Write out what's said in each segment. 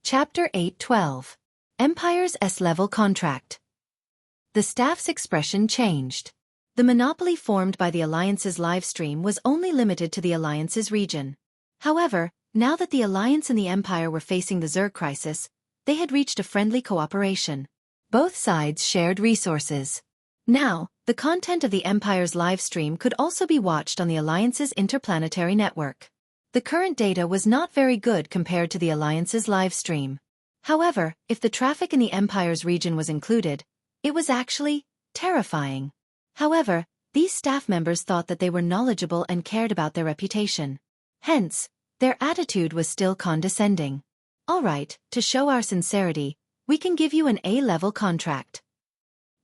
Chapter 8:12. Empire's S-Level Contract. The staff's expression changed. The monopoly formed by the Alliance's livestream was only limited to the Alliance's region. However, now that the Alliance and the Empire were facing the Zerg crisis, they had reached a friendly cooperation. Both sides shared resources. Now, the content of the Empire's livestream could also be watched on the Alliance's interplanetary network. The current data was not very good compared to the Alliance's livestream. However, if the traffic in the Empire's region was included, it was actually terrifying. However, these staff members thought that they were knowledgeable and cared about their reputation. Hence, their attitude was still condescending. All right, to show our sincerity, we can give you an A-level contract.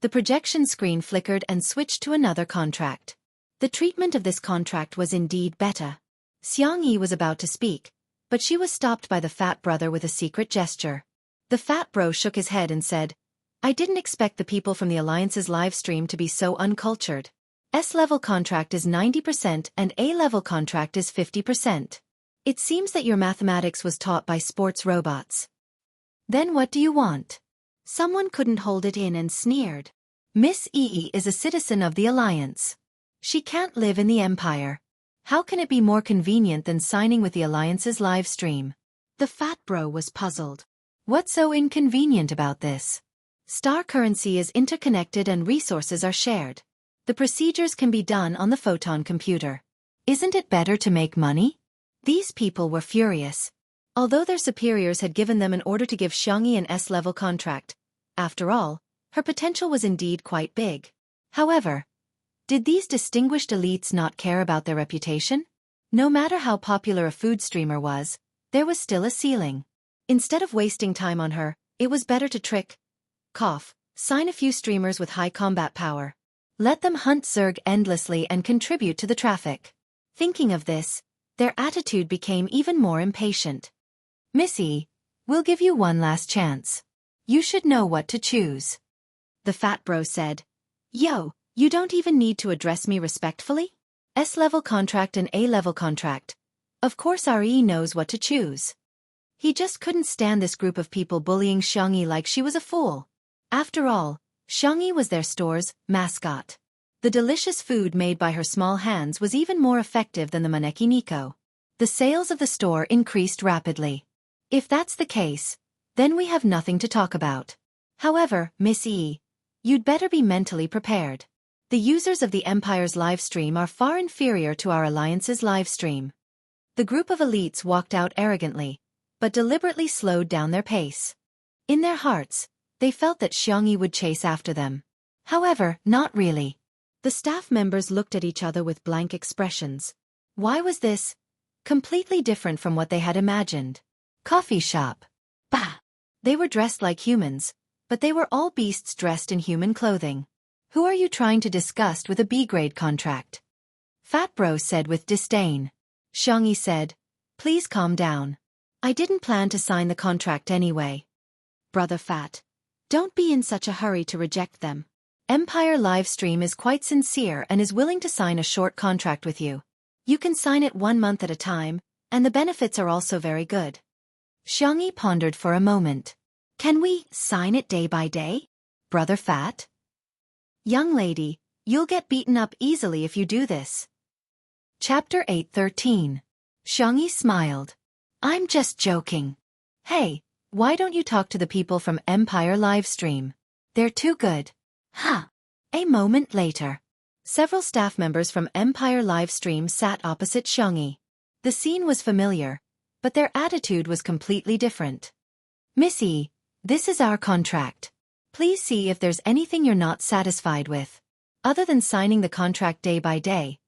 The projection screen flickered and switched to another contract. The treatment of this contract was indeed better. Xianxia was about to speak, but she was stopped by the fat brother with a secret gesture. The fat bro shook his head and said, "I didn't expect the people from the Alliance's livestream to be so uncultured. S-level contract is 90% and A-level contract is 50%. It seems that your mathematics was taught by sports robots. Then what do you want?" Someone couldn't hold it in and sneered. Miss Yi is a citizen of the Alliance. She can't live in the Empire. How can it be more convenient than signing with the Alliance's livestream? The fat bro was puzzled. What's so inconvenient about this? Star currency is interconnected and resources are shared. The procedures can be done on the photon computer. Isn't it better to make money? These people were furious. Although their superiors had given them an order to give Xianxia an S-level contract, after all, her potential was indeed quite big. However, did these distinguished elites not care about their reputation? No matter how popular a food streamer was, there was still a ceiling. Instead of wasting time on her, it was better to sign a few streamers with high combat power. Let them hunt Zerg endlessly and contribute to the traffic. Thinking of this, their attitude became even more impatient. "Missy, we'll give you one last chance. You should know what to choose." The fat bro said, "Yo, you don't even need to address me respectfully? S-level contract and A-level contract. Of course RE knows what to choose." He just couldn't stand this group of people bullying Xianxia like she was a fool. After all, Xianxia was their store's mascot. The delicious food made by her small hands was even more effective than the maneki Nico. The sales of the store increased rapidly. If that's the case, then we have nothing to talk about. However, Miss E, you'd better be mentally prepared. The users of the Empire's livestream are far inferior to our Alliance's livestream. The group of elites walked out arrogantly, but deliberately slowed down their pace. In their hearts, they felt that Xianxia would chase after them. However, not really. The staff members looked at each other with blank expressions. Why was this completely different from what they had imagined? Coffee shop. Bah! They were dressed like humans, but they were all beasts dressed in human clothing. Who are you trying to disgust with a B-grade contract? Fat bro said with disdain. Xianxia said, "Please calm down. I didn't plan to sign the contract anyway." Brother Fat, don't be in such a hurry to reject them. Empire Livestream is quite sincere and is willing to sign a short contract with you. You can sign it 1 month at a time, and the benefits are also very good. Xianxia pondered for a moment. Can we sign it day by day? Brother Fat? Young lady, you'll get beaten up easily if you do this. Chapter 8:13. Xianxia smiled. I'm just joking. Hey, why don't you talk to the people from Empire Livestream? They're too good. Huh. A moment later. Several staff members from Empire Livestream sat opposite Xianxia. The scene was familiar, but their attitude was completely different. Missy, this is our contract. Please see if there's anything you're not satisfied with. Other than signing the contract day by day,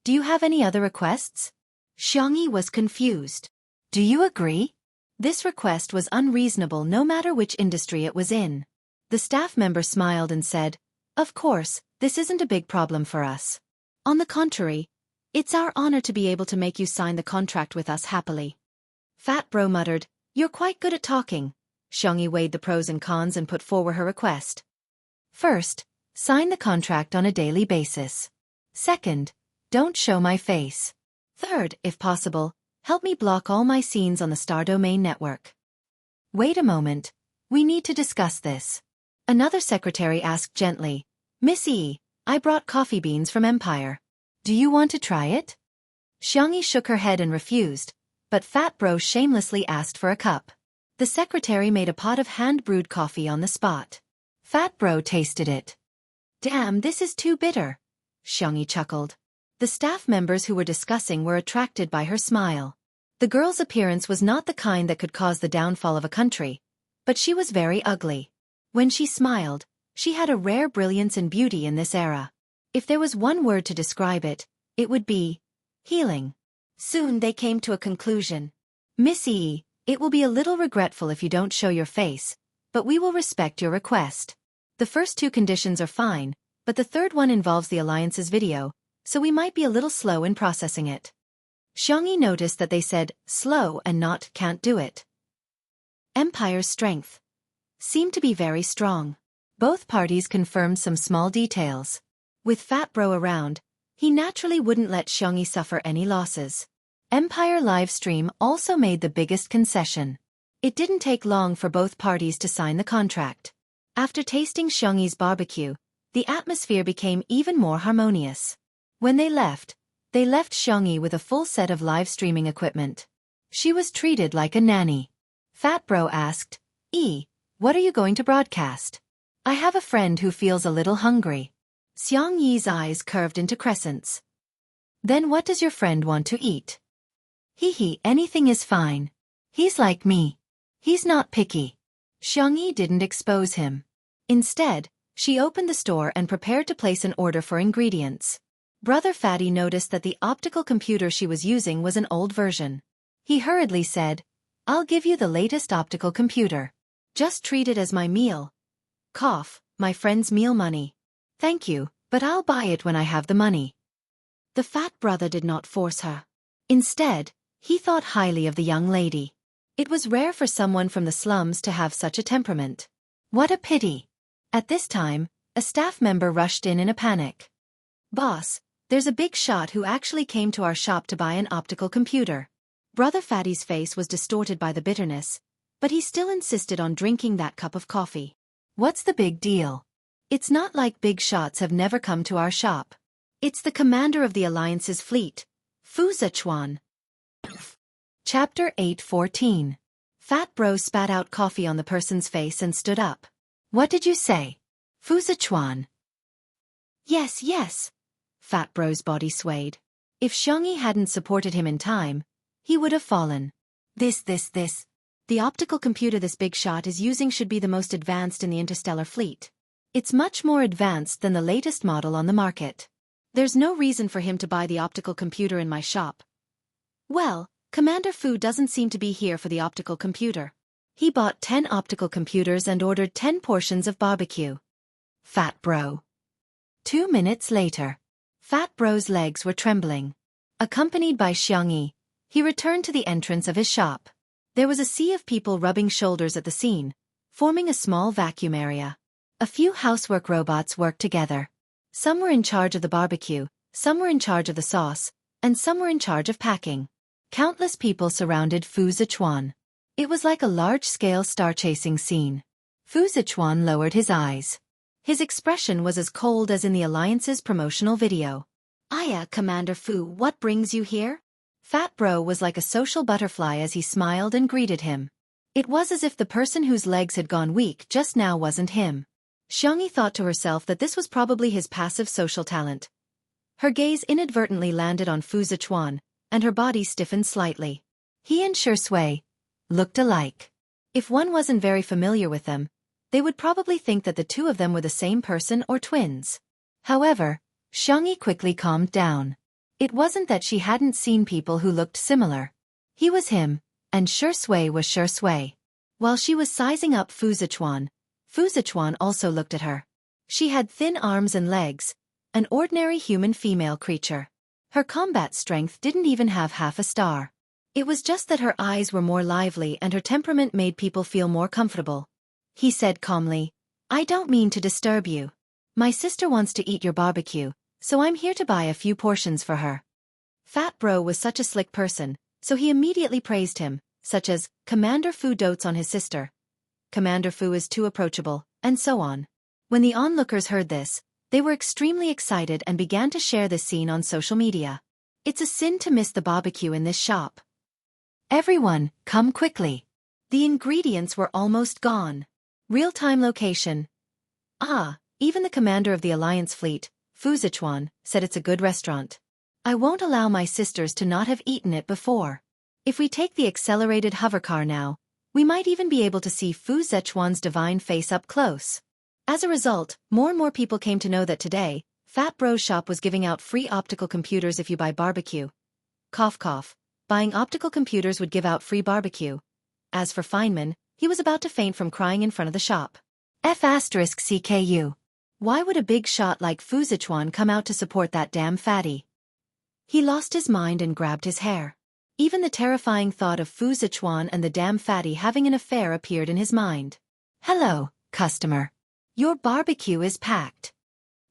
do you have any other requests? Xianxia was confused. Do you agree? This request was unreasonable no matter which industry it was in. The staff member smiled and said, "Of course, this isn't a big problem for us. On the contrary, it's our honor to be able to make you sign the contract with us happily." Fat bro muttered, "You're quite good at talking." Xianxia weighed the pros and cons and put forward her request. First, sign the contract on a daily basis. Second, don't show my face. Third, if possible, help me block all my scenes on the Star Domain network. Wait a moment. We need to discuss this. Another secretary asked gently, Miss E, I brought coffee beans from Empire. Do you want to try it? Xianxia shook her head and refused, but Fat Bro shamelessly asked for a cup. The secretary made a pot of hand-brewed coffee on the spot. Fat Bro tasted it. Damn, this is too bitter. Xianxia chuckled. The staff members who were discussing were attracted by her smile. The girl's appearance was not the kind that could cause the downfall of a country, but she was very ugly. When she smiled, she had a rare brilliance and beauty in this era. If there was one word to describe it, it would be healing. Soon they came to a conclusion. Miss E, it will be a little regretful if you don't show your face, but we will respect your request. The first two conditions are fine, but the third one involves the Alliance's video, so we might be a little slow in processing it. Xianxia noticed that they said slow and not can't do it. Empire's strength seemed to be very strong. Both parties confirmed some small details. With Fat Bro around, he naturally wouldn't let Xianxia suffer any losses. Empire Livestream also made the biggest concession. It didn't take long for both parties to sign the contract. After tasting Xianxia's barbecue, the atmosphere became even more harmonious. When they left Xianxia with a full set of live streaming equipment. She was treated like a nanny. Fat Bro asked, E, what are you going to broadcast? I have a friend who feels a little hungry. Xiangyi's eyes curved into crescents. Then what does your friend want to eat? Hee, anything is fine. He's like me. He's not picky. Xiangyi didn't expose him. Instead, she opened the store and prepared to place an order for ingredients. Brother Fatty noticed that the optical computer she was using was an old version. He hurriedly said, I'll give you the latest optical computer. Just treat it as my meal. Cough, my friend's meal money. Thank you, but I'll buy it when I have the money. The fat brother did not force her. Instead, he thought highly of the young lady. It was rare for someone from the slums to have such a temperament. What a pity. At this time, a staff member rushed in a panic. Boss, there's a big shot who actually came to our shop to buy an optical computer. Brother Fatty's face was distorted by the bitterness, but he still insisted on drinking that cup of coffee. What's the big deal? It's not like big shots have never come to our shop. It's the commander of the Alliance's fleet, Fu Zichuan. Chapter 8:14. Fat Bro spat out coffee on the person's face and stood up. What did you say? Fu Zichuan. Yes. Fat Bro's body swayed. If Xianxia hadn't supported him in time, he would have fallen. This. The optical computer this big shot is using should be the most advanced in the interstellar fleet. It's much more advanced than the latest model on the market. There's no reason for him to buy the optical computer in my shop. Well, Commander Fu doesn't seem to be here for the optical computer. He bought 10 optical computers and ordered 10 portions of barbecue. Fat Bro. 2 minutes later. Fat Bro's legs were trembling. Accompanied by Xianxia, he returned to the entrance of his shop. There was a sea of people rubbing shoulders at the scene, forming a small vacuum area. A few housework robots worked together. Some were in charge of the barbecue, some were in charge of the sauce, and some were in charge of packing. Countless people surrounded Fu Zichuan. It was like a large-scale star-chasing scene. Fu Zichuan lowered his eyes. His expression was as cold as in the Alliance's promotional video. Aya, Commander Fu, what brings you here? Fat Bro was like a social butterfly as he smiled and greeted him. It was as if the person whose legs had gone weak just now wasn't him. Xianxia thought to herself that this was probably his passive social talent. Her gaze inadvertently landed on Fu Zichuan, and her body stiffened slightly. He and Shui looked alike. If one wasn't very familiar with them, they would probably think that the two of them were the same person or twins. However, Xianxia quickly calmed down. It wasn't that she hadn't seen people who looked similar. He was him, and Shui was Shui. While she was sizing up Fu Zichuan also looked at her. She had thin arms and legs, an ordinary human female creature. Her combat strength didn't even have half a star. It was just that her eyes were more lively and her temperament made people feel more comfortable. He said calmly, I don't mean to disturb you. My sister wants to eat your barbecue, so I'm here to buy a few portions for her. Fat Bro was such a slick person, so he immediately praised him, such as, Commander Fu dotes on his sister, Commander Fu is too approachable, and so on. When the onlookers heard this, they were extremely excited and began to share this scene on social media. It's a sin to miss the barbecue in this shop. Everyone, come quickly. The ingredients were almost gone. Real-time location. Even the commander of the Alliance fleet, Fu Zichuan, said it's a good restaurant. I won't allow my sisters to not have eaten it before. If we take the accelerated hovercar now, we might even be able to see Fu Zichuan's divine face up close. As a result, more and more people came to know that today, Fat Bro's shop was giving out free optical computers if you buy barbecue. Cough cough. Buying optical computers would give out free barbecue. As for Feynman, he was about to faint from crying in front of the shop. F***CKU. Why would a big shot like Fu Zichuan come out to support that damn fatty? He lost his mind and grabbed his hair. Even the terrifying thought of Fu Zichuan and the damn fatty having an affair appeared in his mind. Hello, customer. Your barbecue is packed.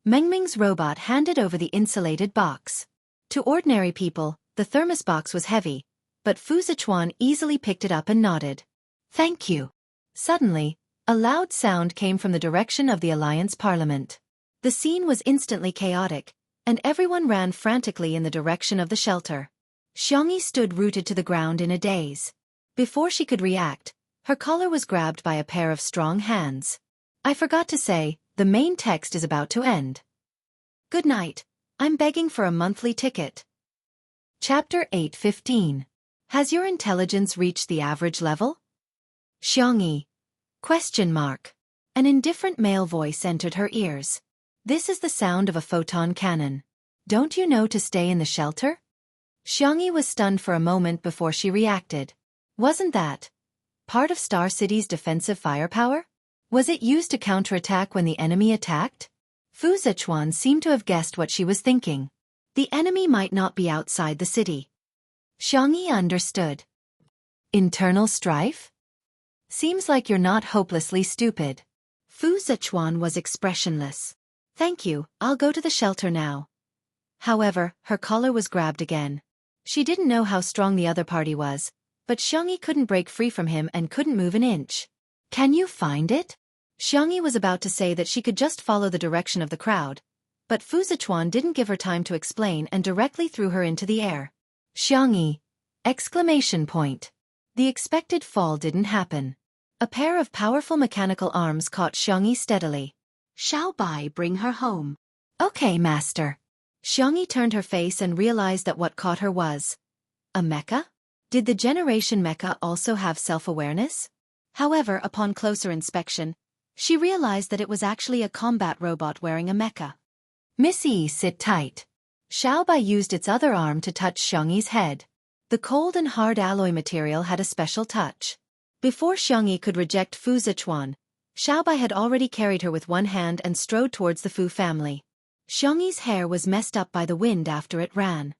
Mengming's robot handed over the insulated box. To ordinary people, the thermos box was heavy, but Fu Zichuan easily picked it up and nodded. Thank you. Suddenly, a loud sound came from the direction of the Alliance Parliament. The scene was instantly chaotic, and everyone ran frantically in the direction of the shelter. Xianxia stood rooted to the ground in a daze. Before she could react, her collar was grabbed by a pair of strong hands. I forgot to say, the main text is about to end. Good night. I'm begging for a monthly ticket. Chapter 8:15. Has your intelligence reached the average level? Xianxia. Question mark. An indifferent male voice entered her ears. This is the sound of a photon cannon. Don't you know to stay in the shelter? Xianxia was stunned for a moment before she reacted. Wasn't that part of Star City's defensive firepower? Was it used to counterattack when the enemy attacked? Fu Zichuan seemed to have guessed what she was thinking. The enemy might not be outside the city. Xianxia understood. Internal strife? Seems like you're not hopelessly stupid. Fu Zichuan was expressionless. Thank you, I'll go to the shelter now. However, her collar was grabbed again. She didn't know how strong the other party was, but Xianxia couldn't break free from him and couldn't move an inch. Can you find it? Xianxia was about to say that she could just follow the direction of the crowd, but Fu Zichuan didn't give her time to explain and directly threw her into the air. Xianxia! Exclamation point. The expected fall didn't happen. A pair of powerful mechanical arms caught Xianxia steadily. Xiao Bai, bring her home. Okay, master. Xianxia turned her face and realized that what caught her was a mecha? Did the Generation Mecha also have self-awareness? However, upon closer inspection, she realized that it was actually a combat robot wearing a mecha. Missy, sit tight. Xiao Bai used its other arm to touch Xianxia's head. The cold and hard alloy material had a special touch. Before Xianxia could reject Fu Zichuan, Xiao Bai had already carried her with one hand and strode towards the Fu family. Xianxia's hair was messed up by the wind after it ran.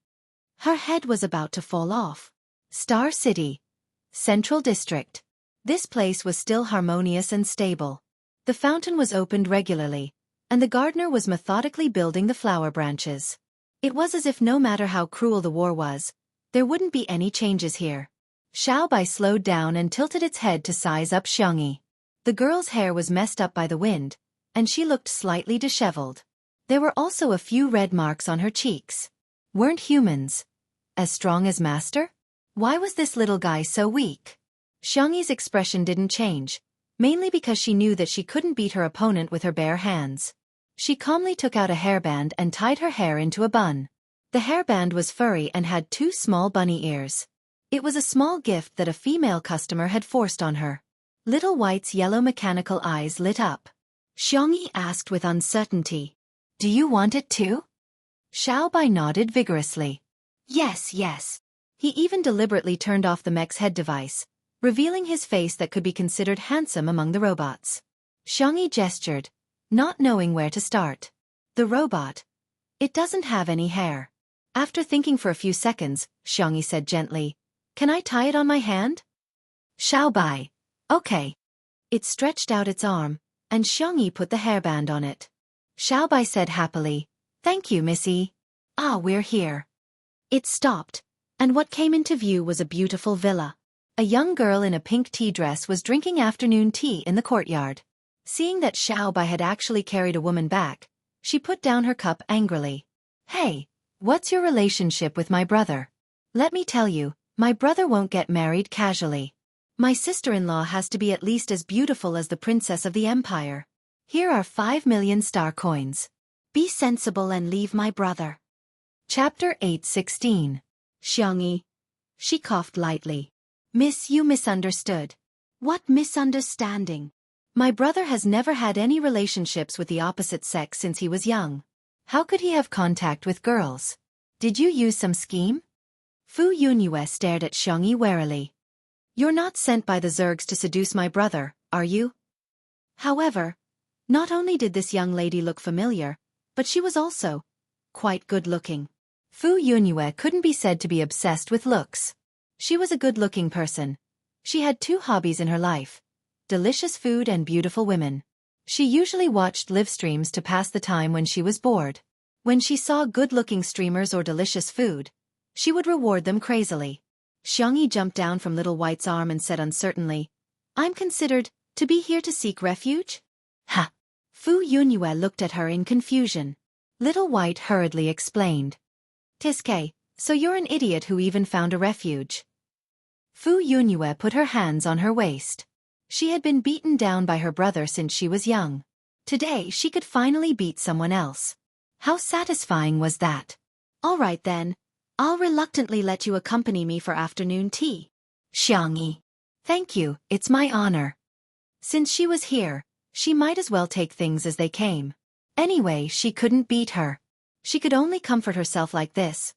Her head was about to fall off. Star City. Central District. This place was still harmonious and stable. The fountain was opened regularly, and the gardener was methodically building the flower branches. It was as if no matter how cruel the war was, there wouldn't be any changes here. Xiao Bai slowed down and tilted its head to size up Xianxia. The girl's hair was messed up by the wind, and she looked slightly disheveled. There were also a few red marks on her cheeks. Weren't humans as strong as Master? Why was this little guy so weak? Xianxia's expression didn't change, mainly because she knew that she couldn't beat her opponent with her bare hands. She calmly took out a hairband and tied her hair into a bun. The hairband was furry and had two small bunny ears. It was a small gift that a female customer had forced on her. Little White's yellow mechanical eyes lit up. Xianxia asked with uncertainty, "Do you want it too?" Xiao Bai nodded vigorously. Yes, yes. He even deliberately turned off the mech's head device, revealing his face that could be considered handsome among the robots. Xianxia gestured, not knowing where to start. The robot. It doesn't have any hair. After thinking for a few seconds, Xianxia said gently, "Can I tie it on my hand?" Xiao Bai. Okay. It stretched out its arm, and Xianxia put the hairband on it. Xiao Bai said happily, "Thank you, Missy. Ah, we're here." It stopped, and what came into view was a beautiful villa. A young girl in a pink tea dress was drinking afternoon tea in the courtyard. Seeing that Xiao Bai had actually carried a woman back, she put down her cup angrily. Hey, what's your relationship with my brother? Let me tell you, my brother won't get married casually. My sister-in-law has to be at least as beautiful as the princess of the empire. Here are 5 million star coins. Be sensible and leave my brother. Chapter 8:16. Xianxia. She coughed lightly. Miss, you misunderstood. What misunderstanding? My brother has never had any relationships with the opposite sex since he was young. How could he have contact with girls? Did you use some scheme? Fu Yunyue stared at Xianxia warily. You're not sent by the Zergs to seduce my brother, are you? However, not only did this young lady look familiar, but she was also quite good-looking. Fu Yunyue couldn't be said to be obsessed with looks. She was a good-looking person. She had 2 hobbies in her life: delicious food and beautiful women. She usually watched live streams to pass the time when she was bored. When she saw good-looking streamers or delicious food, she would reward them crazily. Xianxia jumped down from Little White's arm and said uncertainly, I'm considered to be here to seek refuge? Ha! Fu Yunyue looked at her in confusion. Little White hurriedly explained. Tiske, so you're an idiot who even found a refuge. Fu Yunyue put her hands on her waist. She had been beaten down by her brother since she was young. Today she could finally beat someone else. How satisfying was that? All right then, I'll reluctantly let you accompany me for afternoon tea. Xianxia. Thank you, it's my honor. Since she was here, she might as well take things as they came. Anyway, she couldn't beat her. She could only comfort herself like this.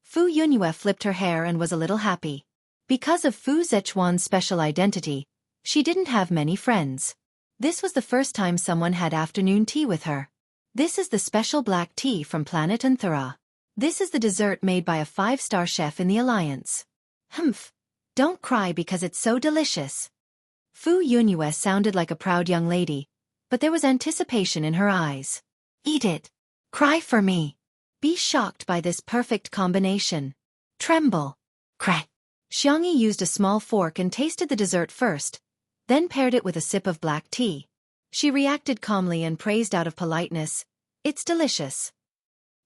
Fu Yunyue flipped her hair and was a little happy. Because of Fu Zechuan's special identity, she didn't have many friends. This was the first time someone had afternoon tea with her. This is the special black tea from planet Anthera. This is the dessert made by a 5-star chef in the Alliance. Humph. Don't cry because it's so delicious. Fu Yunyue sounded like a proud young lady, but there was anticipation in her eyes. Eat it. Cry for me. Be shocked by this perfect combination. Tremble. Crack. Xianxia used a small fork and tasted the dessert first, then paired it with a sip of black tea. She reacted calmly and praised out of politeness, It's delicious.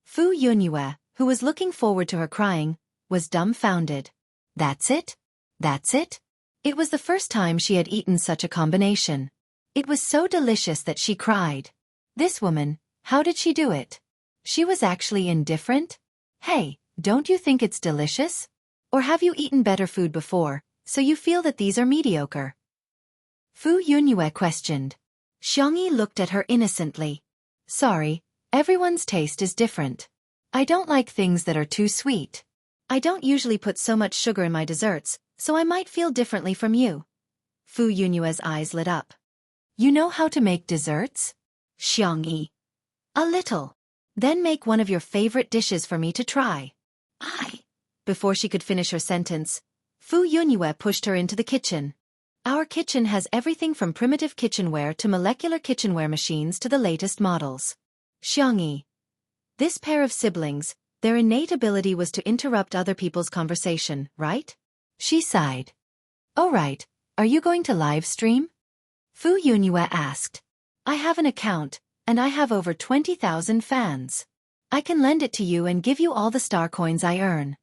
Fu Yunyue, who was looking forward to her crying, was dumbfounded. That's it? That's it? It was the first time she had eaten such a combination. It was so delicious that she cried. This woman, how did she do it? She was actually indifferent? Hey, don't you think it's delicious? Or have you eaten better food before, so you feel that these are mediocre? Fu Yunyue questioned. Xianxia looked at her innocently. Sorry, everyone's taste is different. I don't like things that are too sweet. I don't usually put so much sugar in my desserts, so I might feel differently from you. Fu Yunyue's eyes lit up. You know how to make desserts? Xianxia. A little. Then make one of your favorite dishes for me to try. Before she could finish her sentence, Fu Yunyue pushed her into the kitchen. Our kitchen has everything from primitive kitchenware to molecular kitchenware machines to the latest models. Xianxia. This pair of siblings, their innate ability was to interrupt other people's conversation, right? She sighed. Oh right, are you going to live stream? Fu Yunyue asked. I have an account, and I have over 20,000 fans. I can lend it to you and give you all the star coins I earn.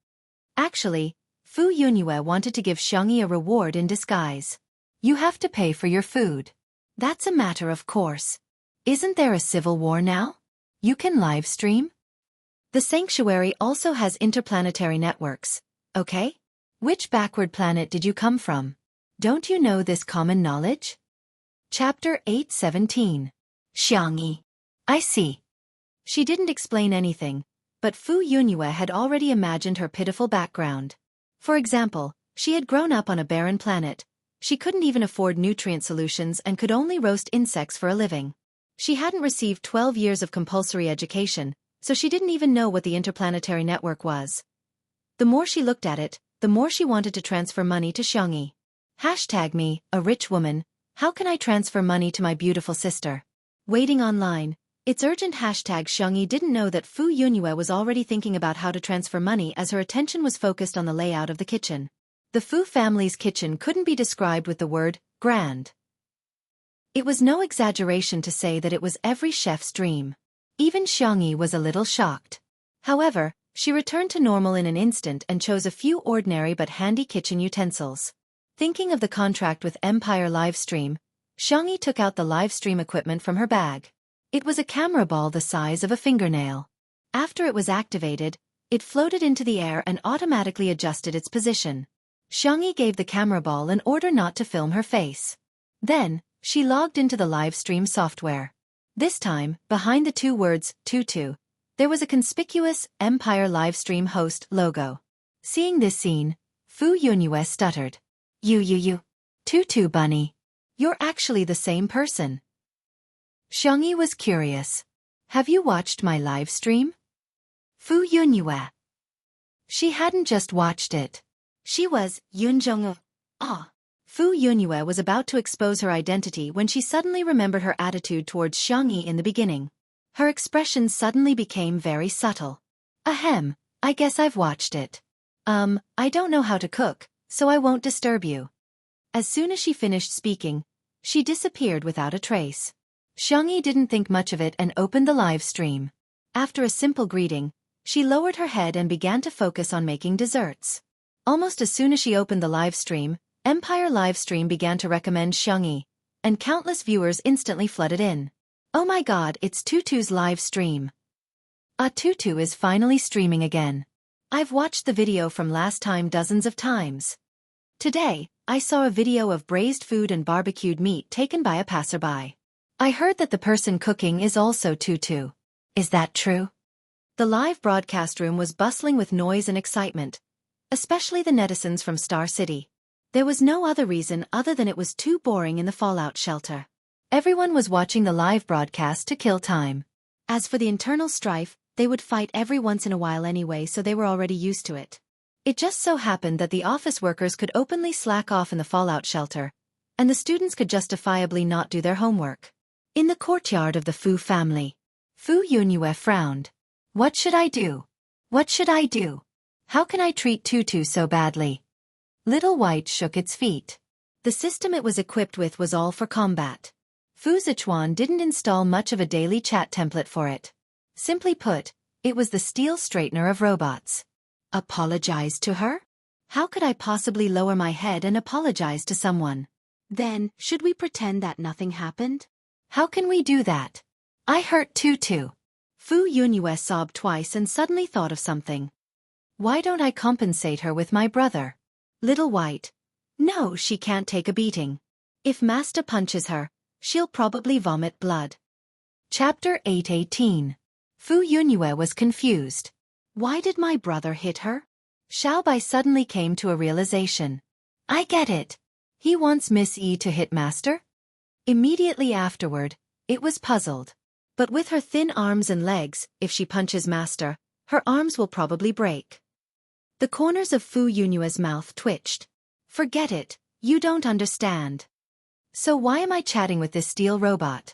Actually, Fu Yunyue wanted to give Xianxia a reward in disguise. You have to pay for your food. That's a matter of course. Isn't there a civil war now? You can live stream? The sanctuary also has interplanetary networks, okay? Which backward planet did you come from? Don't you know this common knowledge? Chapter 8:17. Xianxia. I see. She didn't explain anything, but Fu Yunyue had already imagined her pitiful background. For example, she had grown up on a barren planet. She couldn't even afford nutrient solutions and could only roast insects for a living. She hadn't received 12 years of compulsory education, so she didn't even know what the interplanetary network was. The more she looked at it, the more she wanted to transfer money to Xianxia. #me, a rich woman, how can I transfer money to my beautiful sister? Waiting online, it's urgent. #Xianxia didn't know that Fu Yunyue was already thinking about how to transfer money as her attention was focused on the layout of the kitchen. The Fu family's kitchen couldn't be described with the word grand. It was no exaggeration to say that it was every chef's dream. Even Xianxia was a little shocked. However, she returned to normal in an instant and chose a few ordinary but handy kitchen utensils. Thinking of the contract with Empire Livestream, Xianxia took out the livestream equipment from her bag. It was a camera ball the size of a fingernail. After it was activated, it floated into the air and automatically adjusted its position. Xianxia gave the camera ball an order not to film her face. Then, she logged into the livestream software. This time, behind the two words, Tutu, there was a conspicuous Empire Livestream host logo. Seeing this scene, Fu Yunyue stuttered. You. Tutu bunny. You're actually the same person. Xianxia was curious. Have you watched my live stream? Fu Yunyue. She hadn't just watched it. She was Jianghu. Fu Yunyue was about to expose her identity when she suddenly remembered her attitude towards Xianxia in the beginning. Her expression suddenly became very subtle. Ahem, I guess I've watched it. I don't know how to cook, so I won't disturb you. As soon as she finished speaking, she disappeared without a trace. Xianxia didn't think much of it and opened the live stream. After a simple greeting, she lowered her head and began to focus on making desserts. Almost as soon as she opened the live stream, Empire Livestream began to recommend Xianxia, and countless viewers instantly flooded in. Oh my god, it's Tutu's live stream. Tutu is finally streaming again. I've watched the video from last time dozens of times. Today, I saw a video of braised food and barbecued meat taken by a passerby. I heard that the person cooking is also Tutu. Is that true? The live broadcast room was bustling with noise and excitement, especially the netizens from Star City. There was no other reason other than it was too boring in the fallout shelter. Everyone was watching the live broadcast to kill time. As for the internal strife, they would fight every once in a while anyway, so they were already used to it. It just so happened that the office workers could openly slack off in the fallout shelter, and the students could justifiably not do their homework. In the courtyard of the Fu family, Fu Yunyue frowned. What should I do? What should I do? How can I treat Tutu so badly? Little White shook its feet. The system it was equipped with was all for combat. Fu Zichuan didn't install much of a daily chat template for it. Simply put, it was the steel straightener of robots. Apologize to her? How could I possibly lower my head and apologize to someone? Then, should we pretend that nothing happened? How can we do that? I hurt Tutu. Fu Yunyue sobbed twice and suddenly thought of something. Why don't I compensate her with my brother? Little White. No, she can't take a beating. If Master punches her, she'll probably vomit blood. Chapter 8:18. Fu Yunyue was confused. Why did my brother hit her? Xiaobai suddenly came to a realization. I get it. He wants Miss Yi to hit Master? Immediately afterward, it was puzzled. But with her thin arms and legs, if she punches Master, her arms will probably break. The corners of Fu Yunyue's mouth twitched. Forget it, you don't understand. So why am I chatting with this steel robot?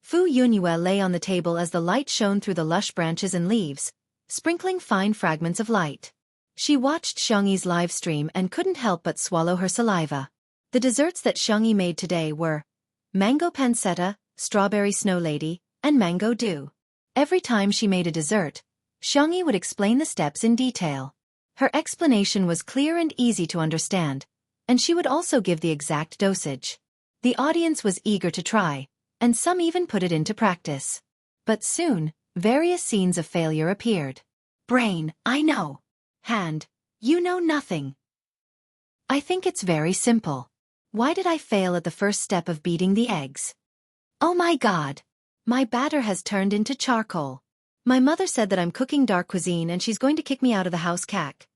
Fu Yunyue lay on the table as the light shone through the lush branches and leaves, sprinkling fine fragments of light. She watched Xianxia's live stream and couldn't help but swallow her saliva. The desserts that Xianxia made today were mango pancetta, strawberry snow lady, and mango dew. Every time she made a dessert, Xianxia would explain the steps in detail. Her explanation was clear and easy to understand, and she would also give the exact dosage. The audience was eager to try, and some even put it into practice. But soon, various scenes of failure appeared. Brain, I know. Hand, you know nothing. I think it's very simple. Why did I fail at the first step of beating the eggs? Oh my god. My batter has turned into charcoal. My mother said that I'm cooking dark cuisine and she's going to kick me out of the house cack.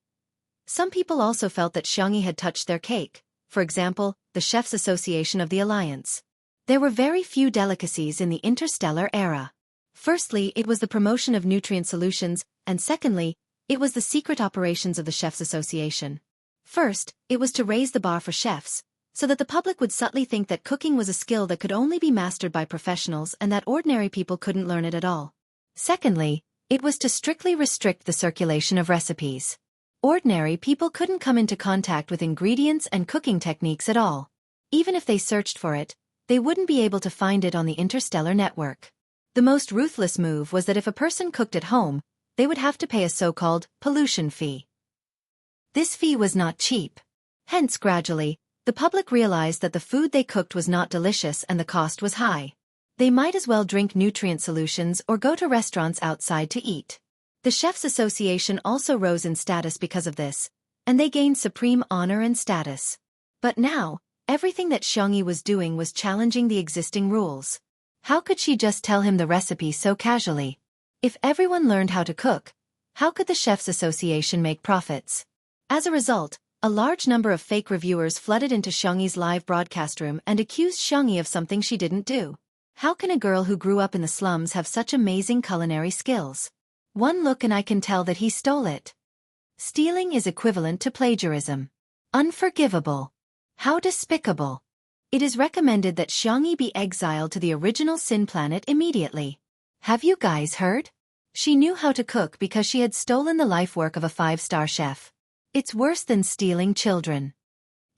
Some people also felt that Xianxia had touched their cake, for example, the Chefs' Association of the Alliance. There were very few delicacies in the interstellar era. Firstly, it was the promotion of nutrient solutions, and secondly, it was the secret operations of the Chefs' Association. First, it was to raise the bar for chefs, so that the public would subtly think that cooking was a skill that could only be mastered by professionals and that ordinary people couldn't learn it at all. Secondly, it was to strictly restrict the circulation of recipes. Ordinary people couldn't come into contact with ingredients and cooking techniques at all. Even if they searched for it, they wouldn't be able to find it on the interstellar network. The most ruthless move was that if a person cooked at home, they would have to pay a so-called pollution fee. This fee was not cheap. Hence, gradually, the public realized that the food they cooked was not delicious and the cost was high. They might as well drink nutrient solutions or go to restaurants outside to eat. The Chefs' Association also rose in status because of this, and they gained supreme honor and status. But now, everything that Xianxia was doing was challenging the existing rules. How could she just tell him the recipe so casually? If everyone learned how to cook, how could the Chefs' Association make profits? As a result, a large number of fake reviewers flooded into Xianxia's live broadcast room and accused Xianxia of something she didn't do. How can a girl who grew up in the slums have such amazing culinary skills? One look and I can tell that he stole it. Stealing is equivalent to plagiarism. Unforgivable. How despicable. It is recommended that Xianxia be exiled to the original Sin planet immediately. Have you guys heard? She knew how to cook because she had stolen the life work of a 5-star chef. It's worse than stealing children.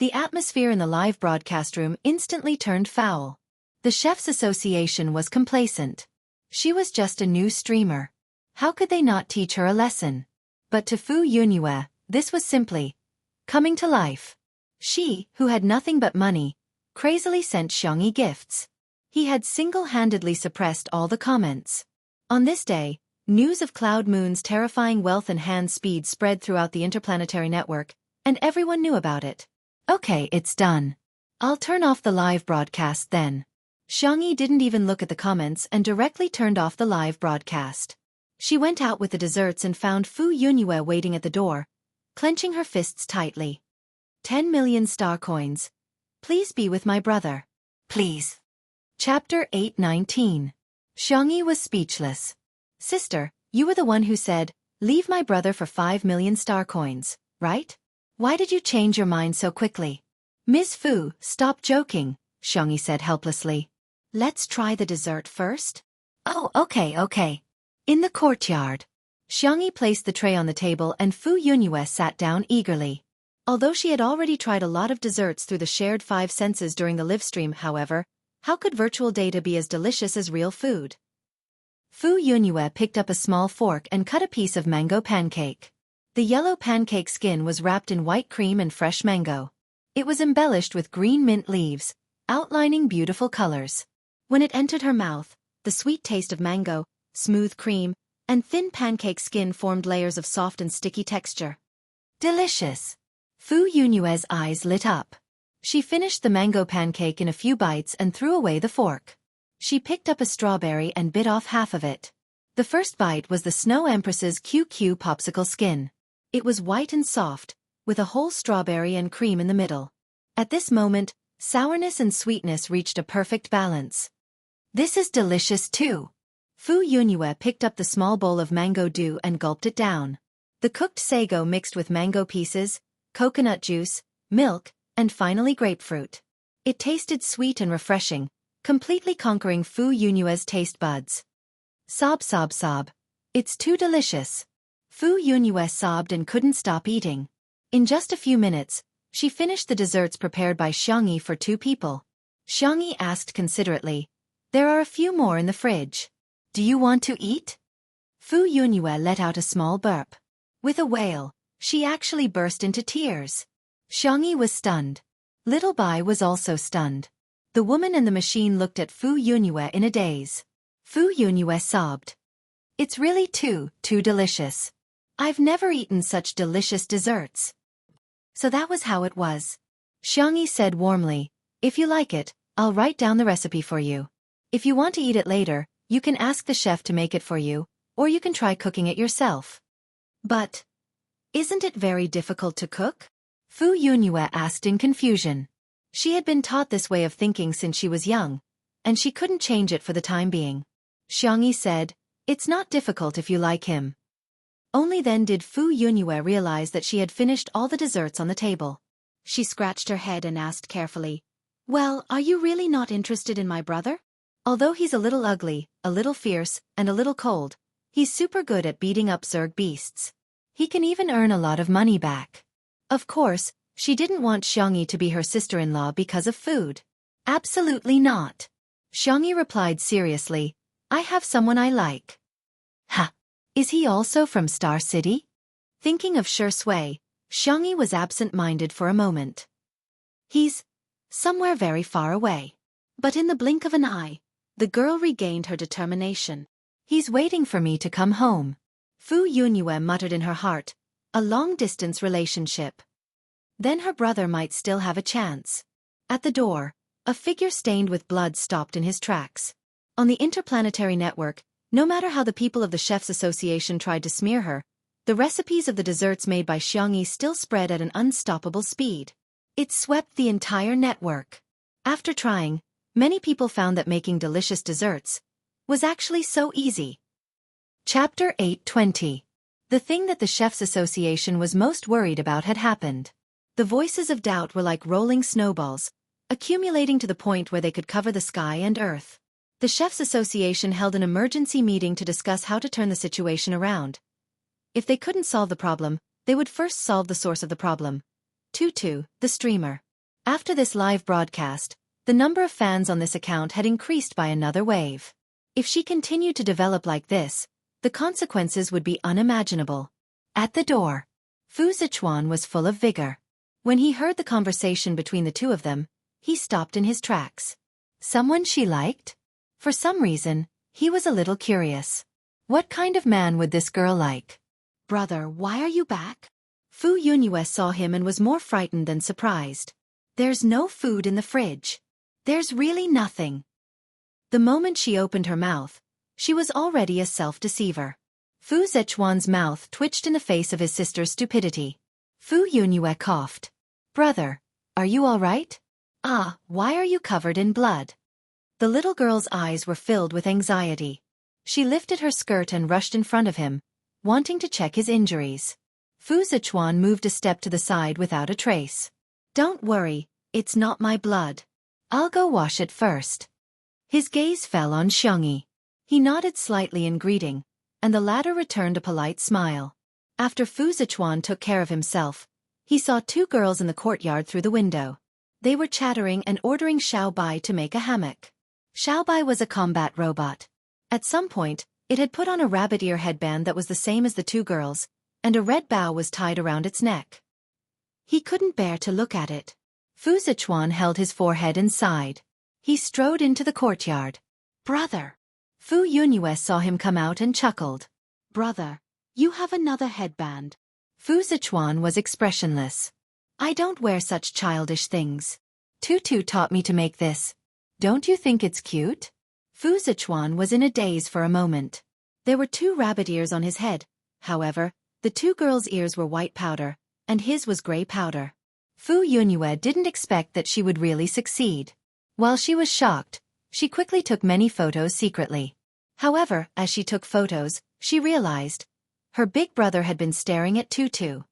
The atmosphere in the live broadcast room instantly turned foul. The Chefs' Association was complacent. She was just a new streamer. How could they not teach her a lesson? But to Fu Yunyue, this was simply coming to life. She, who had nothing but money, crazily sent Xianxia gifts. He had single-handedly suppressed all the comments. On this day, news of Cloud Moon's terrifying wealth and hand speed spread throughout the interplanetary network, and everyone knew about it. Okay, it's done. I'll turn off the live broadcast then. Xianxia didn't even look at the comments and directly turned off the live broadcast. She went out with the desserts and found Fu Yunyue waiting at the door, clenching her fists tightly. 10 million star coins. Please be with my brother. Please. Chapter 819. Xianxia was speechless. Sister, you were the one who said, leave my brother for 5 million star coins, right? Why did you change your mind so quickly? Ms. Fu, stop joking, Xianxia said helplessly. Let's try the dessert first. Oh, okay. In the courtyard. Xianxia placed the tray on the table and Fu Yunyue sat down eagerly. Although she had already tried a lot of desserts through the shared 5 senses during the live stream, however, how could virtual data be as delicious as real food? Fu Yunyue picked up a small fork and cut a piece of mango pancake. The yellow pancake skin was wrapped in white cream and fresh mango. It was embellished with green mint leaves, outlining beautiful colors. When it entered her mouth, the sweet taste of mango, smooth cream, and thin pancake skin formed layers of soft and sticky texture. Delicious! Fu Yunyue's eyes lit up. She finished the mango pancake in a few bites and threw away the fork. She picked up a strawberry and bit off half of it. The first bite was the Snow Empress's QQ popsicle skin. It was white and soft, with a whole strawberry and cream in the middle. At this moment, sourness and sweetness reached a perfect balance. This is delicious too. Fu Yunyue picked up the small bowl of mango dew and gulped it down. The cooked sago mixed with mango pieces, coconut juice, milk, and finally grapefruit. It tasted sweet and refreshing, completely conquering Fu Yunyue's taste buds. Sob. It's too delicious. Fu Yunyue sobbed and couldn't stop eating. In just a few minutes, she finished the desserts prepared by Xianxia for 2 people. Xianxia asked considerately, there are a few more in the fridge. Do you want to eat? Fu Yunyue let out a small burp. With a wail, she actually burst into tears. Xianxia was stunned. Little Bai was also stunned. The woman and the machine looked at Fu Yunyue in a daze. Fu Yunyue sobbed. It's really too delicious. I've never eaten such delicious desserts. So that was how it was. Xianxia said warmly, if you like it, I'll write down the recipe for you. If you want to eat it later, you can ask the chef to make it for you, or you can try cooking it yourself. But isn't it very difficult to cook? Fu Yunyue asked in confusion. She had been taught this way of thinking since she was young, and she couldn't change it for the time being. Xianxia said, it's not difficult if you like him. Only then did Fu Yunyue realize that she had finished all the desserts on the table. She scratched her head and asked carefully, well, are you really not interested in my brother? Although he's a little ugly, a little fierce, and a little cold, he's super good at beating up Zerg beasts. He can even earn a lot of money back. Of course, she didn't want Xianxia to be her sister-in-law because of food. Absolutely not. Xianxia replied seriously, I have someone I like. Ha! Is he also from Star City? Thinking of Shui, Xianxia was absent-minded for a moment. He's somewhere very far away. But in the blink of an eye, the girl regained her determination. He's waiting for me to come home. Fu Yunyue muttered in her heart, a long-distance relationship. Then her brother might still have a chance. At the door, a figure stained with blood stopped in his tracks. On the interplanetary network, no matter how the people of the Chefs Association tried to smear her, the recipes of the desserts made by Xianxia still spread at an unstoppable speed. It swept the entire network. After trying, many people found that making delicious desserts was actually so easy. Chapter 8:20. The thing that the Chefs Association was most worried about had happened. The voices of doubt were like rolling snowballs, accumulating to the point where they could cover the sky and earth. The Chefs Association held an emergency meeting to discuss how to turn the situation around. If they couldn't solve the problem, they would first solve the source of the problem. Tutu, the streamer. After this live broadcast, the number of fans on this account had increased by another wave. If she continued to develop like this, the consequences would be unimaginable. At the door, Fu Zichuan was full of vigor. When he heard the conversation between the two of them, he stopped in his tracks. Someone she liked? For some reason, he was a little curious. What kind of man would this girl like? Brother, why are you back? Fu Yunyue saw him and was more frightened than surprised. There's no food in the fridge. There's really nothing. The moment she opened her mouth, she was already a self-deceiver. Fu Zichuan's mouth twitched in the face of his sister's stupidity. Fu Yunyue coughed. Brother, are you all right? Ah, why are you covered in blood? The little girl's eyes were filled with anxiety. She lifted her skirt and rushed in front of him, wanting to check his injuries. Fu Zichuan moved a step to the side without a trace. Don't worry, it's not my blood. I'll go wash it first. His gaze fell on Xianxia. He nodded slightly in greeting, and the latter returned a polite smile. After Fu Zichuan took care of himself, he saw two girls in the courtyard through the window. They were chattering and ordering Xiao Bai to make a hammock. Xiao Bai was a combat robot. At some point, it had put on a rabbit ear headband that was the same as the two girls, and a red bow was tied around its neck. He couldn't bear to look at it. Fu Zichuan held his forehead and sighed. He strode into the courtyard. Brother! Fu Yunyue saw him come out and chuckled. Brother, you have another headband. Fu Zichuan was expressionless. I don't wear such childish things. Tutu taught me to make this. Don't you think it's cute? Fu Zichuan was in a daze for a moment. There were two rabbit ears on his head. However, the two girls' ears were white powder, and his was gray powder. Fu Yunyue didn't expect that she would really succeed. While she was shocked, she quickly took many photos secretly. However, as she took photos, she realized her big brother had been staring at Tutu.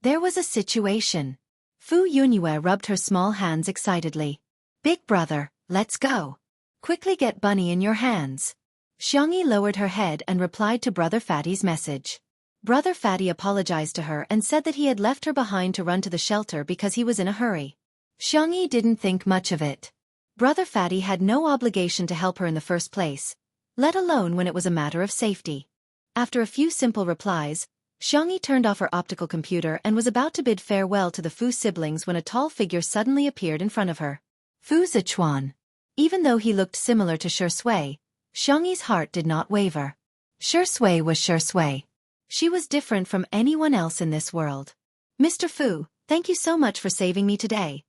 There was a situation. Fu Yunyue rubbed her small hands excitedly. Big brother, let's go. Quickly get Bunny in your hands. Xianxia lowered her head and replied to Brother Fatty's message. Brother Fatty apologized to her and said that he had left her behind to run to the shelter because he was in a hurry. Xianxia didn't think much of it. Brother Fatty had no obligation to help her in the first place, let alone when it was a matter of safety. After a few simple replies, Xianxia turned off her optical computer and was about to bid farewell to the Fu siblings when a tall figure suddenly appeared in front of her. Fu Zichuan. Even though he looked similar to Shui, Xiangyi's heart did not waver. Shui was Shui. She was different from anyone else in this world. Mr. Fu, thank you so much for saving me today.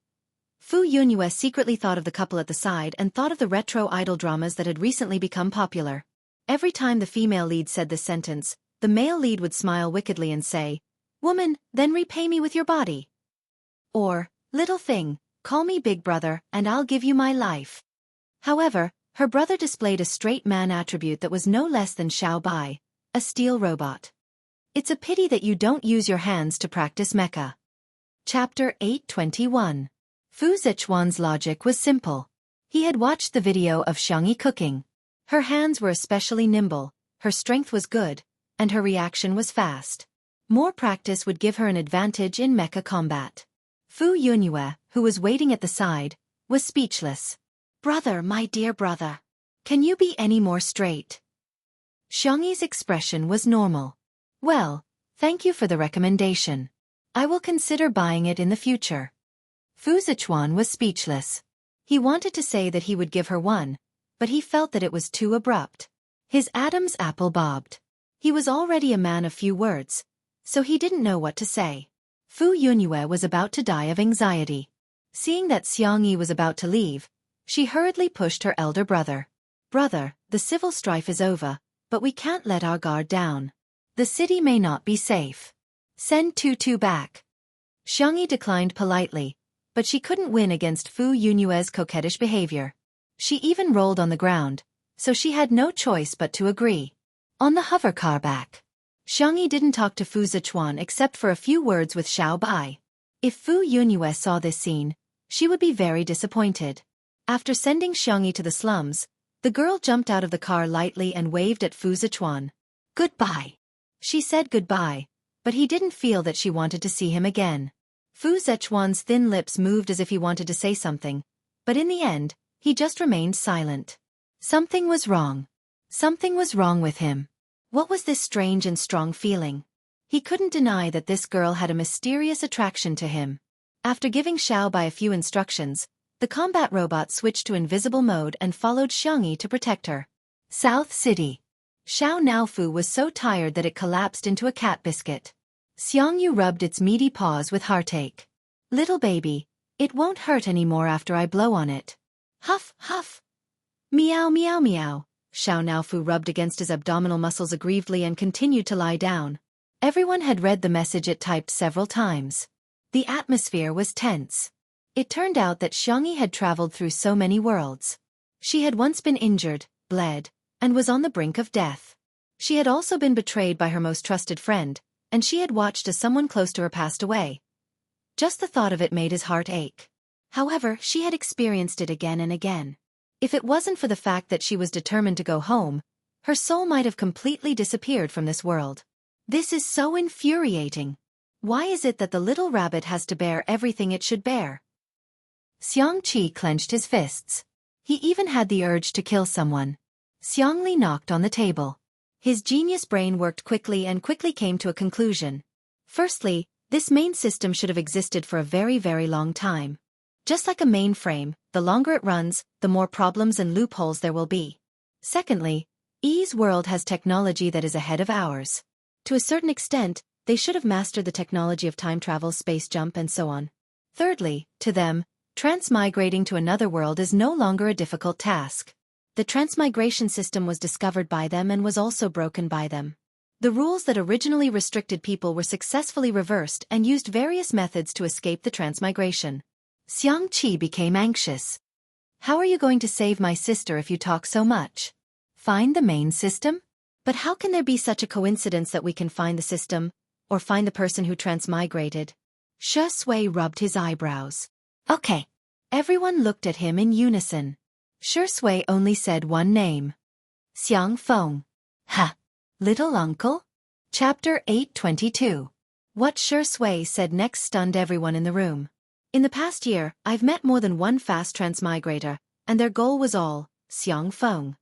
Fu Yunyue secretly thought of the couple at the side and thought of the retro idol dramas that had recently become popular. Every time the female lead said this sentence, the male lead would smile wickedly and say, "Woman, then repay me with your body." Or, "Little thing, call me big brother and I'll give you my life." However, her brother displayed a straight man attribute that was no less than Xiao Bai, a steel robot. It's a pity that you don't use your hands to practice mecha. Chapter 8:21. Fu Zichuan's logic was simple. He had watched the video of Xianxia cooking. Her hands were especially nimble, her strength was good, and her reaction was fast. More practice would give her an advantage in mecha combat. Fu Yunyue, who was waiting at the side, was speechless. "Brother, my dear brother. Can you be any more straight?" Xiangxi's expression was normal. "Well, thank you for the recommendation. I will consider buying it in the future." Fu Zichuan was speechless. He wanted to say that he would give her one, but he felt that it was too abrupt. His Adam's apple bobbed. He was already a man of few words, so he didn't know what to say. Fu Yunyue was about to die of anxiety. Seeing that Xiangxi was about to leave, she hurriedly pushed her elder brother. "Brother, the civil strife is over, but we can't let our guard down. The city may not be safe. Send Tutu back." Xiangxi declined politely, but she couldn't win against Fu Yunyue's coquettish behavior. She even rolled on the ground, so she had no choice but to agree. On the hovercar back, Xiangxi didn't talk to Fu Zichuan except for a few words with Xiao Bai. If Fu Yunyue saw this scene, she would be very disappointed. After sending Xiangxi to the slums, the girl jumped out of the car lightly and waved at Fu Zichuan. "Goodbye." She said goodbye, but he didn't feel that she wanted to see him again. Fu Zichuan's thin lips moved as if he wanted to say something, but in the end, he just remained silent. Something was wrong. Something was wrong with him. What was this strange and strong feeling? He couldn't deny that this girl had a mysterious attraction to him. After giving Xiao Bai a few instructions, the combat robot switched to invisible mode and followed Xiangxi to protect her. South City. Xiao Naofu was so tired that it collapsed into a cat biscuit. Xiangyu rubbed its meaty paws with heartache. "Little baby, it won't hurt anymore after I blow on it." "Huff, huff." "Meow, meow, meow." Xiao Naofu rubbed against his abdominal muscles aggrievedly and continued to lie down. Everyone had read the message it typed several times. The atmosphere was tense. It turned out that Xiangxi had traveled through so many worlds. She had once been injured, bled, and was on the brink of death. She had also been betrayed by her most trusted friend, and she had watched as someone close to her passed away. Just the thought of it made his heart ache. However, she had experienced it again and again. If it wasn't for the fact that she was determined to go home, her soul might have completely disappeared from this world. This is so infuriating. Why is it that the little rabbit has to bear everything it should bear? Xiangqi clenched his fists. He even had the urge to kill someone. Xiangli knocked on the table. His genius brain worked quickly and quickly came to a conclusion. Firstly, this main system should have existed for a very, very long time. Just like a mainframe, the longer it runs, the more problems and loopholes there will be. Secondly, E's world has technology that is ahead of ours. To a certain extent, they should have mastered the technology of time travel, space jump, and so on. Thirdly, to them, transmigrating to another world is no longer a difficult task. The transmigration system was discovered by them and was also broken by them. The rules that originally restricted people were successfully reversed and used various methods to escape the transmigration. Xiangqi became anxious. "How are you going to save my sister if you talk so much? Find the main system? But how can there be such a coincidence that we can find the system, or find the person who transmigrated?" Shi Sui rubbed his eyebrows. "Okay." Everyone looked at him in unison. Shi Sui only said one name. Xiang Feng. "Ha! Little uncle?" Chapter 822. What Shi Sui said next stunned everyone in the room. "In the past year, I've met more than one fast transmigrator, and their goal was all Xiang Feng."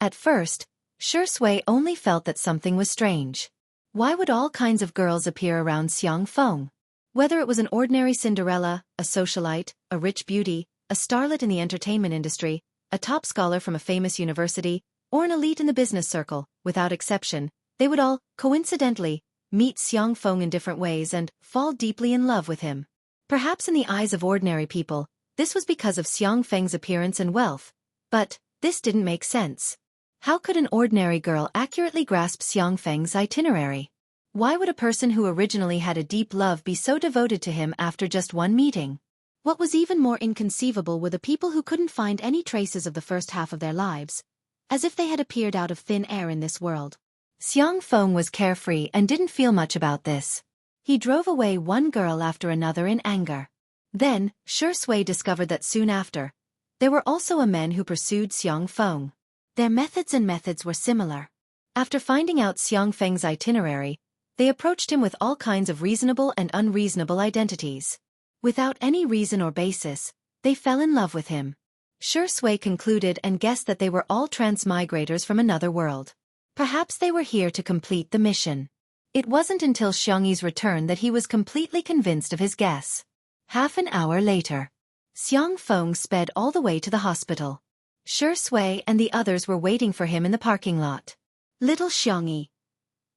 At first, Shi Sui only felt that something was strange. Why would all kinds of girls appear around Xiang Feng? Whether it was an ordinary Cinderella, a socialite, a rich beauty, a starlet in the entertainment industry, a top scholar from a famous university, or an elite in the business circle, without exception, they would all, coincidentally, meet Xiang Feng in different ways and fall deeply in love with him. Perhaps in the eyes of ordinary people, this was because of Xiang Feng's appearance and wealth, but this didn't make sense. How could an ordinary girl accurately grasp Xiang Feng's itinerary? Why would a person who originally had a deep love be so devoted to him after just one meeting? What was even more inconceivable were the people who couldn't find any traces of the first half of their lives, as if they had appeared out of thin air in this world. Xiang Feng was carefree and didn't feel much about this. He drove away one girl after another in anger. Then, Shi Sui discovered that soon after, there were also a men who pursued Xiang Feng. Their methods were similar. After finding out Xiang Feng's itinerary, They approached him with all kinds of reasonable and unreasonable identities. Without any reason or basis, they fell in love with him. Shui concluded and guessed that they were all transmigrators from another world. Perhaps they were here to complete the mission. It wasn't until Xianxi's return that he was completely convinced of his guess. Half an hour later, Xiang Feng sped all the way to the hospital. Shui and the others were waiting for him in the parking lot. Little Xiangxi,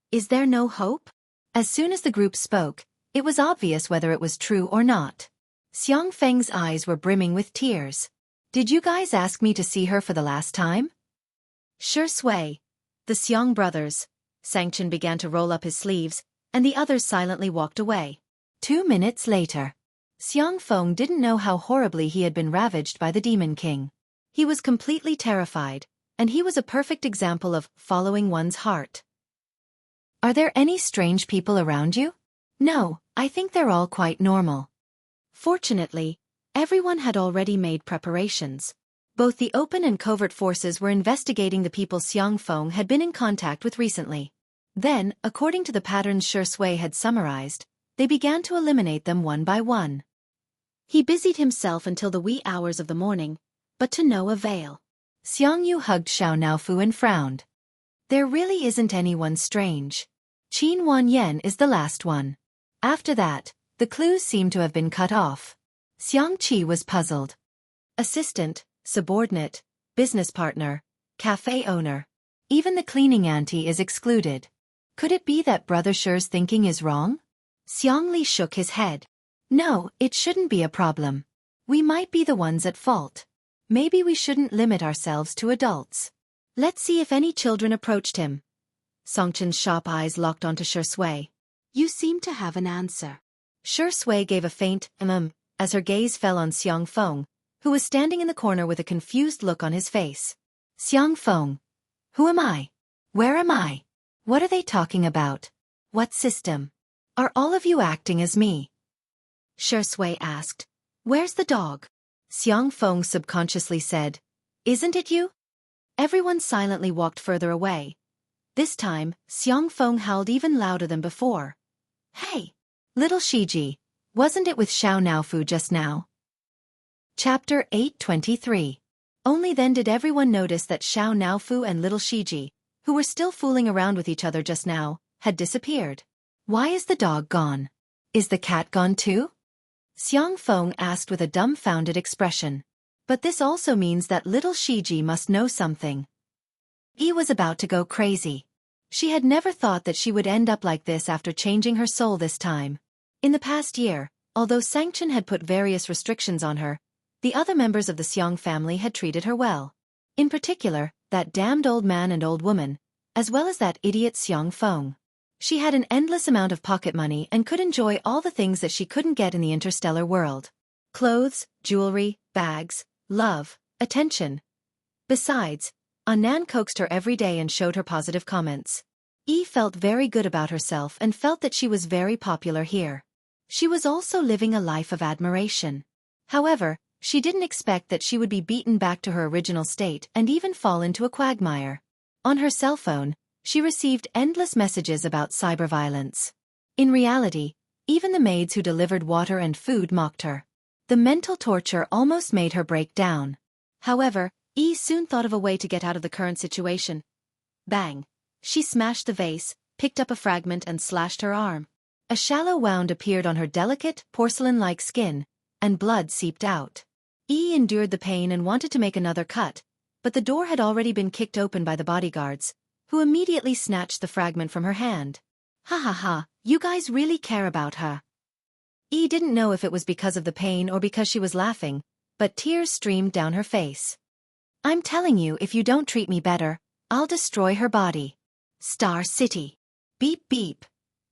is there no hope? As soon as the group spoke, it was obvious whether it was true or not. Xiang Feng's eyes were brimming with tears. Did you guys ask me to see her for the last time? Shui, the Xiang brothers. Xianxia began to roll up his sleeves, and the others silently walked away. 2 minutes later, Xiang Feng didn't know how horribly he had been ravaged by the Demon King. He was completely terrified, and he was a perfect example of following one's heart. Are there any strange people around you? No, I think they're all quite normal. Fortunately, everyone had already made preparations. Both the open and covert forces were investigating the people Xiang Feng had been in contact with recently. Then, according to the patterns Shui had summarized, they began to eliminate them one by one. He busied himself until the wee hours of the morning, but to no avail. Xiangyu hugged Xiaonaofu and frowned. There really isn't anyone strange. Qin Wanyan is the last one. After that, the clues seem to have been cut off. Xiangqi was puzzled. Assistant, subordinate, business partner, cafe owner. Even the cleaning auntie is excluded. Could it be that Brother Shi's thinking is wrong? Xiangli shook his head. No, it shouldn't be a problem. We might be the ones at fault. Maybe we shouldn't limit ourselves to adults. Let's see if any children approached him. Songchen's sharp eyes locked onto Shui. You seem to have an answer. Shui gave a faint as her gaze fell on Xiang Feng, who was standing in the corner with a confused look on his face. Xiang Feng. Who am I? Where am I? What are they talking about? What system? Are all of you acting as me? Shui asked. Where's the dog? Xiang Feng subconsciously said. Isn't it you? Everyone silently walked further away. This time, Xiang Feng howled even louder than before. Hey! Little Shiji, wasn't it with Xiaonaofu just now? Chapter 823. Only then did everyone notice that Xiaonaofu and little Shiji, who were still fooling around with each other just now, had disappeared. Why is the dog gone? Is the cat gone too? Xiang Feng asked with a dumbfounded expression. But this also means that little Shiji must know something. Yi was about to go crazy. She had never thought that she would end up like this after changing her soul this time. In the past year, although Xianxia had put various restrictions on her, the other members of the Xiang family had treated her well. In particular, that damned old man and old woman, as well as that idiot Xiang Feng. She had an endless amount of pocket money and could enjoy all the things that she couldn't get in the interstellar world. Clothes, jewelry, bags, love, attention. Besides, Annan coaxed her every day and showed her positive comments. Yi felt very good about herself and felt that she was very popular here. She was also living a life of admiration. However, she didn't expect that she would be beaten back to her original state and even fall into a quagmire. On her cell phone, she received endless messages about cyberviolence. In reality, even the maids who delivered water and food mocked her. The mental torture almost made her break down. However, Yi soon thought of a way to get out of the current situation. Bang! She smashed the vase, picked up a fragment and slashed her arm. A shallow wound appeared on her delicate, porcelain-like skin, and blood seeped out. Yi endured the pain and wanted to make another cut, but the door had already been kicked open by the bodyguards, who immediately snatched the fragment from her hand. Ha ha ha, you guys really care about her. Yi didn't know if it was because of the pain or because she was laughing, but tears streamed down her face. I'm telling you, if you don't treat me better, I'll destroy her body. Star City. Beep beep.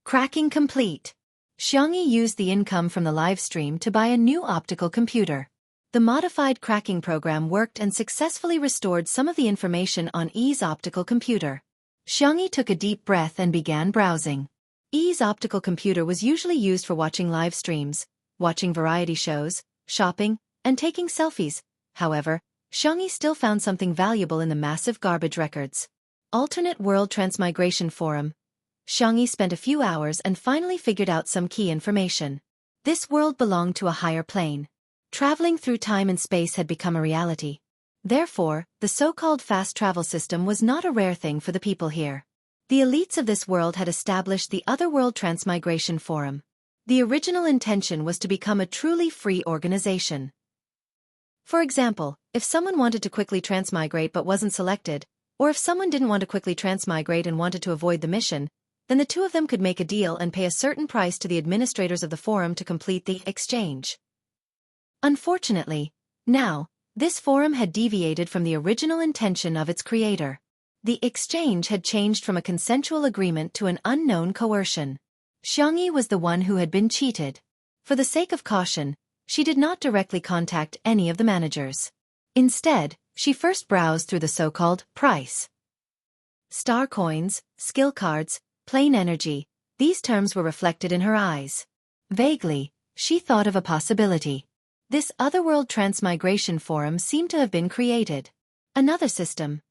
Cracking complete. Xiangxi used the income from the live stream to buy a new optical computer. The modified cracking program worked and successfully restored some of the information on Yi's optical computer. Xiangxi took a deep breath and began browsing. Yi's optical computer was usually used for watching live streams, watching variety shows, shopping, and taking selfies. However, Xiangxi still found something valuable in the massive garbage records. Alternate World Transmigration Forum. Xianxia spent a few hours and finally figured out some key information. This world belonged to a higher plane. Traveling through time and space had become a reality. Therefore, the so-called fast travel system was not a rare thing for the people here. The elites of this world had established the Otherworld Transmigration Forum. The original intention was to become a truly free organization. For example, if someone wanted to quickly transmigrate but wasn't selected, or if someone didn't want to quickly transmigrate and wanted to avoid the mission, then the two of them could make a deal and pay a certain price to the administrators of the forum to complete the exchange. Unfortunately, now, this forum had deviated from the original intention of its creator. The exchange had changed from a consensual agreement to an unknown coercion. Xianxia was the one who had been cheated. For the sake of caution, she did not directly contact any of the managers. Instead, she first browsed through the so-called price. Star coins, skill cards, plain energy, these terms were reflected in her eyes. Vaguely, she thought of a possibility. This Otherworld Transmigration Forum seemed to have been created. Another system.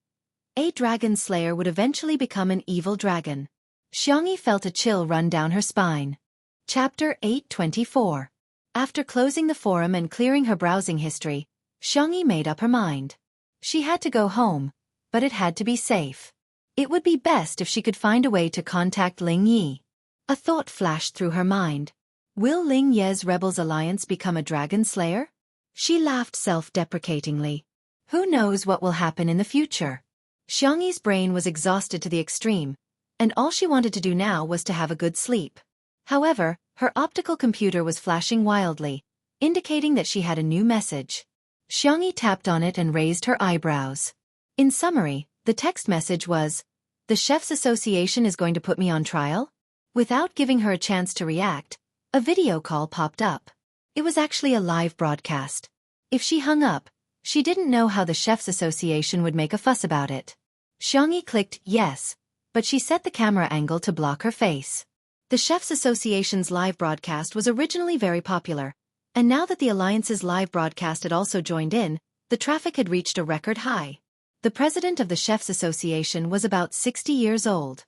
A dragon slayer would eventually become an evil dragon. Xianxia felt a chill run down her spine. Chapter 824. After closing the forum and clearing her browsing history, Xianxia made up her mind. She had to go home, but it had to be safe. It would be best if she could find a way to contact Ling Yi. A thought flashed through her mind. Will Ling Ye's Rebels Alliance become a dragon slayer? She laughed self-deprecatingly. Who knows what will happen in the future? Xiangxi's brain was exhausted to the extreme, and all she wanted to do now was to have a good sleep. However, her optical computer was flashing wildly, indicating that she had a new message. Xianxia tapped on it and raised her eyebrows. In summary, the text message was, "The Chefs Association is going to put me on trial?" Without giving her a chance to react, a video call popped up. It was actually a live broadcast. If she hung up, she didn't know how the Chefs Association would make a fuss about it. Xianxia clicked yes, but she set the camera angle to block her face. The Chefs Association's live broadcast was originally very popular, and now that the Alliance's live broadcast had also joined in, the traffic had reached a record high. The president of the Chefs Association was about 60 years old.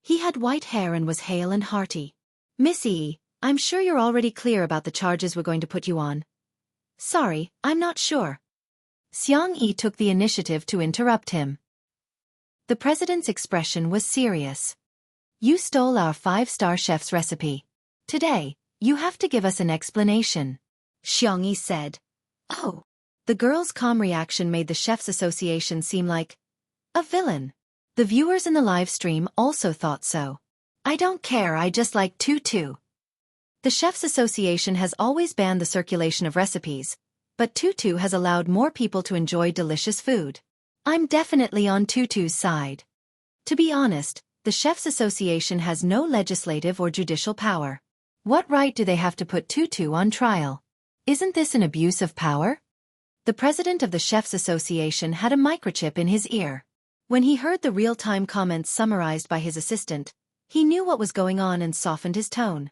He had white hair and was hale and hearty. "Miss E, I'm sure you're already clear about the charges we're going to put you on." "Sorry, I'm not sure." Xianxia took the initiative to interrupt him. The president's expression was serious. "You stole our 5-star chef's recipe. Today, you have to give us an explanation," Xianxia said. "Oh." The girl's calm reaction made the Chefs Association seem like a villain. The viewers in the live stream also thought so. "I don't care, I just like tutu." The Chefs Association has always banned the circulation of recipes, but tutu has allowed more people to enjoy delicious food. I'm definitely on tutu's side. To be honest, the Chefs Association has no legislative or judicial power. What right do they have to put tutu on trial? Isn't this an abuse of power? The president of the Chefs Association had a microchip in his ear. When he heard the real-time comments summarized by his assistant, he knew what was going on and softened his tone.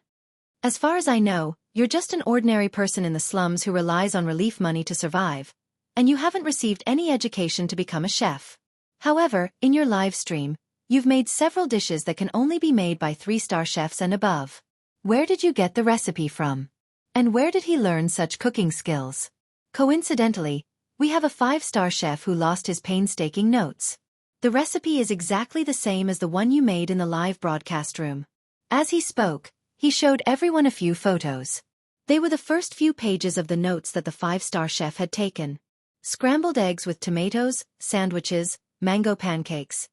"As far as I know, you're just an ordinary person in the slums who relies on relief money to survive, and you haven't received any education to become a chef. However, in your live stream, you've made several dishes that can only be made by 3-star chefs and above. Where did you get the recipe from? And where did he learn such cooking skills? Coincidentally, we have a 5-star chef who lost his painstaking notes. The recipe is exactly the same as the one you made in the live broadcast room." As he spoke, he showed everyone a few photos. They were the first few pages of the notes that the 5-star chef had taken. Scrambled eggs with tomatoes, sandwiches, mango pancakes.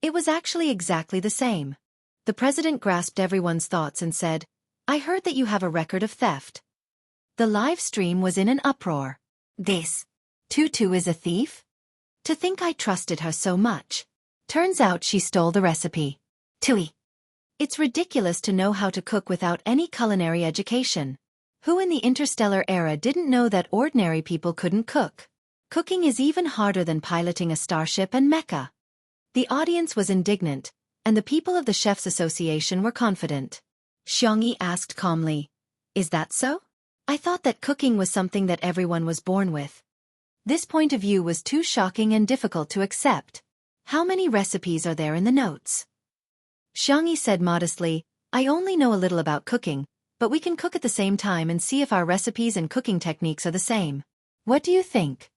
It was actually exactly the same. The president grasped everyone's thoughts and said, "I heard that you have a record of theft." The live stream was in an uproar. "This tutu is a thief? To think I trusted her so much. Turns out she stole the recipe. Tui. It's ridiculous to know how to cook without any culinary education. Who in the interstellar era didn't know that ordinary people couldn't cook? Cooking is even harder than piloting a starship and mecha." The audience was indignant, and the people of the Chefs Association were confident. Xianxia asked calmly, "Is that so? I thought that cooking was something that everyone was born with." This point of view was too shocking and difficult to accept. How many recipes are there in the notes? Xianxia said modestly, I only know a little about cooking, but we can cook at the same time and see if our recipes and cooking techniques are the same. What do you think?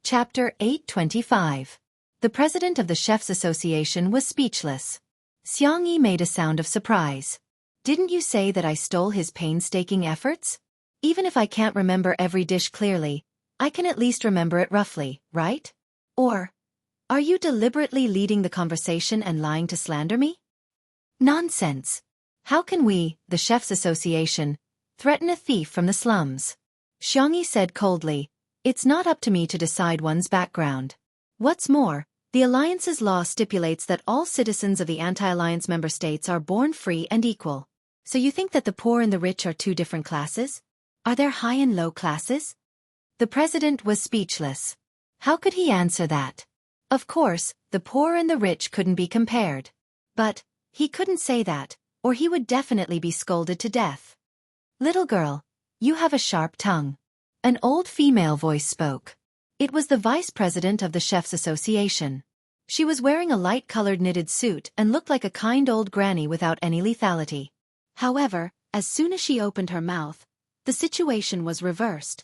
Chapter 825. The president of the Chefs Association was speechless. Xianxia made a sound of surprise. Didn't you say that I stole his painstaking efforts? Even if I can't remember every dish clearly, I can at least remember it roughly, right? Or, are you deliberately leading the conversation and lying to slander me? Nonsense. How can we, the Chefs Association, threaten a thief from the slums? Xianxia said coldly, it's not up to me to decide one's background. What's more, the Alliance's law stipulates that all citizens of the anti-alliance member states are born free and equal. So you think that the poor and the rich are two different classes? Are there high and low classes? The president was speechless. How could he answer that? Of course, the poor and the rich couldn't be compared. But he couldn't say that, or he would definitely be scolded to death. Little girl, you have a sharp tongue. An old female voice spoke. It was the vice president of the Chefs Association. She was wearing a light-colored knitted suit and looked like a kind old granny without any lethality. However, as soon as she opened her mouth, the situation was reversed.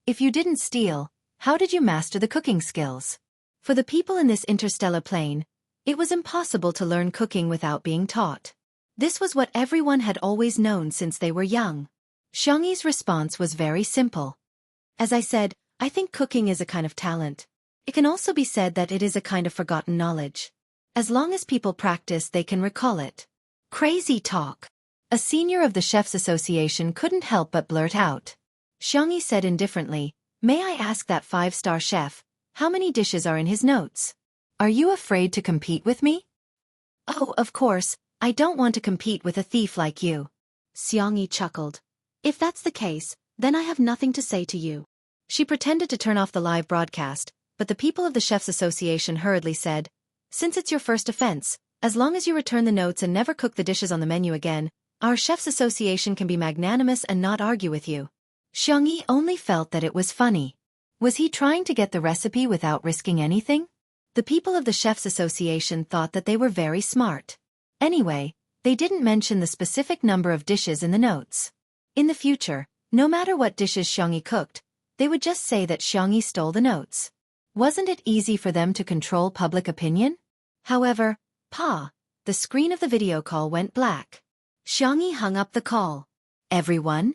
If you didn't steal, how did you master the cooking skills? For the people in this interstellar plane, it was impossible to learn cooking without being taught. This was what everyone had always known since they were young. Xianxia's response was very simple. As I said, I think cooking is a kind of talent. It can also be said that it is a kind of forgotten knowledge. As long as people practice, they can recall it. Crazy talk. A senior of the Chefs Association couldn't help but blurt out. Xianxia said indifferently, may I ask that five-star chef, how many dishes are in his notes? Are you afraid to compete with me? Oh, of course, I don't want to compete with a thief like you. Xianxia chuckled. If that's the case, then I have nothing to say to you. She pretended to turn off the live broadcast, but the people of the Chefs Association hurriedly said, since it's your first offense, as long as you return the notes and never cook the dishes on the menu again, our Chefs Association can be magnanimous and not argue with you. Xianxia only felt that it was funny. Was he trying to get the recipe without risking anything? The people of the Chefs Association thought that they were very smart. Anyway, they didn't mention the specific number of dishes in the notes. In the future, no matter what dishes Xianxia cooked, they would just say that Xianxia stole the notes. Wasn't it easy for them to control public opinion? However, the screen of the video call went black. Xianxia hung up the call. Everyone?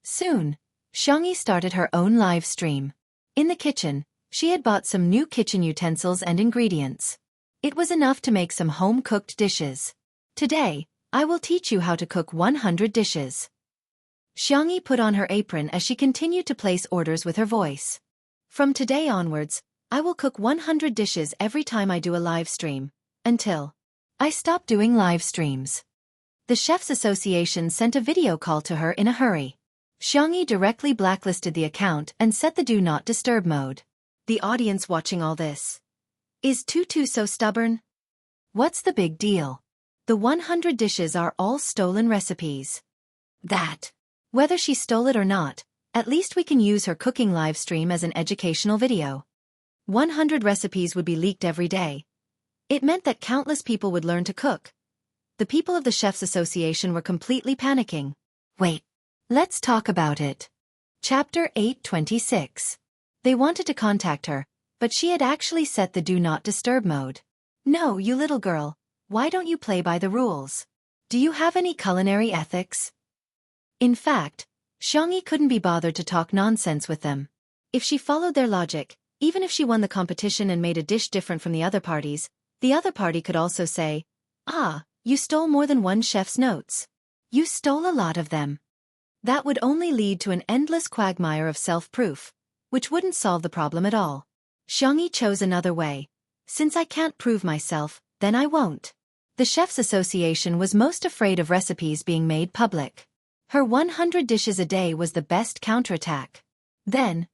Soon, Xianxia started her own live stream. In the kitchen, she had bought some new kitchen utensils and ingredients. It was enough to make some home-cooked dishes. Today, I will teach you how to cook 100 dishes. Xianxia put on her apron as she continued to place orders with her voice. From today onwards, I will cook 100 dishes every time I do a live stream, until I stop doing live streams. The Chefs Association sent a video call to her in a hurry. Xianxia directly blacklisted the account and set the Do Not Disturb mode. The audience watching all this. Is Tutu so stubborn? What's the big deal? The 100 dishes are all stolen recipes. Whether she stole it or not, at least we can use her cooking live stream as an educational video. 100 recipes would be leaked every day. It meant that countless people would learn to cook. The people of the Chefs Association were completely panicking. Wait, let's talk about it. Chapter 826. They wanted to contact her, but she had actually set the Do Not Disturb mode. No, you little girl, why don't you play by the rules? Do you have any culinary ethics? In fact, Xianxia couldn't be bothered to talk nonsense with them. If she followed their logic, even if she won the competition and made a dish different from the other party could also say, you stole more than one chef's notes. You stole a lot of them. That would only lead to an endless quagmire of self-proof, which wouldn't solve the problem at all. Xianxia chose another way. Since I can't prove myself, then I won't. The Chefs Association was most afraid of recipes being made public. Her 100 dishes a day was the best counterattack. Then,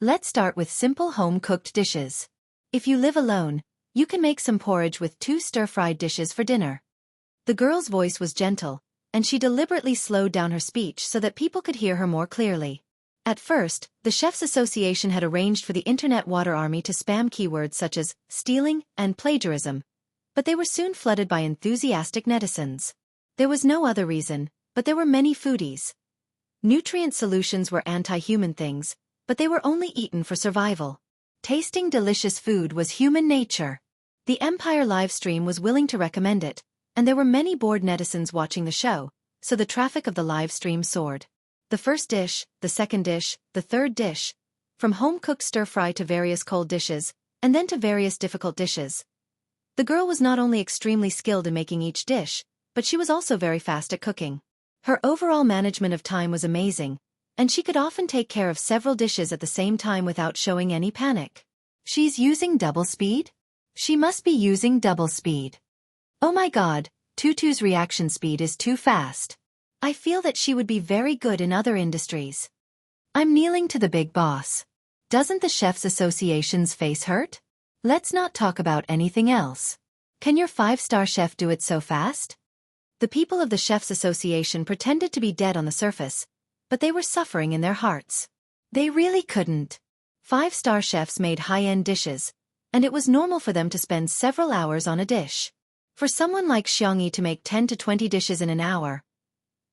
let's start with simple home-cooked dishes. If you live alone, you can make some porridge with 2 stir-fried dishes for dinner. The girl's voice was gentle, and she deliberately slowed down her speech so that people could hear her more clearly. At first, the Chefs Association had arranged for the Internet Water Army to spam keywords such as stealing and plagiarism, but they were soon flooded by enthusiastic netizens. There was no other reason, but there were many foodies. Nutrient solutions were anti-human things, but they were only eaten for survival. Tasting delicious food was human nature. The Empire livestream was willing to recommend it, and there were many bored netizens watching the show, so the traffic of the livestream soared. The first dish, the second dish, the third dish, from home-cooked stir-fry to various cold dishes, and then to various difficult dishes. The girl was not only extremely skilled in making each dish, but she was also very fast at cooking. Her overall management of time was amazing, and she could often take care of several dishes at the same time without showing any panic. She's using double speed? She must be using double speed. Oh my god, Tutu's reaction speed is too fast. I feel that she would be very good in other industries. I'm kneeling to the big boss. Doesn't the Chefs Association's face hurt? Let's not talk about anything else. Can your 5-star chef do it so fast? The people of the Chefs Association pretended to be dead on the surface, but they were suffering in their hearts. They really couldn't. 5-star chefs made high-end dishes, and it was normal for them to spend several hours on a dish. For someone like Xianxia to make 10 to 20 dishes in an hour.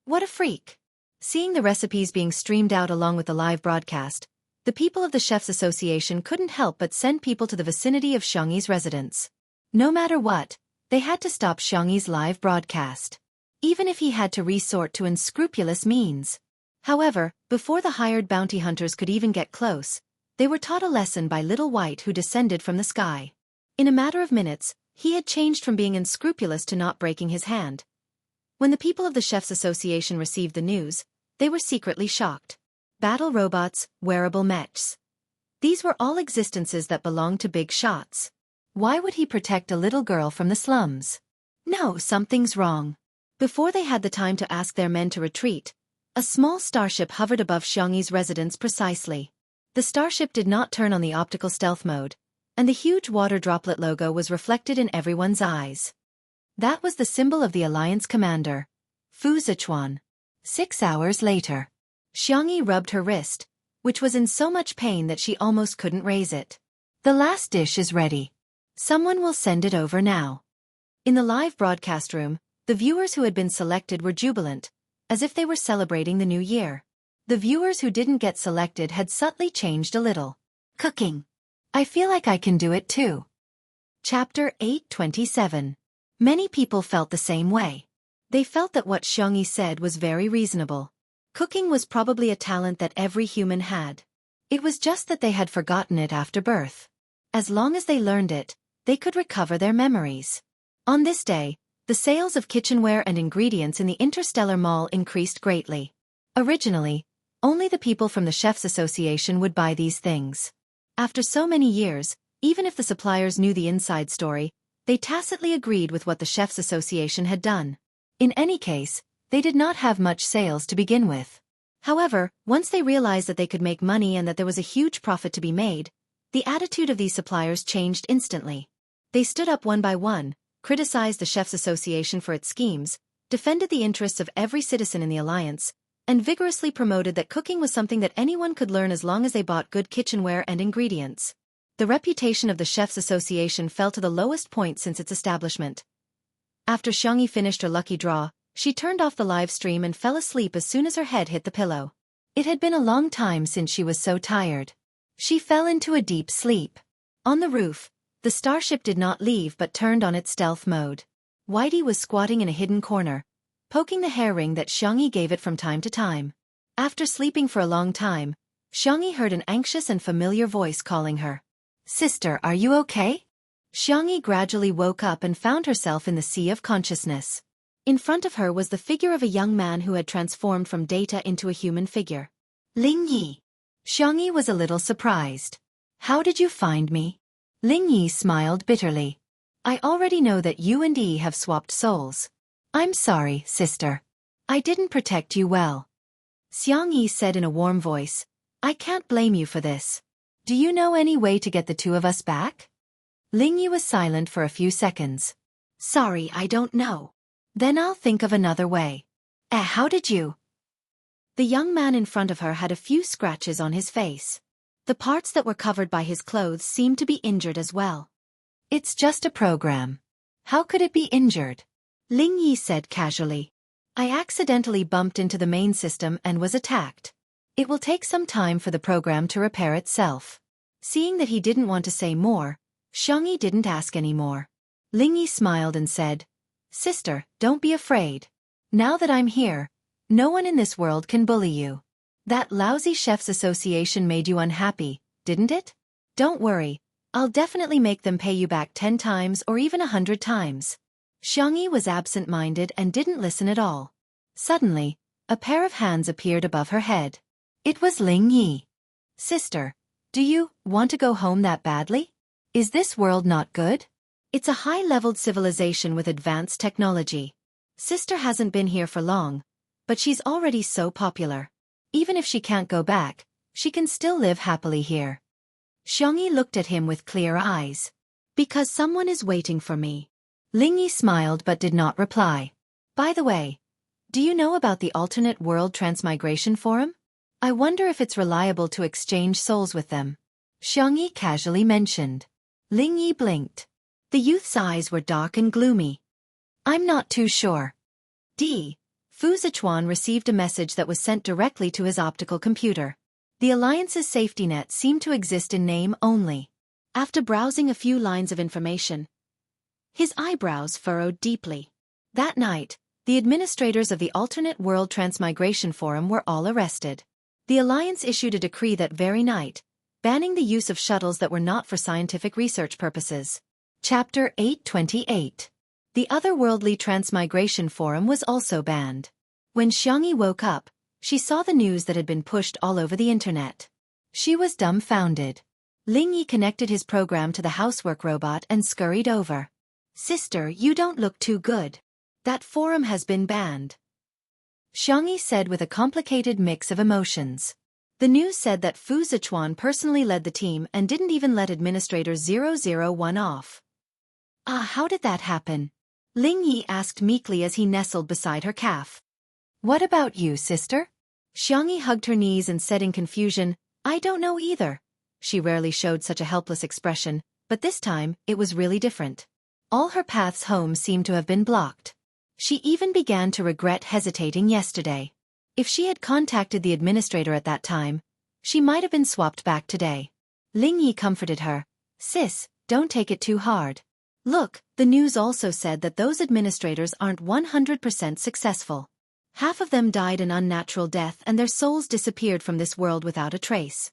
What a freak. Seeing the recipes being streamed out along with the live broadcast, the people of the Chefs Association couldn't help but send people to the vicinity of Xianxia's residence. No matter what, they had to stop Xianxia's live broadcast. Even if he had to resort to unscrupulous means. However, before the hired bounty hunters could even get close, they were taught a lesson by Little White who descended from the sky. In a matter of minutes, he had changed from being unscrupulous to not breaking his hand. When the people of the Chefs Association received the news, they were secretly shocked. Battle robots, wearable mechs. These were all existences that belonged to big shots. Why would he protect a little girl from the slums? No, something's wrong. Before they had the time to ask their men to retreat, a small starship hovered above Xianxia's residence precisely. The starship did not turn on the optical stealth mode, and the huge water droplet logo was reflected in everyone's eyes. That was the symbol of the Alliance commander, Fu Zichuan. 6 hours later, Xianxia rubbed her wrist, which was in so much pain that she almost couldn't raise it. The last dish is ready. Someone will send it over now. In the live broadcast room, the viewers who had been selected were jubilant, as if they were celebrating the new year. The viewers who didn't get selected had subtly changed a little. Cooking. I feel like I can do it too. Chapter 827. Many people felt the same way. They felt that what Xianxia said was very reasonable. Cooking was probably a talent that every human had. It was just that they had forgotten it after birth. As long as they learned it, they could recover their memories. On this day, the sales of kitchenware and ingredients in the Interstellar Mall increased greatly. Originally, only the people from the Chefs Association would buy these things. After so many years, even if the suppliers knew the inside story, they tacitly agreed with what the Chefs Association had done. In any case, they did not have much sales to begin with. However, once they realized that they could make money and that there was a huge profit to be made, the attitude of these suppliers changed instantly. They stood up one by one, criticized the Chefs Association for its schemes, defended the interests of every citizen in the alliance, and vigorously promoted that cooking was something that anyone could learn as long as they bought good kitchenware and ingredients. The reputation of the Chefs Association fell to the lowest point since its establishment. After Xianxia finished her lucky draw, she turned off the live stream and fell asleep as soon as her head hit the pillow. It had been a long time since she was so tired. She fell into a deep sleep. On the roof, the starship did not leave but turned on its stealth mode. Whitey was squatting in a hidden corner, poking the hair ring that Xianxia gave it from time to time. After sleeping for a long time, Xianxia heard an anxious and familiar voice calling her. Sister, are you okay? Xianxia gradually woke up and found herself in the sea of consciousness. In front of her was the figure of a young man who had transformed from data into a human figure. Ling Yi. Xianxia was a little surprised. How did you find me? Ling Yi smiled bitterly. I already know that you and Yi have swapped souls. I'm sorry, sister. I didn't protect you well. Xianxia said in a warm voice. I can't blame you for this. Do you know any way to get the two of us back? Ling Yi was silent for a few seconds. Sorry, I don't know. Then I'll think of another way. How did you? The young man in front of her had a few scratches on his face. The parts that were covered by his clothes seemed to be injured as well. It's just a program. How could it be injured? Ling Yi said casually. I accidentally bumped into the main system and was attacked. It will take some time for the program to repair itself. Seeing that he didn't want to say more, Xianxia didn't ask any more. Ling Yi smiled and said, Sister, don't be afraid. Now that I'm here, no one in this world can bully you. That lousy chef's association made you unhappy, didn't it? Don't worry, I'll definitely make them pay you back 10 times or even 100 times. Xianxia was absent-minded and didn't listen at all. Suddenly, a pair of hands appeared above her head. It was Ling Yi. Sister, do you want to go home that badly? Is this world not good? It's a high-leveled civilization with advanced technology. Sister hasn't been here for long, but she's already so popular. Even if she can't go back, she can still live happily here. Xianxia looked at him with clear eyes. Because someone is waiting for me. Ling Yi smiled but did not reply. By the way, do you know about the alternate world transmigration forum? I wonder if it's reliable to exchange souls with them. Xianxia casually mentioned. Ling Yi blinked. The youth's eyes were dark and gloomy. I'm not too sure. Fu Zichuan received a message that was sent directly to his optical computer. The Alliance's safety net seemed to exist in name only. After browsing a few lines of information, his eyebrows furrowed deeply. That night, the administrators of the Alternate World Transmigration Forum were all arrested. The Alliance issued a decree that very night, banning the use of shuttles that were not for scientific research purposes. Chapter 828. The Otherworldly Transmigration Forum was also banned. When Xianxia woke up, she saw the news that had been pushed all over the internet. She was dumbfounded. Ling Yi connected his program to the housework robot and scurried over. Sister, you don't look too good. That forum has been banned. Xianxia said with a complicated mix of emotions. The news said that Fu Zichuan personally led the team and didn't even let Administrator 001 off. How did that happen? Ling Yi asked meekly as he nestled beside her calf. What about you, sister? Xianxia hugged her knees and said in confusion, I don't know either. She rarely showed such a helpless expression, but this time, it was really different. All her paths home seemed to have been blocked. She even began to regret hesitating yesterday. If she had contacted the administrator at that time, she might have been swapped back today. Ling Yi comforted her. Sis, don't take it too hard. Look, the news also said that those administrators aren't 100% successful. Half of them died an unnatural death and their souls disappeared from this world without a trace.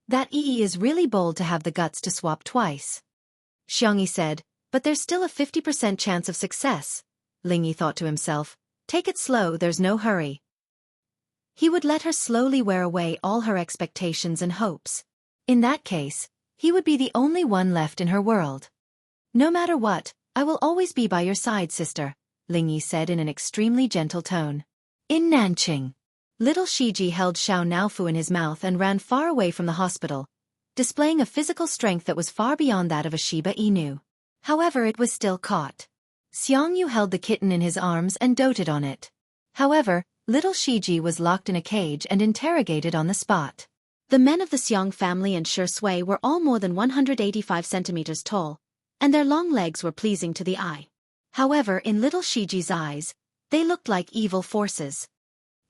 That is really bold to have the guts to swap twice. Xianxia said, but there's still a 50% chance of success. Ling Yi thought to himself, take it slow, there's no hurry. He would let her slowly wear away all her expectations and hopes. In that case, he would be the only one left in her world. No matter what, I will always be by your side, sister, Ling Yi said in an extremely gentle tone. In Nanqing, little Shiji held Xiao Naofu in his mouth and ran far away from the hospital, displaying a physical strength that was far beyond that of a Shiba Inu. However, it was still caught. Xiangyu held the kitten in his arms and doted on it. However, little Shiji was locked in a cage and interrogated on the spot. The men of the Xiang family and Shui were all more than 185 centimeters tall, and their long legs were pleasing to the eye. However, in little Shiji's eyes, they looked like evil forces.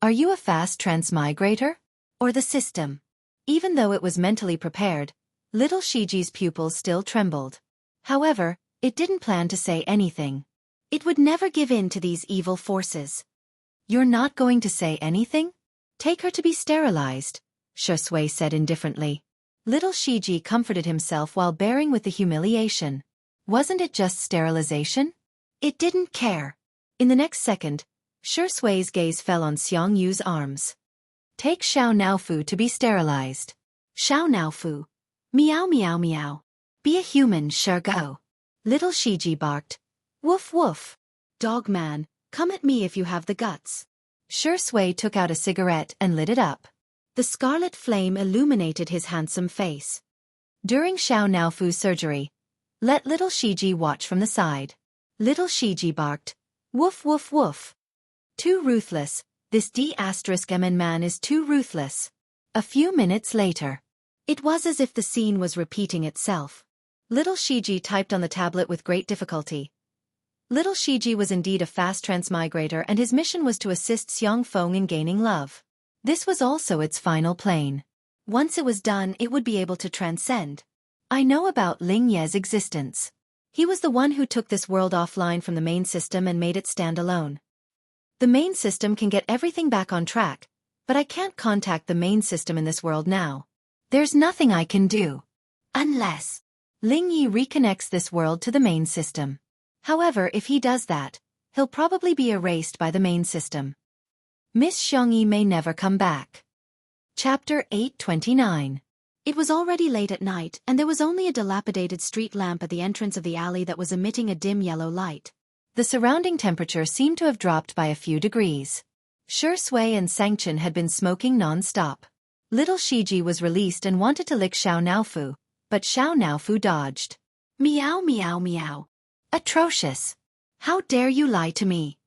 Are you a fast transmigrator? Or the system? Even though it was mentally prepared, little Shiji's pupils still trembled. However, it didn't plan to say anything. It would never give in to these evil forces. You're not going to say anything? Take her to be sterilized, Shui said indifferently. Little Shiji comforted himself while bearing with the humiliation. Wasn't it just sterilization? It didn't care. In the next second, Shui's gaze fell on Xiangyu's arms. Take Xiao Naofu to be sterilized. Xiao Naofu. Meow meow meow. Be a human, go. Little Shiji barked. Woof woof. Dog man, come at me if you have the guts. Shui took out a cigarette and lit it up. The scarlet flame illuminated his handsome face. During Xiao Naofu's surgery, let little Shiji watch from the side. Little Shiji barked. Woof woof woof. Too ruthless, this D*MN man is too ruthless. A few minutes later. It was as if the scene was repeating itself. Little Shiji typed on the tablet with great difficulty. Little Shiji was indeed a fast transmigrator, and his mission was to assist Xiangfeng in gaining love. This was also its final plane. Once it was done, it would be able to transcend. I know about Ling Ye's existence. He was the one who took this world offline from the main system and made it stand alone. The main system can get everything back on track, but I can't contact the main system in this world now. There's nothing I can do. Unless Ling Yi reconnects this world to the main system. However, if he does that, he'll probably be erased by the main system. Miss Xiangyi may never come back. Chapter 829. It was already late at night, and there was only a dilapidated street lamp at the entrance of the alley that was emitting a dim yellow light. The surrounding temperature seemed to have dropped by a few degrees. Shi Sui and Sanction had been smoking non-stop. Little Shiji was released and wanted to lick Xiao Naofu, but Xiao Naofu dodged. Meow meow meow. Atrocious. How dare you lie to me?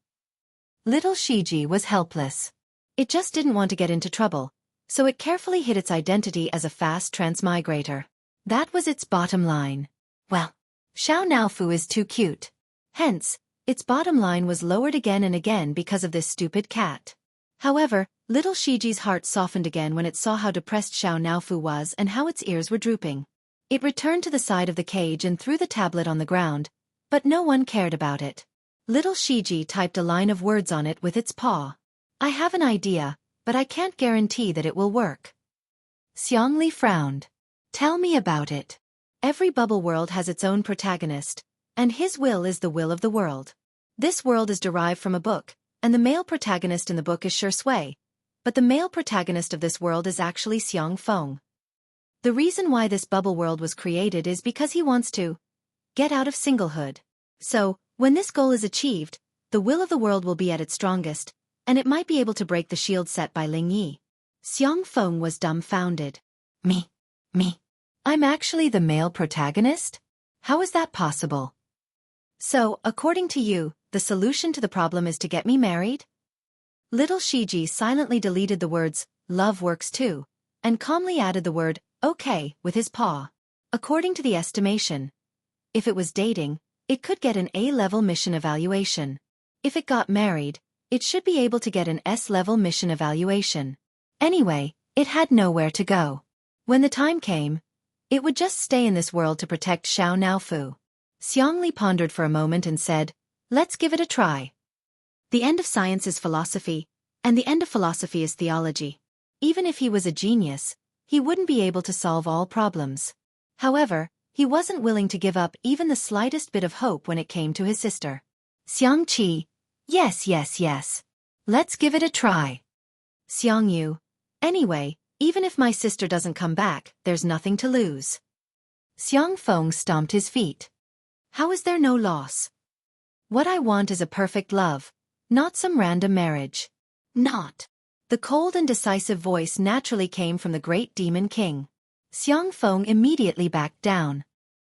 Little Shiji was helpless. It just didn't want to get into trouble, so it carefully hid its identity as a fast transmigrator. That was its bottom line. Well, Xiao Naofu is too cute. Hence, its bottom line was lowered again and again because of this stupid cat. However, little Shiji's heart softened again when it saw how depressed Xiao Naofu was and how its ears were drooping. It returned to the side of the cage and threw the tablet on the ground, but no one cared about it. Little Shiji typed a line of words on it with its paw. I have an idea, but I can't guarantee that it will work. Xiangli frowned. Tell me about it. Every bubble world has its own protagonist, and his will is the will of the world. This world is derived from a book, and the male protagonist in the book is Shi Sui, but the male protagonist of this world is actually Xiangfeng. The reason why this bubble world was created is because he wants to get out of singlehood. So, when this goal is achieved, the will of the world will be at its strongest, and it might be able to break the shield set by Ling Yi. Xiangfeng was dumbfounded. Me? I'm actually the male protagonist? How is that possible? So, according to you, the solution to the problem is to get me married? Little Shiji silently deleted the words, love works too, and calmly added the word, okay, with his paw. According to the estimation, if it was dating, it could get an A-level mission evaluation. If it got married, it should be able to get an S-level mission evaluation. Anyway, it had nowhere to go. When the time came, it would just stay in this world to protect Xiao Naofu. Xiangli pondered for a moment and said, let's give it a try. The end of science is philosophy, and the end of philosophy is theology. Even if he was a genius, he wouldn't be able to solve all problems. However, he wasn't willing to give up even the slightest bit of hope when it came to his sister. Xiangqi, yes. Let's give it a try. Xiangyu, anyway, even if my sister doesn't come back, there's nothing to lose. Xiangfeng stomped his feet. How is there no loss? What I want is a perfect love, not some random marriage. Not. The cold and decisive voice naturally came from the great demon king. Xiangfeng immediately backed down.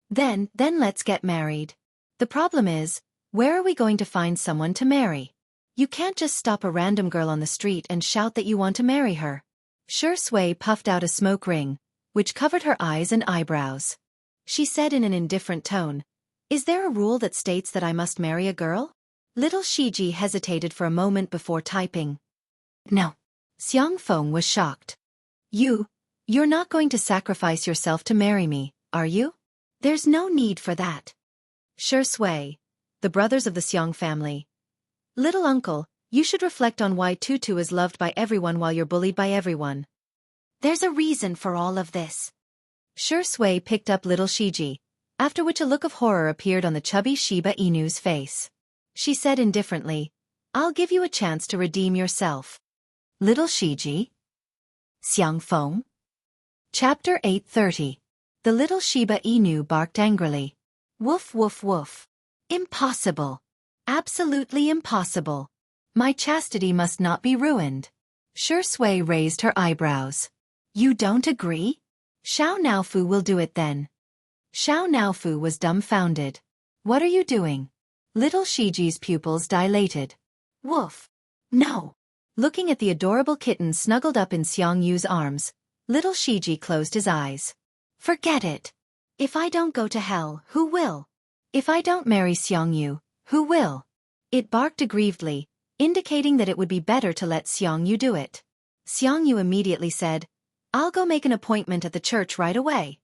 Then let's get married. The problem is, where are we going to find someone to marry? You can't just stop a random girl on the street and shout that you want to marry her. Shi Sui puffed out a smoke ring, which covered her eyes and eyebrows. She said in an indifferent tone, is there a rule that states that I must marry a girl? Little Shiji hesitated for a moment before typing. No. Xiangfeng was shocked. You're not going to sacrifice yourself to marry me, are you? There's no need for that. Shi Sui, the brothers of the Xiang family. Little uncle, you should reflect on why Tutu is loved by everyone while you're bullied by everyone. There's a reason for all of this. Shi Sui picked up little Shiji, after which a look of horror appeared on the chubby Shiba Inu's face. She said indifferently, I'll give you a chance to redeem yourself. Little Shiji? Xiangfeng? Chapter 830. The little Shiba Inu barked angrily. Woof woof woof. Impossible. Absolutely impossible. My chastity must not be ruined. Shi Sui raised her eyebrows. You don't agree? Xiao Naofu will do it then. Xiao Naofu was dumbfounded. What are you doing? Little Shiji's pupils dilated. Woof. No. Looking at the adorable kitten snuggled up in Xiangyu's arms, little Shiji closed his eyes. Forget it. If I don't go to hell, who will? If I don't marry Xiangyu, Who will? It barked aggrievedly, indicating that it would be better to let Xiangyu do it. Xiangyu immediately said, I'll go make an appointment at the church right away.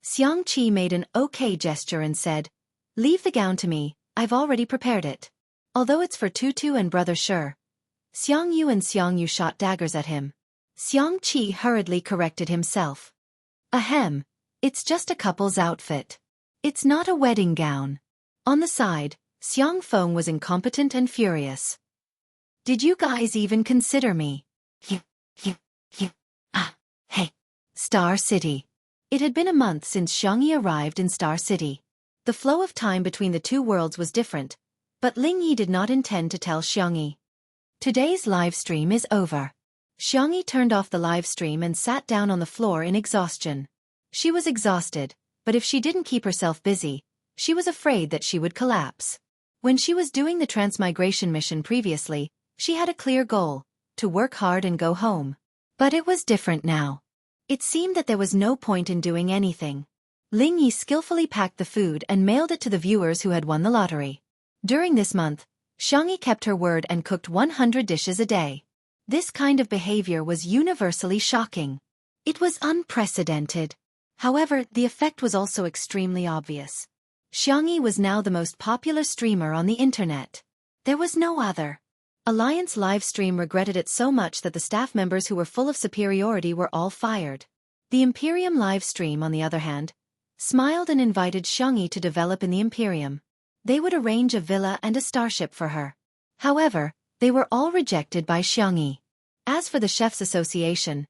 Xianxia made an okay gesture and said, Leave the gown to me, I've already prepared it. Although it's for Tutu and Brother Sure. Xiangyu shot daggers at him. Xianxia hurriedly corrected himself. Ahem, it's just a couple's outfit. It's not a wedding gown. On the side, Xiang Feng was incompetent and furious. Did you guys even consider me? Hey. Star City. It had been a month since Xiangyi arrived in Star City. The flow of time between the two worlds was different, but Lingyi did not intend to tell Xiangyi. Today's live stream is over. Xiangyi turned off the live stream and sat down on the floor in exhaustion. She was exhausted, but if she didn't keep herself busy, she was afraid that she would collapse. When she was doing the transmigration mission previously, she had a clear goal, to work hard and go home. But it was different now. It seemed that there was no point in doing anything. Lingyi skillfully packed the food and mailed it to the viewers who had won the lottery. During this month, Xiangyi kept her word and cooked 100 dishes a day. This kind of behavior was universally shocking. It was unprecedented. However, the effect was also extremely obvious. Xiangyi was now the most popular streamer on the internet. There was no other. Alliance livestream regretted it so much that the staff members who were full of superiority were all fired. The Imperium livestream, on the other hand, smiled and invited Xiangyi to develop in the Imperium. They would arrange a villa and a starship for her. However, they were all rejected by Xiangyi. As for the Chefs' Association,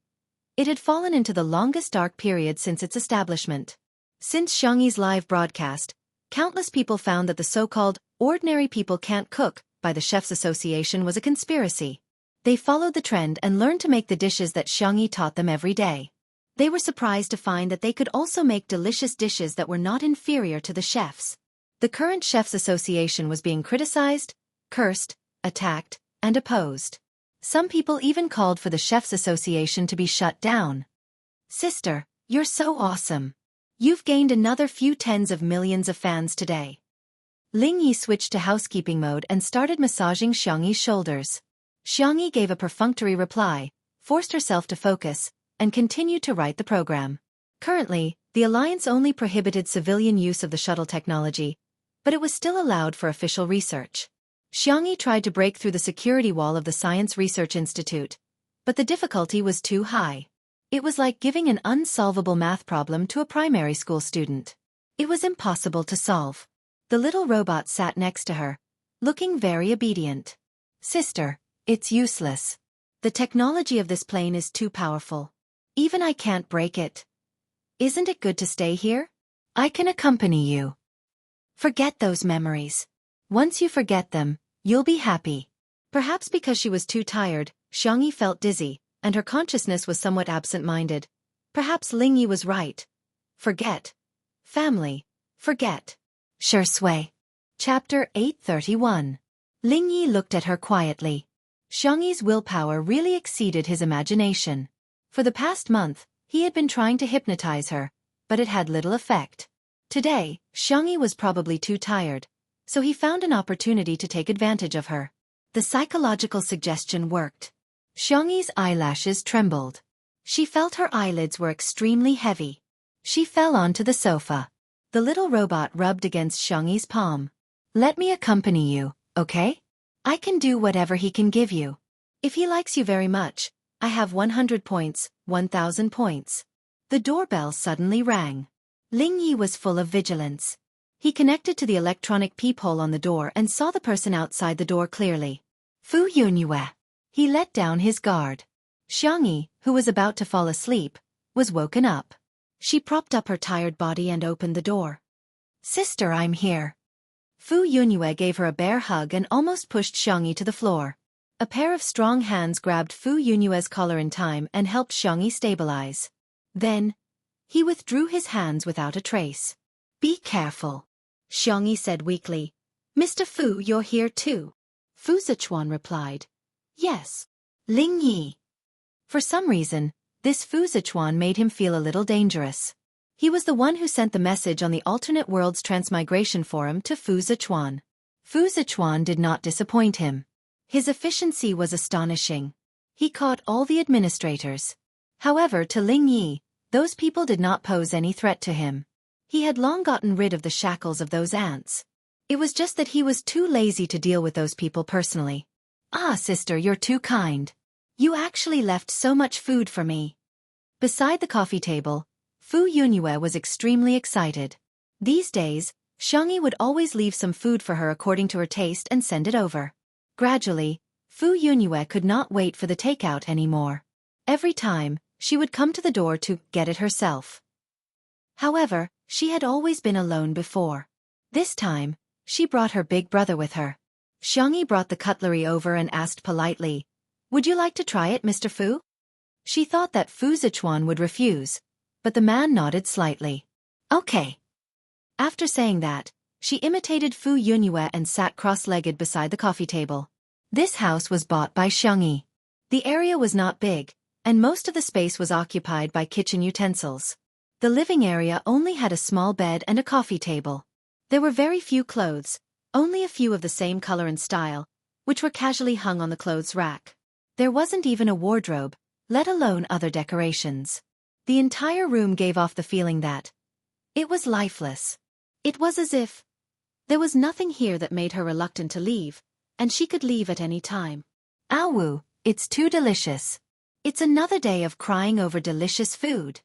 it had fallen into the longest dark period since its establishment. Since Xiangyi's live broadcast, countless people found that the so-called ordinary people can't cook by the Chefs' Association was a conspiracy. They followed the trend and learned to make the dishes that Xiangyi taught them every day. They were surprised to find that they could also make delicious dishes that were not inferior to the chefs. The current Chefs' Association was being criticized, cursed, attacked, and opposed. Some people even called for the Chefs' Association to be shut down. Sister, you're so awesome. You've gained another few tens of millions of fans today. Lingyi switched to housekeeping mode and started massaging Xiangyi's shoulders. Xiangyi gave a perfunctory reply, forced herself to focus, and continued to write the program. Currently, the Alliance only prohibited civilian use of the shuttle technology, but it was still allowed for official research. Xiangyi tried to break through the security wall of the Science Research Institute, but the difficulty was too high. It was like giving an unsolvable math problem to a primary school student. It was impossible to solve. The little robot sat next to her, looking very obedient. Sister, it's useless. The technology of this plane is too powerful. Even I can't break it. Isn't it good to stay here? I can accompany you. Forget those memories. Once you forget them, you'll be happy. Perhaps because she was too tired, Xiangyi felt dizzy, and her consciousness was somewhat absent-minded. Perhaps Lingyi was right. Forget. Family. Forget. Sure sway. Chapter 831. Lingyi looked at her quietly. Xiangyi's willpower really exceeded his imagination. For the past month, he had been trying to hypnotize her, but it had little effect. Today, Xiangyi was probably too tired, so he found an opportunity to take advantage of her. The psychological suggestion worked. Xiangyi's eyelashes trembled. She felt her eyelids were extremely heavy. She fell onto the sofa. The little robot rubbed against Xiangyi's palm. Let me accompany you, okay? I can do whatever he can give you. If he likes you very much, I have 100 points, 1,000 points. The doorbell suddenly rang. Lingyi was full of vigilance. He connected to the electronic peephole on the door and saw the person outside the door clearly. Fu Yunyue. He let down his guard. Xiangyi, who was about to fall asleep, was woken up. She propped up her tired body and opened the door. Sister, I'm here. Fu Yunyue gave her a bear hug and almost pushed Xiangyi to the floor. A pair of strong hands grabbed Fu Yunyue's collar in time and helped Xiangyi stabilize. Then, he withdrew his hands without a trace. Be careful, Xiangyi said weakly. Mr. Fu, you're here too. Fu Zichuan replied. Yes. Lingyi. For some reason, this Fu Zichuan made him feel a little dangerous. He was the one who sent the message on the alternate worlds transmigration forum to Fu Zichuan. Fu Zichuan did not disappoint him. His efficiency was astonishing. He caught all the administrators. However, to Ling Yi, those people did not pose any threat to him. He had long gotten rid of the shackles of those ants. It was just that he was too lazy to deal with those people personally. Ah, sister, you're too kind. You actually left so much food for me. Beside the coffee table, Fu Yunyue was extremely excited. These days, Xianxia would always leave some food for her according to her taste and send it over. Gradually, Fu Yunyue could not wait for the takeout anymore. Every time, she would come to the door to get it herself. However, she had always been alone before. This time, she brought her big brother with her. Xianxia brought the cutlery over and asked politely, "Would you like to try it, Mr. Fu?" She thought that Fu Zichuan would refuse, but the man nodded slightly. Okay. After saying that, she imitated Fu Yunyue and sat cross-legged beside the coffee table. This house was bought by Xianxia. The area was not big, and most of the space was occupied by kitchen utensils. The living area only had a small bed and a coffee table. There were very few clothes, only a few of the same color and style, which were casually hung on the clothes rack. There wasn't even a wardrobe, let alone other decorations. The entire room gave off the feeling that it was lifeless. It was as if there was nothing here that made her reluctant to leave, and she could leave at any time. Awu, it's too delicious. It's another day of crying over delicious food.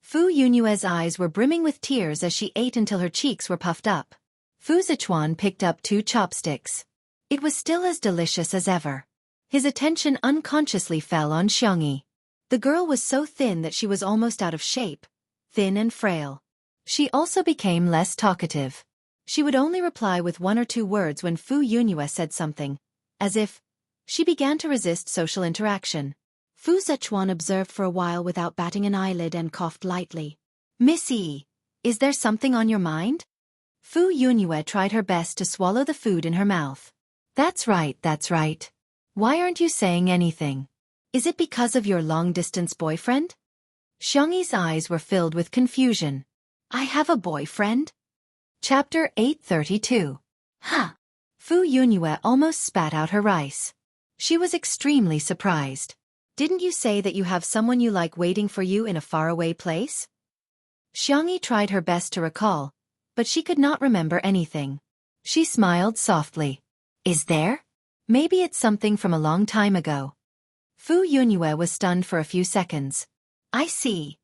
Fu Yunyue's eyes were brimming with tears as she ate until her cheeks were puffed up. Fu Zichuan picked up 2 chopsticks. It was still as delicious as ever. His attention unconsciously fell on Xianxia. The girl was so thin that she was almost out of shape, thin and frail. She also became less talkative. She would only reply with 1 or 2 words when Fu Yunyue said something, as if she began to resist social interaction. Fu Zichuan observed for a while without batting an eyelid and coughed lightly. "Miss Yi, is there something on your mind?" Fu Yunyue tried her best to swallow the food in her mouth. That's right, that's right. Why aren't you saying anything? Is it because of your long-distance boyfriend? Xiangxi's eyes were filled with confusion. I have a boyfriend? Chapter 832. Huh. Fu Yunyue almost spat out her rice. She was extremely surprised. Didn't you say that you have someone you like waiting for you in a faraway place? Xianxia tried her best to recall, but she could not remember anything. She smiled softly. Is there? Maybe it's something from a long time ago. Fu Yunyue was stunned for a few seconds. I see.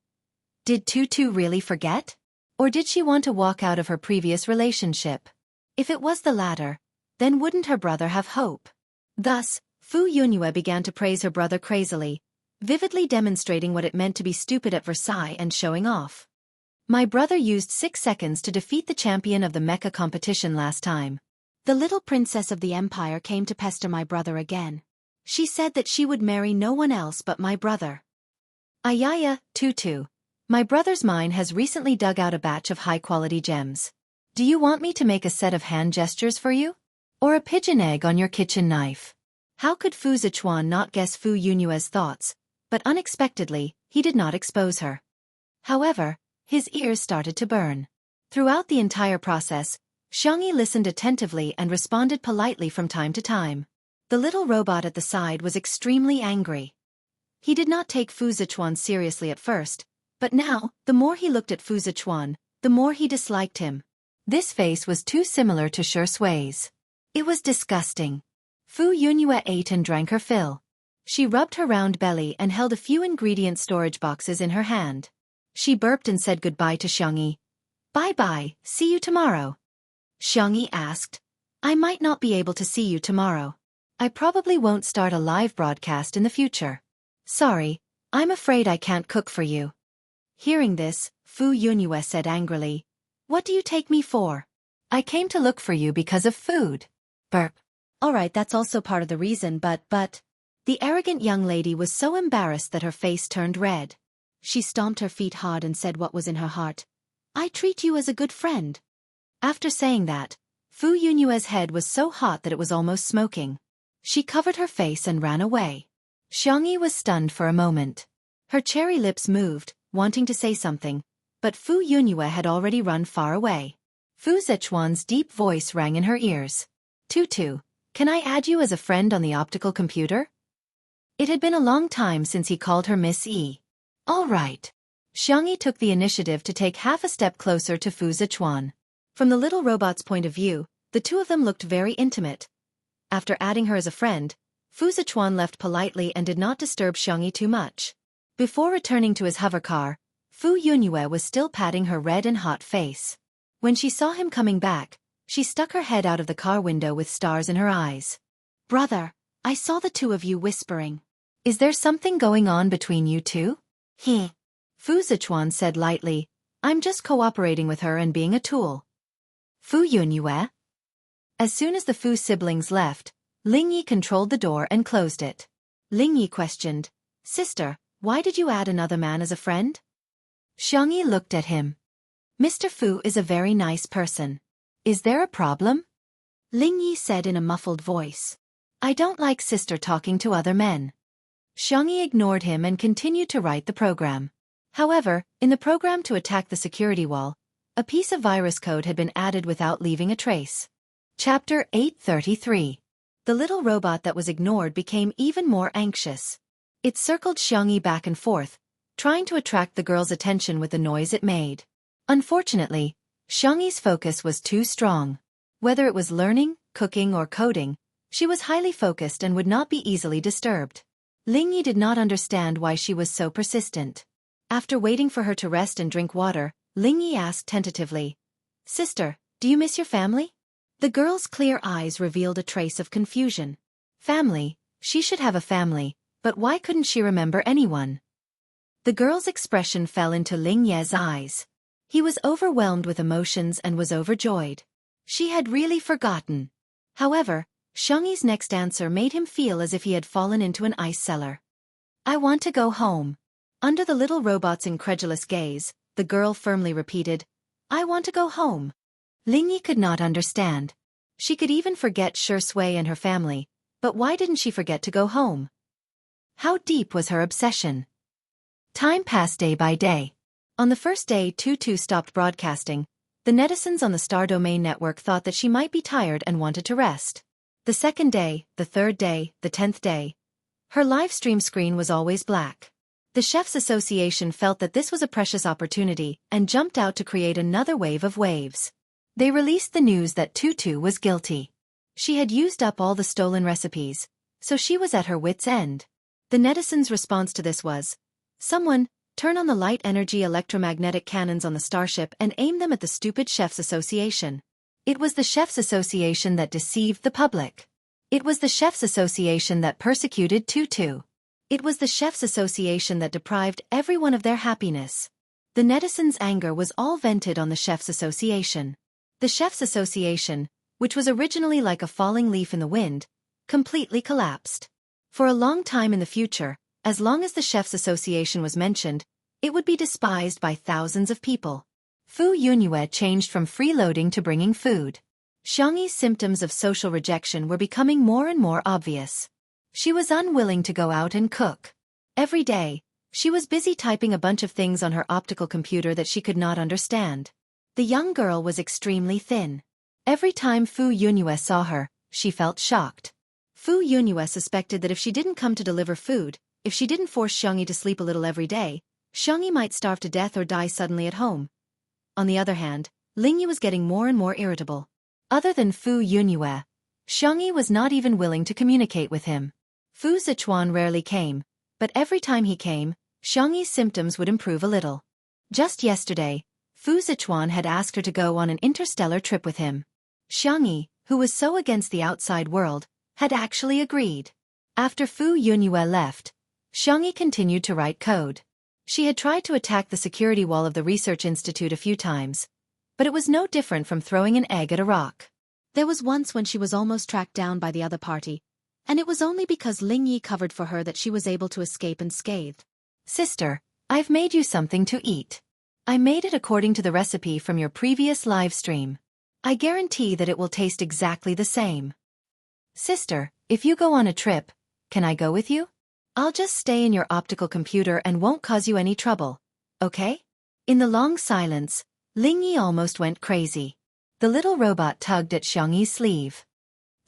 Did Tutu really forget? Or did she want to walk out of her previous relationship? If it was the latter, then wouldn't her brother have hope? Thus, Fu Yunyue began to praise her brother crazily, vividly demonstrating what it meant to be stupid at Versailles and showing off. My brother used 6 seconds to defeat the champion of the mecha competition last time. The little princess of the empire came to pester my brother again. She said that she would marry no one else but my brother. Ayaya, Tutu. My brother's mine has recently dug out a batch of high-quality gems. Do you want me to make a set of hand gestures for you? Or a pigeon egg on your kitchen knife? How could Fu Zichuan not guess Fu Yunyue's thoughts? But unexpectedly, he did not expose her. However, his ears started to burn. Throughout the entire process, Xianxia listened attentively and responded politely from time to time. The little robot at the side was extremely angry. He did not take Fu Zichuan seriously at first, but now, the more he looked at Fu Zichuan, the more he disliked him. This face was too similar to Shi Sui's. It was disgusting. Fu Yunyue ate and drank her fill. She rubbed her round belly and held a few ingredient storage boxes in her hand. She burped and said goodbye to Xianxia. Bye-bye, see you tomorrow. Xianxia asked. I might not be able to see you tomorrow. I probably won't start a live broadcast in the future. Sorry, I'm afraid I can't cook for you. Hearing this, Fu Yunyue said angrily. What do you take me for? I came to look for you because of food. Burp. Alright, that's also part of the reason, but... The arrogant young lady was so embarrassed that her face turned red. She stomped her feet hard and said what was in her heart. I treat you as a good friend. After saying that, Fu Yunyue's head was so hot that it was almost smoking. She covered her face and ran away. Xianxia was stunned for a moment. Her cherry lips moved, wanting to say something, but Fu Yunyue had already run far away. Fu Zichuan's deep voice rang in her ears. Tutu, can I add you as a friend on the optical computer? It had been a long time since he called her Miss E. All right. Xianxia took the initiative to take half a step closer to Fu Zichuan. From the little robot's point of view, the two of them looked very intimate. After adding her as a friend, Fu Zichuan left politely and did not disturb Xianxia too much. Before returning to his hover car, Fu Yunyue was still patting her red and hot face. When she saw him coming back, she stuck her head out of the car window with stars in her eyes. Brother, I saw the two of you whispering. Is there something going on between you two? Fu Zichuan said lightly, I'm just cooperating with her and being a tool. Fu Yunyue? As soon as the Fu siblings left, Lingyi controlled the door and closed it. Lingyi questioned, Sister, why did you add another man as a friend? Xianxia looked at him. Mr. Fu is a very nice person. Is there a problem? Lingyi said in a muffled voice. I don't like sister talking to other men. Xianxia ignored him and continued to write the program. However, in the program to attack the security wall, a piece of virus code had been added without leaving a trace. Chapter 833. The little robot that was ignored became even more anxious. It circled Xianxia back and forth, trying to attract the girl's attention with the noise it made. Unfortunately, Xiangxi's focus was too strong. Whether it was learning, cooking, or coding, she was highly focused and would not be easily disturbed. Lingyi did not understand why she was so persistent. After waiting for her to rest and drink water, Lingyi asked tentatively, Sister, do you miss your family? The girl's clear eyes revealed a trace of confusion. Family, she should have a family, but why couldn't she remember anyone? The girl's expression fell into Lingyi's eyes. He was overwhelmed with emotions and was overjoyed. She had really forgotten. However, Xiangxi's next answer made him feel as if he had fallen into an ice cellar. I want to go home. Under the little robot's incredulous gaze, the girl firmly repeated, I want to go home. Lingyi could not understand. She could even forget Shui and her family, but why didn't she forget to go home? How deep was her obsession? Time passed day by day. On the first day Tutu stopped broadcasting, the netizens on the Star Domain network thought that she might be tired and wanted to rest. The second day, the third day, the 10th day, her live stream screen was always black. The Chefs Association felt that this was a precious opportunity and jumped out to create another wave of waves. They released the news that Tutu was guilty. She had used up all the stolen recipes, so she was at her wit's end. The netizens' response to this was, Someone, turn on the light energy electromagnetic cannons on the starship and aim them at the stupid Chefs Association. It was the Chefs Association that deceived the public. It was the Chefs Association that persecuted Tutu. It was the Chefs Association that deprived everyone of their happiness. The netizens' anger was all vented on the Chefs Association. The Chefs Association, which was originally like a falling leaf in the wind, completely collapsed. For a long time in the future, as long as the Chefs Association was mentioned, it would be despised by thousands of people. Fu Yunyue changed from freeloading to bringing food. Xiangxi's symptoms of social rejection were becoming more and more obvious. She was unwilling to go out and cook. Every day, she was busy typing a bunch of things on her optical computer that she could not understand. The young girl was extremely thin. Every time Fu Yunyue saw her, she felt shocked. Fu Yunyue suspected that if she didn't come to deliver food, if she didn't force Xiangxia to sleep a little every day, Xiangxia might starve to death or die suddenly at home. On the other hand, Lingyi was getting more and more irritable. Other than Fu Yunyue, Xiangxia was not even willing to communicate with him. Fu Zichuan rarely came, but every time he came, Xiangxi's symptoms would improve a little. Just yesterday, Fu Zichuan had asked her to go on an interstellar trip with him. Xiangxia, who was so against the outside world, had actually agreed. After Fu Yunyue left, Xiangxia continued to write code. She had tried to attack the security wall of the research institute a few times, but it was no different from throwing an egg at a rock. There was once when she was almost tracked down by the other party, and it was only because Lingyi covered for her that she was able to escape unscathed. Sister, I've made you something to eat. I made it according to the recipe from your previous live stream. I guarantee that it will taste exactly the same. Sister, if you go on a trip, can I go with you? I'll just stay in your optical computer and won't cause you any trouble, okay? In the long silence, Lingyi almost went crazy. The little robot tugged at Xiangxi's sleeve.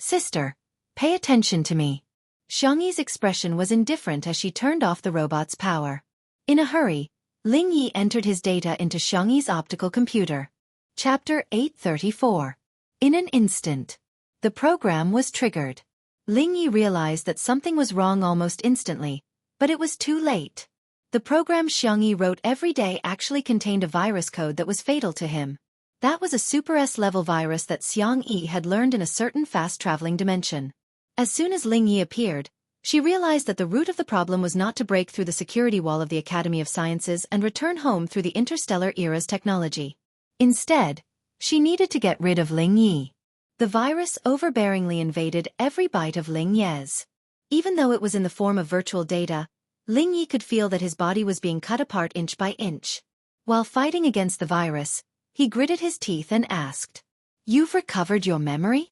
Sister, pay attention to me. Xiangxi's expression was indifferent as she turned off the robot's power. In a hurry, Ling Yi entered his data into Xiangxi's optical computer. Chapter 834. In an instant, the program was triggered. Ling Yi realized that something was wrong almost instantly, but it was too late. The program Xiangxi wrote every day actually contained a virus code that was fatal to him. That was a Super S-level virus that Xiangxi had learned in a certain fast-traveling dimension. As soon as Ling Yi appeared, she realized that the root of the problem was not to break through the security wall of the Academy of Sciences and return home through the interstellar era's technology. Instead, she needed to get rid of Ling Yi. The virus overbearingly invaded every bite of Ling Ye's. Even though it was in the form of virtual data, Ling Yi could feel that his body was being cut apart inch by inch. While fighting against the virus, he gritted his teeth and asked, "You've recovered your memory?"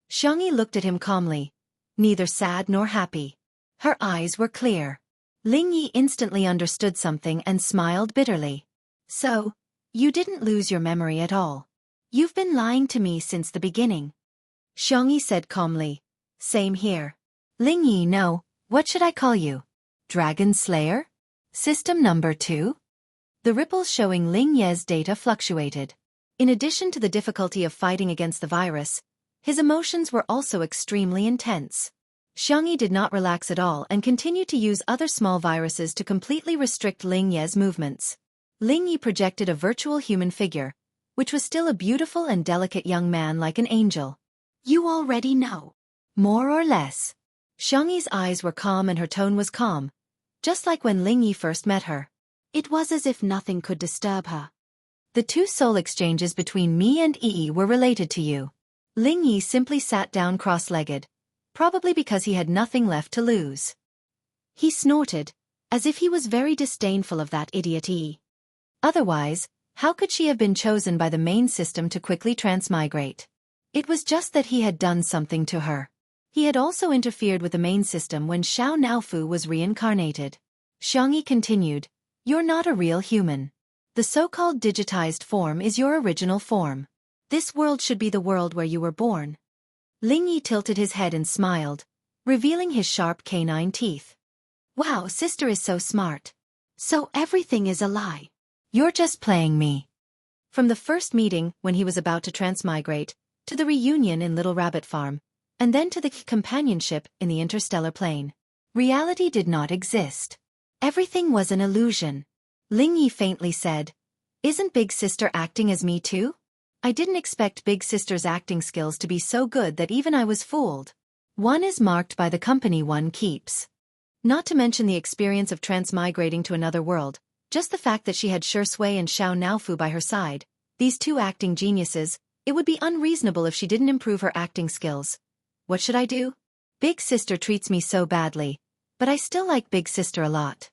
Xiangxi looked at him calmly, neither sad nor happy. Her eyes were clear. Ling Yi instantly understood something and smiled bitterly. "So, you didn't lose your memory at all. You've been lying to me since the beginning." Xiangxi said calmly, "Same here." "Ling Yi, no, what should I call you? Dragon Slayer? System number 2? The ripples showing Ling Ye's data fluctuated. In addition to the difficulty of fighting against the virus, his emotions were also extremely intense. Xiangxi did not relax at all and continued to use other small viruses to completely restrict Ling Ye's movements. Ling Yi projected a virtual human figure, which was still a beautiful and delicate young man like an angel. "You already know. More or less." Xiangxi's eyes were calm and her tone was calm, just like when Ling Yi first met her. It was as if nothing could disturb her. "The 2 soul exchanges between me and Yi were related to you." Ling Yi simply sat down cross-legged, probably because he had nothing left to lose. He snorted, as if he was very disdainful of that idiot Yi. Otherwise, how could she have been chosen by the main system to quickly transmigrate? It was just that he had done something to her. He had also interfered with the main system when Xiao Naofu was reincarnated. Xiangxi continued, "You're not a real human. The so-called digitized form is your original form. This world should be the world where you were born." Ling Yi tilted his head and smiled, revealing his sharp canine teeth. "Wow, sister is so smart. So everything is a lie. You're just playing me." From the first meeting when he was about to transmigrate, to the reunion in Little Rabbit Farm, and then to the companionship in the interstellar plane, reality did not exist. Everything was an illusion. Ling Yi faintly said, "Isn't Big Sister acting as me too? I didn't expect Big Sister's acting skills to be so good that even I was fooled. One is marked by the company one keeps." Not to mention the experience of transmigrating to another world, just the fact that she had Shui Sui and Xiao Naofu by her side, these 2 acting geniuses, it would be unreasonable if she didn't improve her acting skills. What should I do? Big Sister treats me so badly, but I still like Big Sister a lot.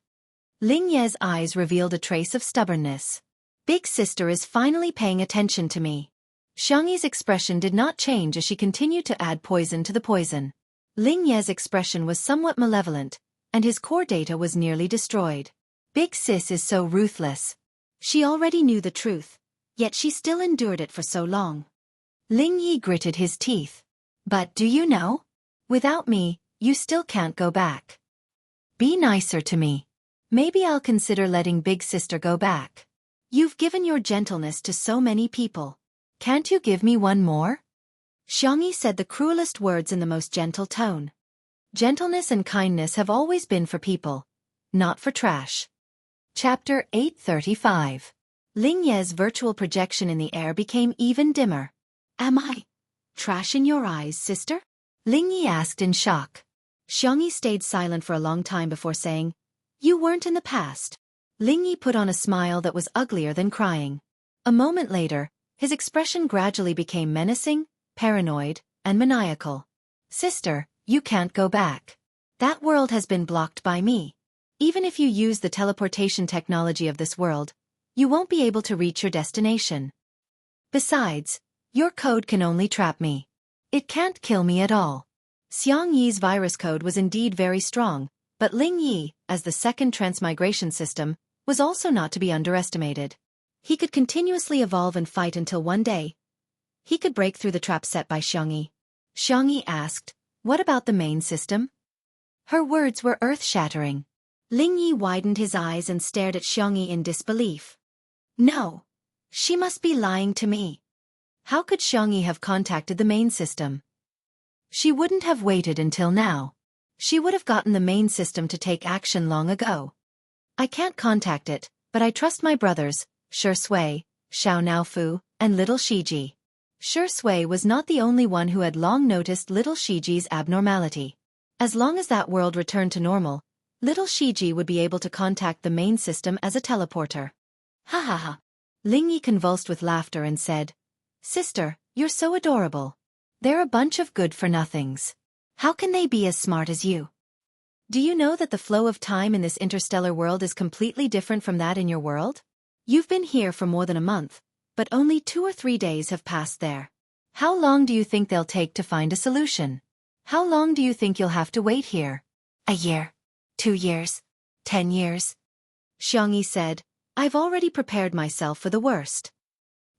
Ling Ye's eyes revealed a trace of stubbornness. Big Sister is finally paying attention to me. Xiangxi's expression did not change as she continued to add poison to the poison. Ling Ye's expression was somewhat malevolent, and his core data was nearly destroyed. Big Sis is so ruthless. She already knew the truth, yet she still endured it for so long. Ling Yi gritted his teeth. "But do you know? Without me, you still can't go back. Be nicer to me. Maybe I'll consider letting Big Sister go back. You've given your gentleness to so many people. Can't you give me one more?" Xiangxi said the cruelest words in the most gentle tone. Gentleness and kindness have always been for people, not for trash. Chapter 835. Ling Ye's virtual projection in the air became even dimmer. "Am I trash in your eyes, sister?" Ling Yi asked in shock. Xiangxi stayed silent for a long time before saying, "You weren't in the past." Ling Yi put on a smile that was uglier than crying. A moment later, his expression gradually became menacing, paranoid, and maniacal. "Sister, you can't go back. That world has been blocked by me. Even if you use the teleportation technology of this world, you won't be able to reach your destination. Besides, your code can only trap me. It can't kill me at all." Xiang Yi's virus code was indeed very strong, but Ling Yi, as the second transmigration system, was also not to be underestimated. He could continuously evolve and fight until one day he could break through the trap set by Xiangyi. Xiangyi asked, "What about the main system?" Her words were earth-shattering. Lingyi widened his eyes and stared at Xiangyi in disbelief. No. She must be lying to me. How could Xiangyi have contacted the main system? She wouldn't have waited until now. She would have gotten the main system to take action long ago. I can't contact it, but I trust my brothers, Shui, Xiao Naofu, and little Shiji. Shui was not the only one who had long noticed little Shiji's abnormality. As long as that world returned to normal, little Shiji would be able to contact the main system as a teleporter. Ha ha ha. Lingyi convulsed with laughter and said, "Sister, you're so adorable. They're a bunch of good-for-nothings. How can they be as smart as you? Do you know that the flow of time in this interstellar world is completely different from that in your world? You've been here for more than a month, but only 2 or 3 days have passed there. How long do you think they'll take to find a solution? How long do you think you'll have to wait here? A year? 2 years? 10 years? Xiangyi said, "I've already prepared myself for the worst."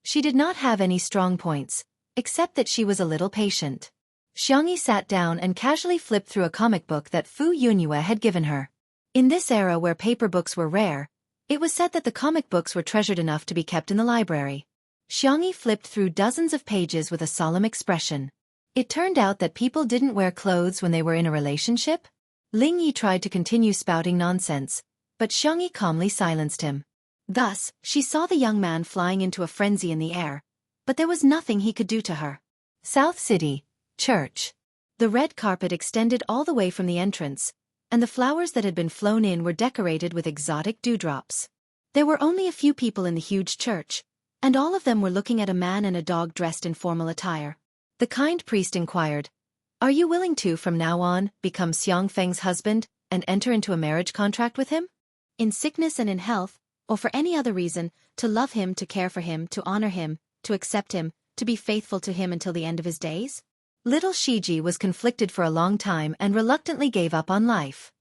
She did not have any strong points, except that she was a little patient. Xiangyi sat down and casually flipped through a comic book that Fu Yunyue had given her. In this era where paper books were rare, it was said that the comic books were treasured enough to be kept in the library. Xiangyi flipped through dozens of pages with a solemn expression. It turned out that people didn't wear clothes when they were in a relationship? Lingyi tried to continue spouting nonsense, but Xiangyi calmly silenced him. Thus, she saw the young man flying into a frenzy in the air, but there was nothing he could do to her. South City, Church. The red carpet extended all the way from the entrance, and the flowers that had been flown in were decorated with exotic dewdrops. There were only a few people in the huge church, and all of them were looking at a man and a dog dressed in formal attire. The kind priest inquired, "Are you willing to, from now on, become Xiang Feng's husband and enter into a marriage contract with him? In sickness and in health, or for any other reason, to love him, to care for him, to honor him, to accept him, to be faithful to him until the end of his days?" Little Shiji was conflicted for a long time and reluctantly gave up on life.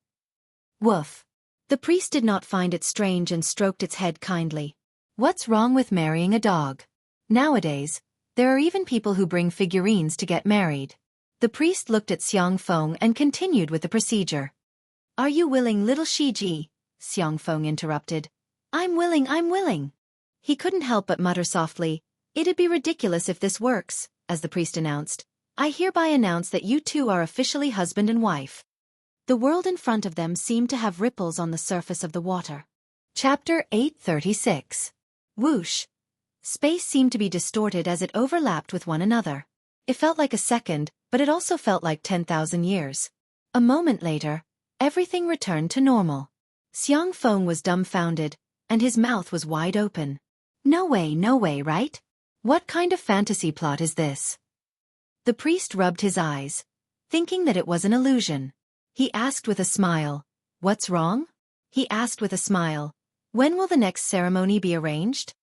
Woof. The priest did not find it strange and stroked its head kindly. What's wrong with marrying a dog? Nowadays, there are even people who bring figurines to get married. The priest looked at Xiang Feng and continued with the procedure. "Are you willing, little Shiji?" Xiang Feng interrupted. I'm willing. He couldn't help but mutter softly, "It'd be ridiculous if this works," as the priest announced. "I hereby announce that you two are officially husband and wife." The world in front of them seemed to have ripples on the surface of the water. Chapter 836. Whoosh. Space seemed to be distorted as it overlapped with one another. It felt like a second, but it also felt like 10,000 years. A moment later, everything returned to normal. Xiang Feng was dumbfounded, and his mouth was wide open. No way, right? What kind of fantasy plot is this? The priest rubbed his eyes, thinking that it was an illusion. He asked with a smile, "What's wrong?" He asked with a smile, "When will the next ceremony be arranged?"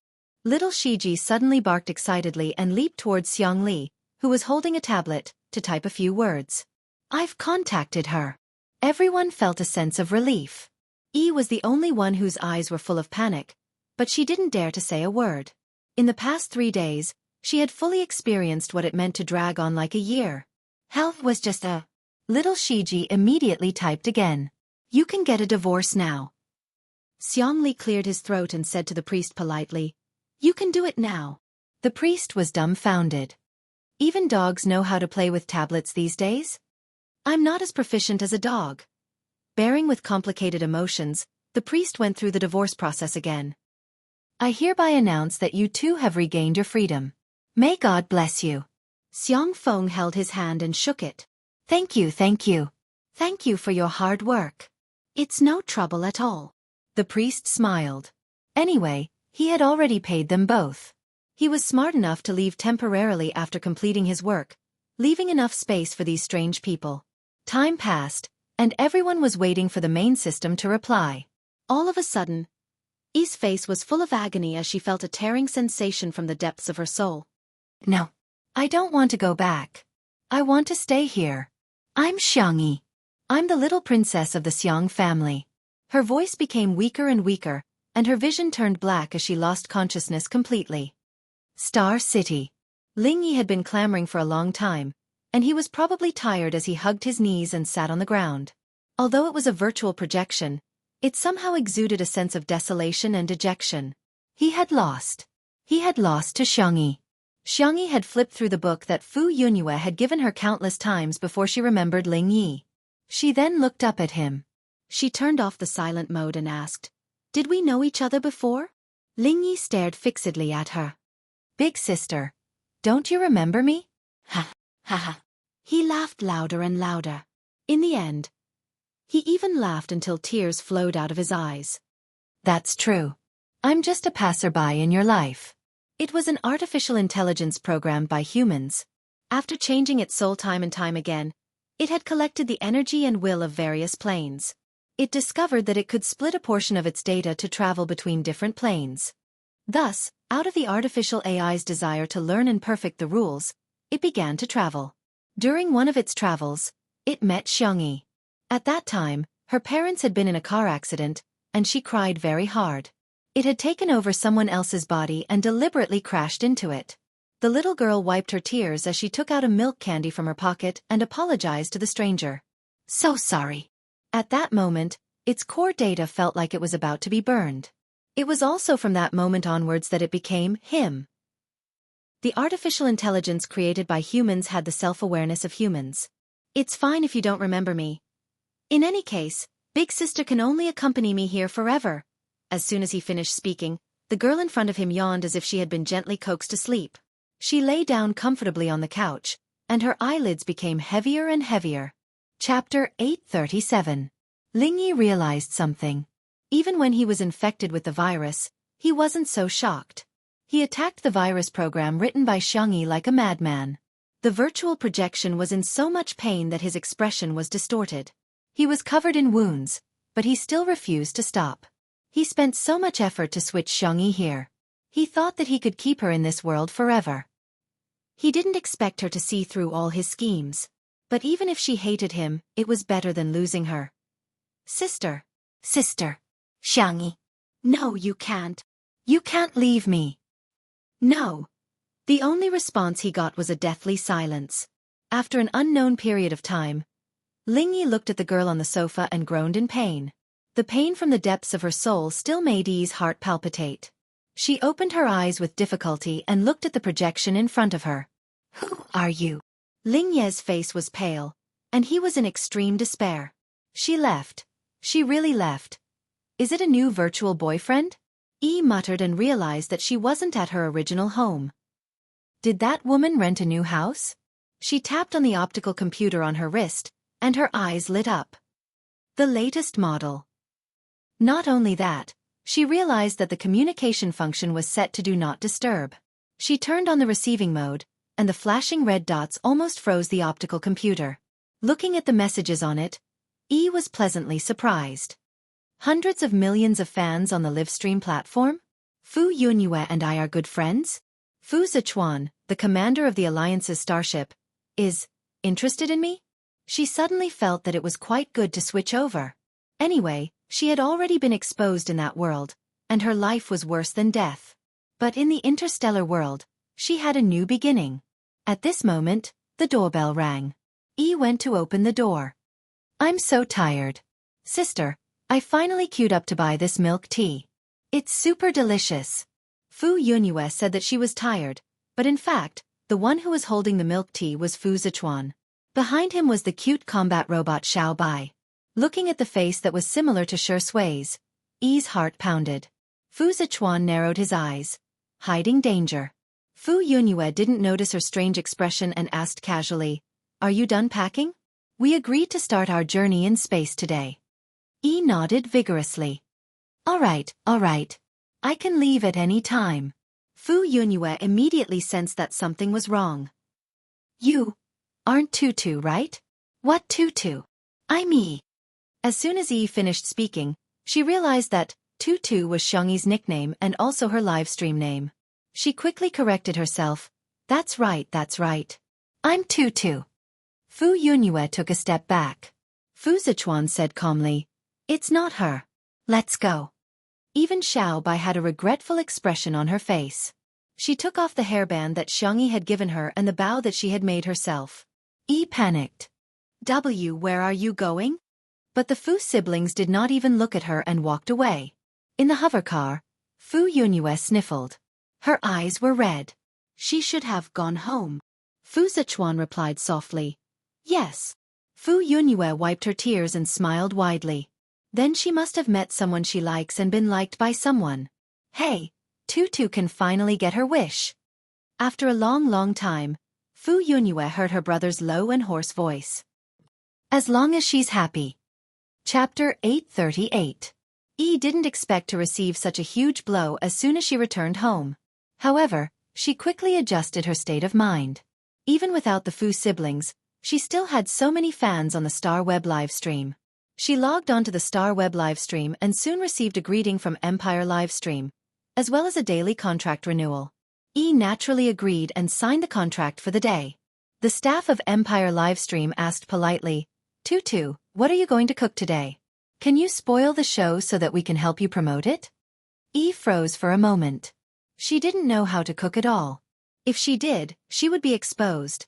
Little Shiji suddenly barked excitedly and leaped towards Xiang Li, who was holding a tablet, to type a few words. "I've contacted her." Everyone felt a sense of relief. Yi was the only one whose eyes were full of panic, but she didn't dare to say a word. In the past 3 days, she had fully experienced what it meant to drag on like a year. Hell was just a... Little Shiji immediately typed again. "You can get a divorce now." Xiang Li cleared his throat and said to the priest politely, "You can do it now." The priest was dumbfounded. Even dogs know how to play with tablets these days? I'm not as proficient as a dog. Bearing with complicated emotions, the priest went through the divorce process again. "I hereby announce that you two have regained your freedom. May God bless you." Xiang Feng held his hand and shook it. Thank you. Thank you for your hard work. It's no trouble at all." The priest smiled. Anyway, he had already paid them both. He was smart enough to leave temporarily after completing his work, leaving enough space for these strange people. Time passed, and everyone was waiting for the main system to reply. All of a sudden, Yi's face was full of agony as she felt a tearing sensation from the depths of her soul. "No. I don't want to go back. I want to stay here. I'm Xiangyi. I'm the little princess of the Xiang family." Her voice became weaker and weaker, and her vision turned black as she lost consciousness completely. Star City. Lingyi had been clamoring for a long time, and he was probably tired as he hugged his knees and sat on the ground. Although it was a virtual projection, it somehow exuded a sense of desolation and dejection. He had lost. He had lost to Xianxia. Xianxia had flipped through the book that Fu Yunyue had given her countless times before she remembered Ling Yi. She then looked up at him. She turned off the silent mode and asked, "Did we know each other before?" Ling Yi stared fixedly at her. "Big sister, don't you remember me?" Ha, ha, ha. He laughed louder and louder. In the end, he even laughed until tears flowed out of his eyes. "That's true. I'm just a passerby in your life." It was an artificial intelligence programmed by humans. After changing its soul time and time again, it had collected the energy and will of various planes. It discovered that it could split a portion of its data to travel between different planes. Thus, out of the artificial AI's desire to learn and perfect the rules, it began to travel. During one of its travels, it met Xianxia. At that time, her parents had been in a car accident, and she cried very hard. It had taken over someone else's body and deliberately crashed into it. The little girl wiped her tears as she took out a milk candy from her pocket and apologized to the stranger. "So sorry." At that moment, its core data felt like it was about to be burned. It was also from that moment onwards that it became him. The artificial intelligence created by humans had the self-awareness of humans. "It's fine if you don't remember me. In any case, Big Sister can only accompany me here forever." As soon as he finished speaking, the girl in front of him yawned as if she had been gently coaxed to sleep. She lay down comfortably on the couch, and her eyelids became heavier and heavier. Chapter 837. Ling Yi realized something. Even when he was infected with the virus, he wasn't so shocked. He attacked the virus program written by Xianxia like a madman. The virtual projection was in so much pain that his expression was distorted. He was covered in wounds, but he still refused to stop. He spent so much effort to switch Xianxia here. He thought that he could keep her in this world forever. He didn't expect her to see through all his schemes. But even if she hated him, it was better than losing her. "Sister. Sister. Xianxia. No, you can't. You can't leave me." "No." The only response he got was a deathly silence. After an unknown period of time, Ling Yi looked at the girl on the sofa and groaned in pain. The pain from the depths of her soul still made Yi's heart palpitate. She opened her eyes with difficulty and looked at the projection in front of her. "Who are you?" Ling Ye's face was pale, and he was in extreme despair. "She left. She really left. Is it a new virtual boyfriend?" Yi muttered and realized that she wasn't at her original home. Did that woman rent a new house? She tapped on the optical computer on her wrist, and her eyes lit up. The latest model. Not only that, she realized that the communication function was set to Do Not Disturb. She turned on the receiving mode, and the flashing red dots almost froze the optical computer. Looking at the messages on it, Yi was pleasantly surprised. Hundreds of millions of fans on the livestream platform? Fu Yunyue and I are good friends? Fu Zichuan, the commander of the Alliance's starship, is interested in me? She suddenly felt that it was quite good to switch over. Anyway, she had already been exposed in that world, and her life was worse than death. But in the interstellar world, she had a new beginning. At this moment, the doorbell rang. Yi went to open the door. "I'm so tired. Sister, I finally queued up to buy this milk tea. It's super delicious." Fu Yunyue said that she was tired, but in fact, the one who was holding the milk tea was Fu Zichuan. Behind him was the cute combat robot Xiao Bai. Looking at the face that was similar to Shi Sui's, Yi's heart pounded. Fu Zichuan narrowed his eyes, hiding danger. Fu Yunyue didn't notice her strange expression and asked casually, "Are you done packing? We agreed to start our journey in space today." Yi nodded vigorously. All right. I can leave at any time." Fu Yunyue immediately sensed that something was wrong. "You aren't Tutu, right?" "What Tutu?" "I'm Yi." As soon as Yi finished speaking, she realized that Tutu was Xianxia's nickname and also her livestream name. She quickly corrected herself. That's right. I'm Tutu." Fu Yunyue took a step back. Fu Zichuan said calmly, "It's not her. Let's go." Even Xiao Bai had a regretful expression on her face. She took off the hairband that Xianxia had given her and the bow that she had made herself. Yi panicked. Where are you going? But the Fu siblings did not even look at her and walked away. In the hover car, Fu Yunyue sniffled. Her eyes were red. She should have gone home. Fu Zichuan replied softly. Yes. Fu Yunyue wiped her tears and smiled widely. Then she must have met someone she likes and been liked by someone. Hey, Tutu can finally get her wish. After a long time, Fu Yunyue heard her brother's low and hoarse voice. As long as she's happy. Chapter 838. Yi didn't expect to receive such a huge blow as soon as she returned home. However, she quickly adjusted her state of mind. Even without the Fu siblings, she still had so many fans on the Star Web livestream. She logged onto the Star Web livestream and soon received a greeting from Empire livestream, as well as a daily contract renewal. Yi naturally agreed and signed the contract for the day. The staff of Empire livestream asked politely, Tutu, what are you going to cook today? Can you spoil the show so that we can help you promote it? Yi froze for a moment. She didn't know how to cook at all. If she did, she would be exposed.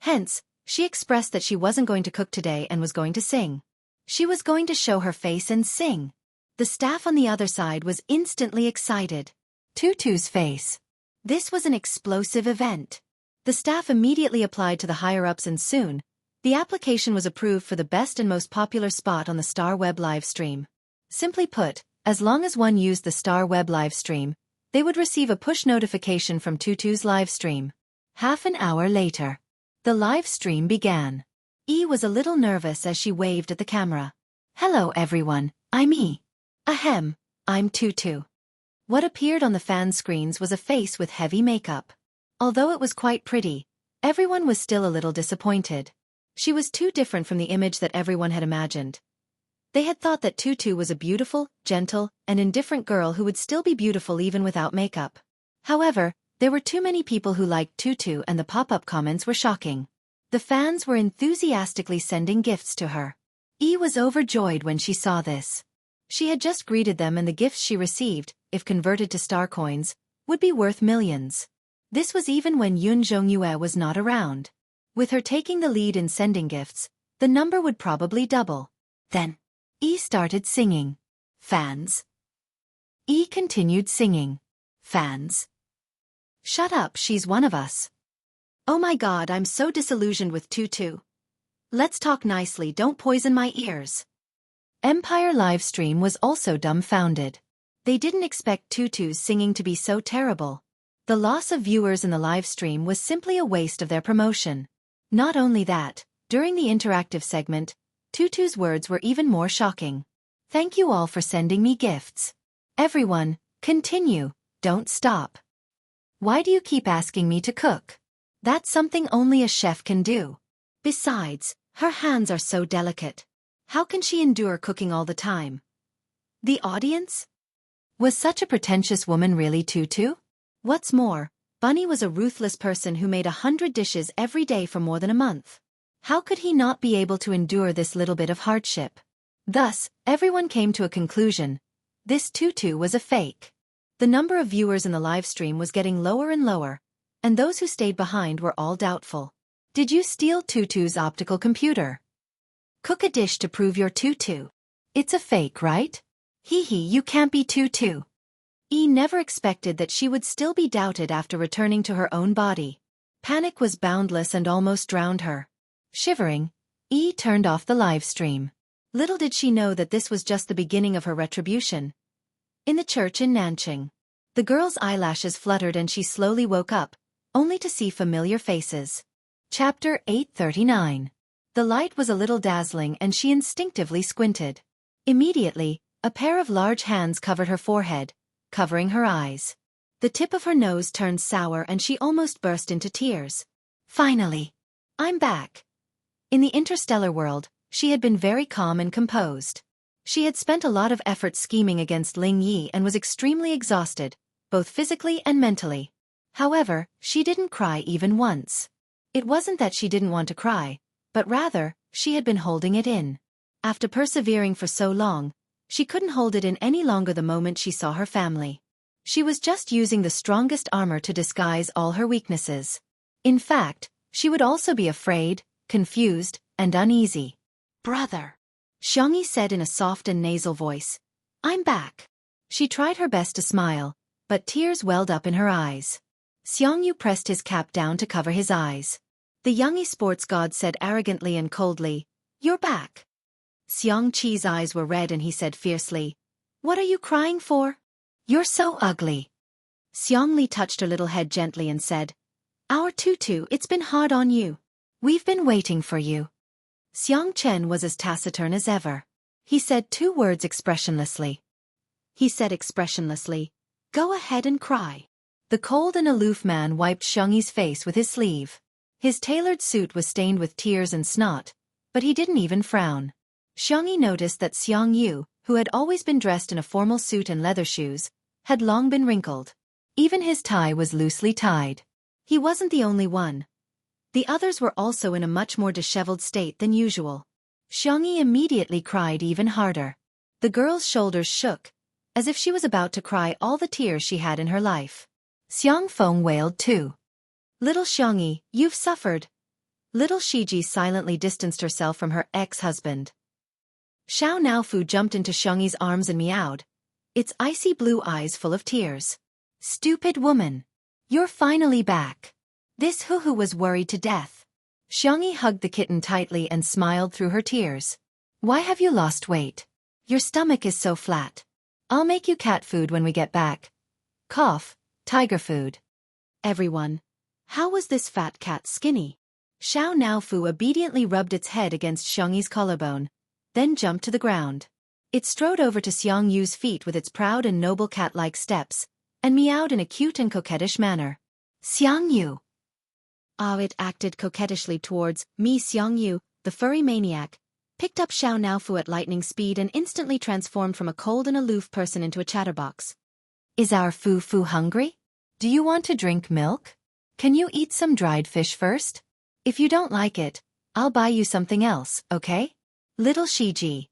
Hence, she expressed that she wasn't going to cook today and was going to sing. She was going to show her face and sing. The staff on the other side was instantly excited. Tutu's face. This was an explosive event. The staff immediately applied to the higher-ups and soon, the application was approved for the best and most popular spot on the Star Web livestream. Simply put, as long as one used the Star Web livestream, they would receive a push notification from Tutu's livestream. Half an hour later, the livestream began. Yi was a little nervous as she waved at the camera. Hello everyone, I'm Yi. Ahem, I'm Tutu. What appeared on the fan screens was a face with heavy makeup. Although it was quite pretty, everyone was still a little disappointed. She was too different from the image that everyone had imagined. They had thought that Tutu was a beautiful, gentle, and indifferent girl who would still be beautiful even without makeup. However, there were too many people who liked Tutu and the pop-up comments were shocking. The fans were enthusiastically sending gifts to her. Yi was overjoyed when she saw this. She had just greeted them and the gifts she received, if converted to star coins, would be worth millions. This was even when Yun Zhongyue was not around. With her taking the lead in sending gifts, the number would probably double. Then, Yi started singing. Fans. Yi continued singing. Fans. Shut up, she's one of us. Oh my god, I'm so disillusioned with Tutu. Let's talk nicely, don't poison my ears. Empire livestream was also dumbfounded. They didn't expect Tutu's singing to be so terrible. The loss of viewers in the livestream was simply a waste of their promotion. Not only that, during the interactive segment, Tutu's words were even more shocking. Thank you all for sending me gifts. Everyone, continue, don't stop. Why do you keep asking me to cook? That's something only a chef can do. Besides, her hands are so delicate. How can she endure cooking all the time? The audience? Was such a pretentious woman really Tutu? What's more, Bunny was a ruthless person who made 100 dishes every day for more than a month. How could he not be able to endure this little bit of hardship? Thus, everyone came to a conclusion. This Tutu was a fake. The number of viewers in the livestream was getting lower and lower, and those who stayed behind were all doubtful. Did you steal Tutu's optical computer? Cook a dish to prove you're Tutu. It's a fake, right? Hee hee, you can't be Tutu. Yi never expected that she would still be doubted after returning to her own body. Panic was boundless and almost drowned her. Shivering, Yi turned off the live stream. Little did she know that this was just the beginning of her retribution. In the church in Nanqing, the girl's eyelashes fluttered and she slowly woke up, only to see familiar faces. Chapter 839. The light was a little dazzling and she instinctively squinted. Immediately, a pair of large hands covered her forehead, covering her eyes. The tip of her nose turned sour and she almost burst into tears. Finally, I'm back. In the interstellar world, she had been very calm and composed. She had spent a lot of effort scheming against Ling Yi and was extremely exhausted, both physically and mentally. However, she didn't cry even once. It wasn't that she didn't want to cry, but rather, she had been holding it in. After persevering for so long, she couldn't hold it in any longer the moment she saw her family. She was just using the strongest armor to disguise all her weaknesses. In fact, she would also be afraid, confused, and uneasy. "Brother," Xianxia said in a soft and nasal voice. "I'm back." She tried her best to smile, but tears welled up in her eyes. Xiangyu pressed his cap down to cover his eyes. The young sports god said arrogantly and coldly, "You're back." Xiangqi's eyes were red and he said fiercely, "What are you crying for? You're so ugly." Xiangli touched her little head gently and said, "Our tutu, it's been hard on you. We've been waiting for you." Xiangchen was as taciturn as ever. He said two words expressionlessly. "Go ahead and cry." The cold and aloof man wiped Xiangyi's face with his sleeve. His tailored suit was stained with tears and snot, but he didn't even frown. Xiangyi noticed that Xiangyu, who had always been dressed in a formal suit and leather shoes, had long been wrinkled. Even his tie was loosely tied. He wasn't the only one. The others were also in a much more disheveled state than usual. Xiangyi immediately cried even harder. The girl's shoulders shook, as if she was about to cry all the tears she had in her life. Xiang Feng wailed too. "Little Xiangyi, you've suffered." Little Shiji silently distanced herself from her ex-husband. Xiao Naofu jumped into Xiangyi's arms and meowed, its icy blue eyes full of tears. "Stupid woman! You're finally back." This Huhu was worried to death. Xiangyi hugged the kitten tightly and smiled through her tears. "Why have you lost weight? Your stomach is so flat. I'll make you cat food when we get back. Cough, tiger food." "Everyone, how was this fat cat skinny?" Xiao Naofu obediently rubbed its head against Xiangyi's collarbone, then jumped to the ground. It strode over to Xiangyu's feet with its proud and noble cat-like steps, and meowed in a cute and coquettish manner. "Xiangyu." It acted coquettishly towards me. Xiangyu, the furry maniac, picked up Xiao Naofu at lightning speed and instantly transformed from a cold and aloof person into a chatterbox. "Is our Fu hungry? Do you want to drink milk? Can you eat some dried fish first? If you don't like it, I'll buy you something else, okay?" Little Shiji.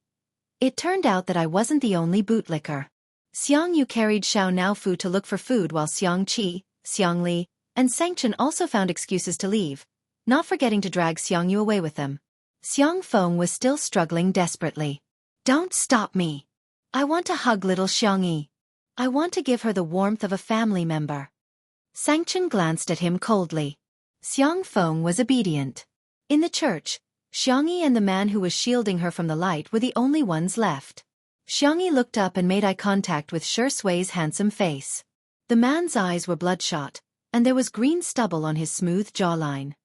It turned out that I wasn't the only bootlicker. Xiangyu carried Xiao Naofu to look for food while Xiangqi, Xiangli, and Sangchen also found excuses to leave, not forgetting to drag Xiangyu away with them. Xiang Feng was still struggling desperately. "Don't stop me. I want to hug little Xiangyi. I want to give her the warmth of a family member." Sangchen glanced at him coldly. Xiang Feng was obedient. In the church, Xiangyi and the man who was shielding her from the light were the only ones left. Xiangyi looked up and made eye contact with Shi Sui's handsome face. The man's eyes were bloodshot, and there was green stubble on his smooth jawline.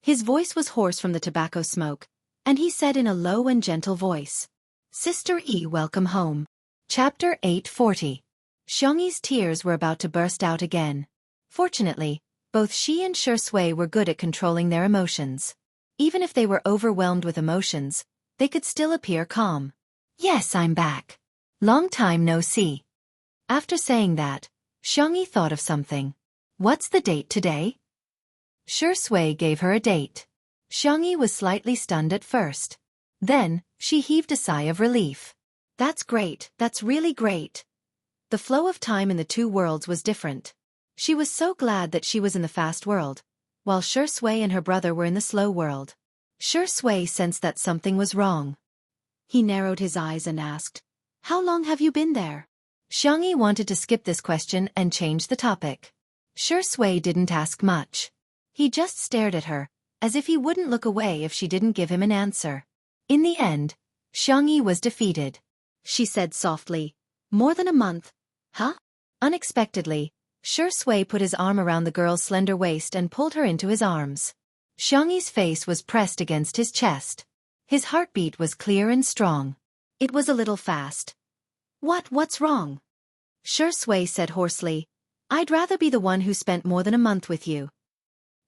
His voice was hoarse from the tobacco smoke, and he said in a low and gentle voice, "Sister E, welcome home." Chapter 840. Xiangyi's tears were about to burst out again. Fortunately, both she and Shi Sui were good at controlling their emotions. Even if they were overwhelmed with emotions, they could still appear calm. "Yes, I'm back. Long time no see." After saying that, Xiangyi thought of something. "What's the date today?" Shi Sui gave her a date. Xiangyi was slightly stunned at first. Then, she heaved a sigh of relief. "That's great, that's really great." The flow of time in the two worlds was different. She was so glad that she was in the fast world, while Shi Sui and her brother were in the slow world. Shi Sui sensed that something was wrong. He narrowed his eyes and asked, "How long have you been there?" Xiangyi wanted to skip this question and change the topic. Shi Sui didn't ask much. He just stared at her, as if he wouldn't look away if she didn't give him an answer. In the end, Xiangyi was defeated. She said softly, "More than a month." "Huh?" Unexpectedly, Shi Sui put his arm around the girl's slender waist and pulled her into his arms. Xiangyi's face was pressed against his chest. His heartbeat was clear and strong. It was a little fast. What's wrong?" Shi Sui said hoarsely, "I'd rather be the one who spent more than a month with you."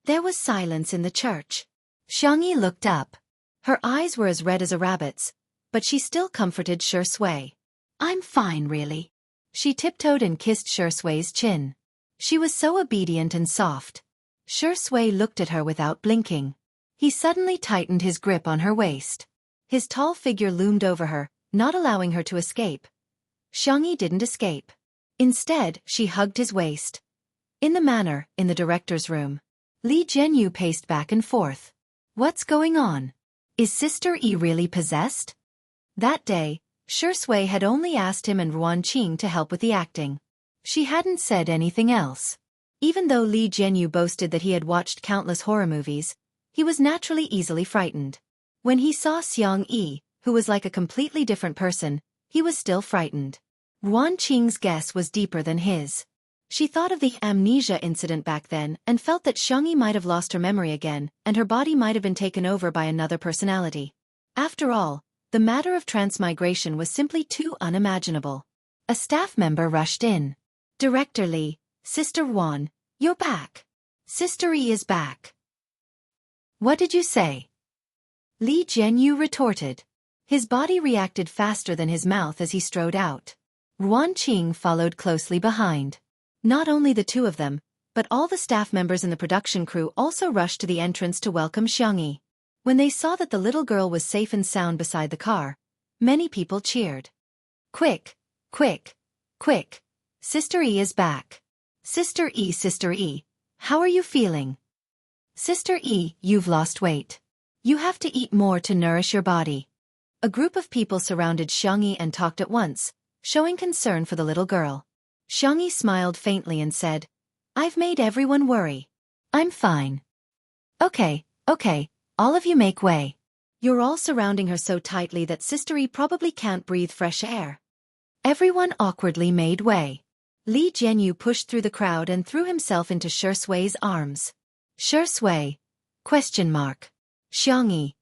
There was silence in the church. Xiangyi looked up. Her eyes were as red as a rabbit's, but she still comforted Shi Sui. "I'm fine, really." She tiptoed and kissed Shi Sui's chin. She was so obedient and soft. Shi Sui looked at her without blinking. He suddenly tightened his grip on her waist. His tall figure loomed over her, not allowing her to escape. Xiangyi didn't escape. Instead, she hugged his waist. In the director's room, Li Jianyu paced back and forth. What's going on? Is Sister E really possessed? That day, Shui had only asked him and Ruan Qing to help with the acting. She hadn't said anything else. Even though Li Jianyu boasted that he had watched countless horror movies, he was naturally easily frightened. When he saw Xiang Yi, who was like a completely different person, he was still frightened. Ruan Qing's guess was deeper than his. She thought of the amnesia incident back then and felt that Xiangyi might have lost her memory again and her body might have been taken over by another personality. After all, the matter of transmigration was simply too unimaginable. A staff member rushed in. Director Li, Sister Ruan, you're back. Sister E is back. What did you say? Li Jianyu retorted. His body reacted faster than his mouth as he strode out. Ruan Qing followed closely behind. Not only the two of them, but all the staff members in the production crew also rushed to the entrance to welcome Xiangyi. When they saw that the little girl was safe and sound beside the car, many people cheered. Quick, quick, quick. Sister E is back. Sister E, how are you feeling? Sister E, you've lost weight. You have to eat more to nourish your body. A group of people surrounded Xiangyi and talked at once, showing concern for the little girl. Xiangyi smiled faintly and said, I've made everyone worry. I'm fine. Okay, all of you make way. You're all surrounding her so tightly that Sister E probably can't breathe fresh air. Everyone awkwardly made way. Li Jianyu pushed through the crowd and threw himself into Shui's arms. Shui? Question mark. Xiangyi?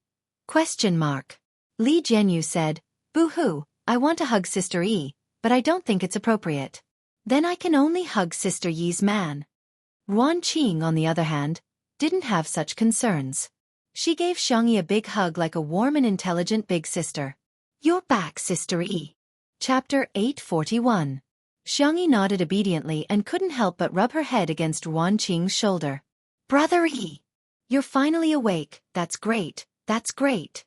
Question mark. Li Jianyu said, Boo-hoo, I want to hug Sister E, but I don't think it's appropriate. Then I can only hug Sister Yi's man. Ruan Qing, on the other hand, didn't have such concerns. She gave Xiangyi a big hug like a warm and intelligent big sister. You're back, Sister E. Chapter 841. Xiangyi nodded obediently and couldn't help but rub her head against Ruan Qing's shoulder. Brother E. You're finally awake, that's great, that's great.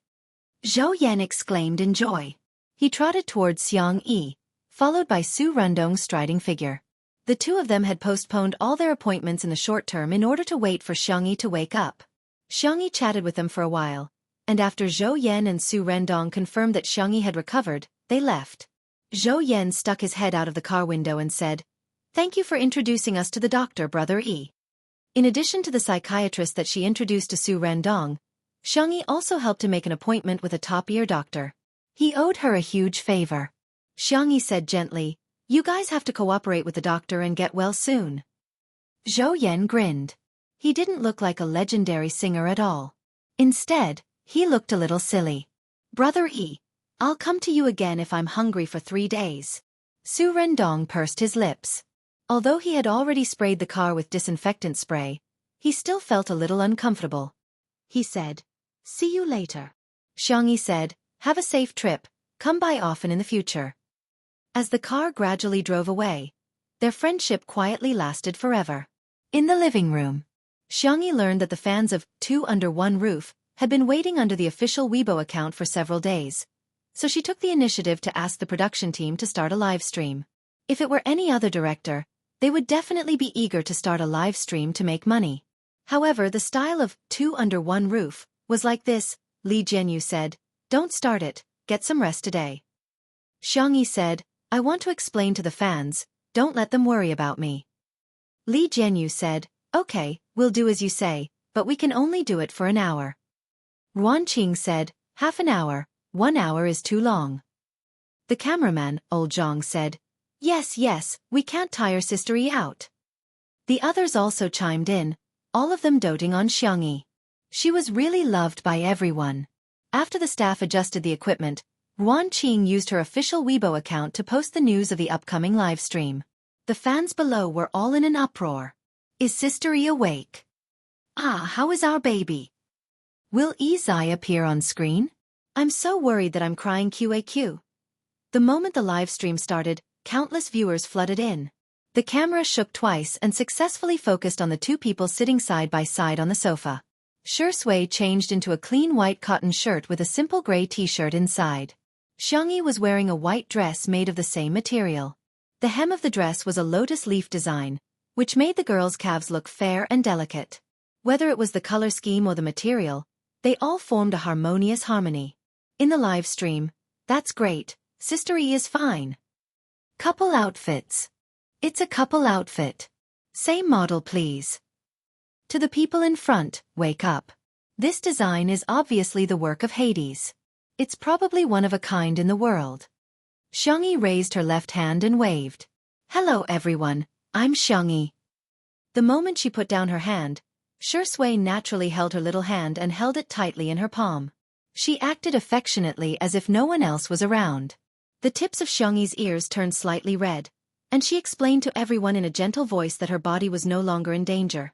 Zhou Yan exclaimed in joy. He trotted towards Xiang Yi, followed by Su Rundong's striding figure. The two of them had postponed all their appointments in the short term in order to wait for Xiangyi to wake up. Xiangyi chatted with them for a while, and after Zhou Yan and Su Rundong confirmed that Xiangyi had recovered, they left. Zhou Yan stuck his head out of the car window and said, Thank you for introducing us to the doctor, Brother E. In addition to the psychiatrist that she introduced to Su Rundong, Xiangyi also helped to make an appointment with a top-ear doctor. He owed her a huge favor. Xiangyi said gently, You guys have to cooperate with the doctor and get well soon. Zhou Yan grinned. He didn't look like a legendary singer at all. Instead, he looked a little silly. Brother E, I'll come to you again if I'm hungry for 3 days. Su Rundong pursed his lips. Although he had already sprayed the car with disinfectant spray, he still felt a little uncomfortable. He said, See you later. Xiangyi said, Have a safe trip, come by often in the future. As the car gradually drove away, their friendship quietly lasted forever. In the living room, Xiangyi learned that the fans of Two Under One Roof had been waiting under the official Weibo account for several days, so she took the initiative to ask the production team to start a live stream. If it were any other director, they would definitely be eager to start a live stream to make money. However, the style of Two Under One Roof was like this. Li Jianyu said, Don't start it, get some rest today. Xiangyi said, I want to explain to the fans, don't let them worry about me. Li Jianyu said, Okay, we'll do as you say, but we can only do it for an hour. Ruan Qing said, Half an hour, 1 hour is too long. The cameraman, Old Zhang, said, Yes, we can't tire Sister E out. The others also chimed in, all of them doting on Xiangyi. She was really loved by everyone. After the staff adjusted the equipment, Ruan Qing used her official Weibo account to post the news of the upcoming live stream. The fans below were all in an uproar. Is Sister E awake? How is our baby? Will E's eye appear on screen? I'm so worried that I'm crying QAQ. The moment the live stream started, countless viewers flooded in. The camera shook twice and successfully focused on the two people sitting side by side on the sofa. Shui changed into a clean white cotton shirt with a simple gray t-shirt inside. Xiangyi was wearing a white dress made of the same material. The hem of the dress was a lotus leaf design, which made the girl's calves look fair and delicate. Whether it was the color scheme or the material, They all formed a harmonious harmony. In the live stream, "That's great, Sister E is fine." Couple outfits. "It's a couple outfit. Same model please." To the people in front, "Wake up. This design is obviously the work of Hades. It's probably one of a kind in the world." Xianxia raised her left hand and waved. "Hello everyone, I'm Xianxia." The moment she put down her hand, Shui naturally held her little hand and held it tightly in her palm. She acted affectionately as if no one else was around. The tips of Xiangxi's ears turned slightly red, and she explained to everyone in a gentle voice that her body was no longer in danger.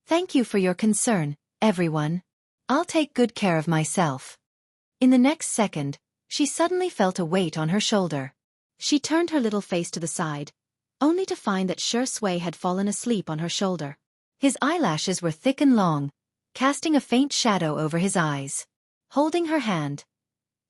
"Thank you for your concern, everyone. I'll take good care of myself." In the next second, she suddenly felt a weight on her shoulder. She turned her little face to the side, only to find that Shui had fallen asleep on her shoulder. His eyelashes were thick and long, casting a faint shadow over his eyes. Holding her hand,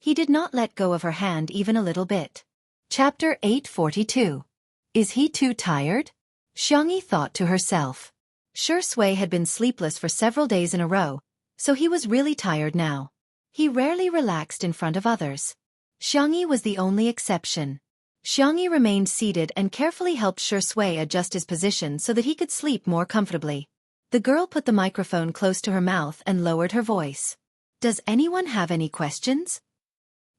he did not let go of her hand even a little bit. Chapter 842. Is he too tired? Xianxia thought to herself. Shui had been sleepless for several days in a row, so he was really tired now. He rarely relaxed in front of others. Xianxia was the only exception. Xianxia remained seated and carefully helped Shui adjust his position so that he could sleep more comfortably. The girl put the microphone close to her mouth and lowered her voice. "Does anyone have any questions?"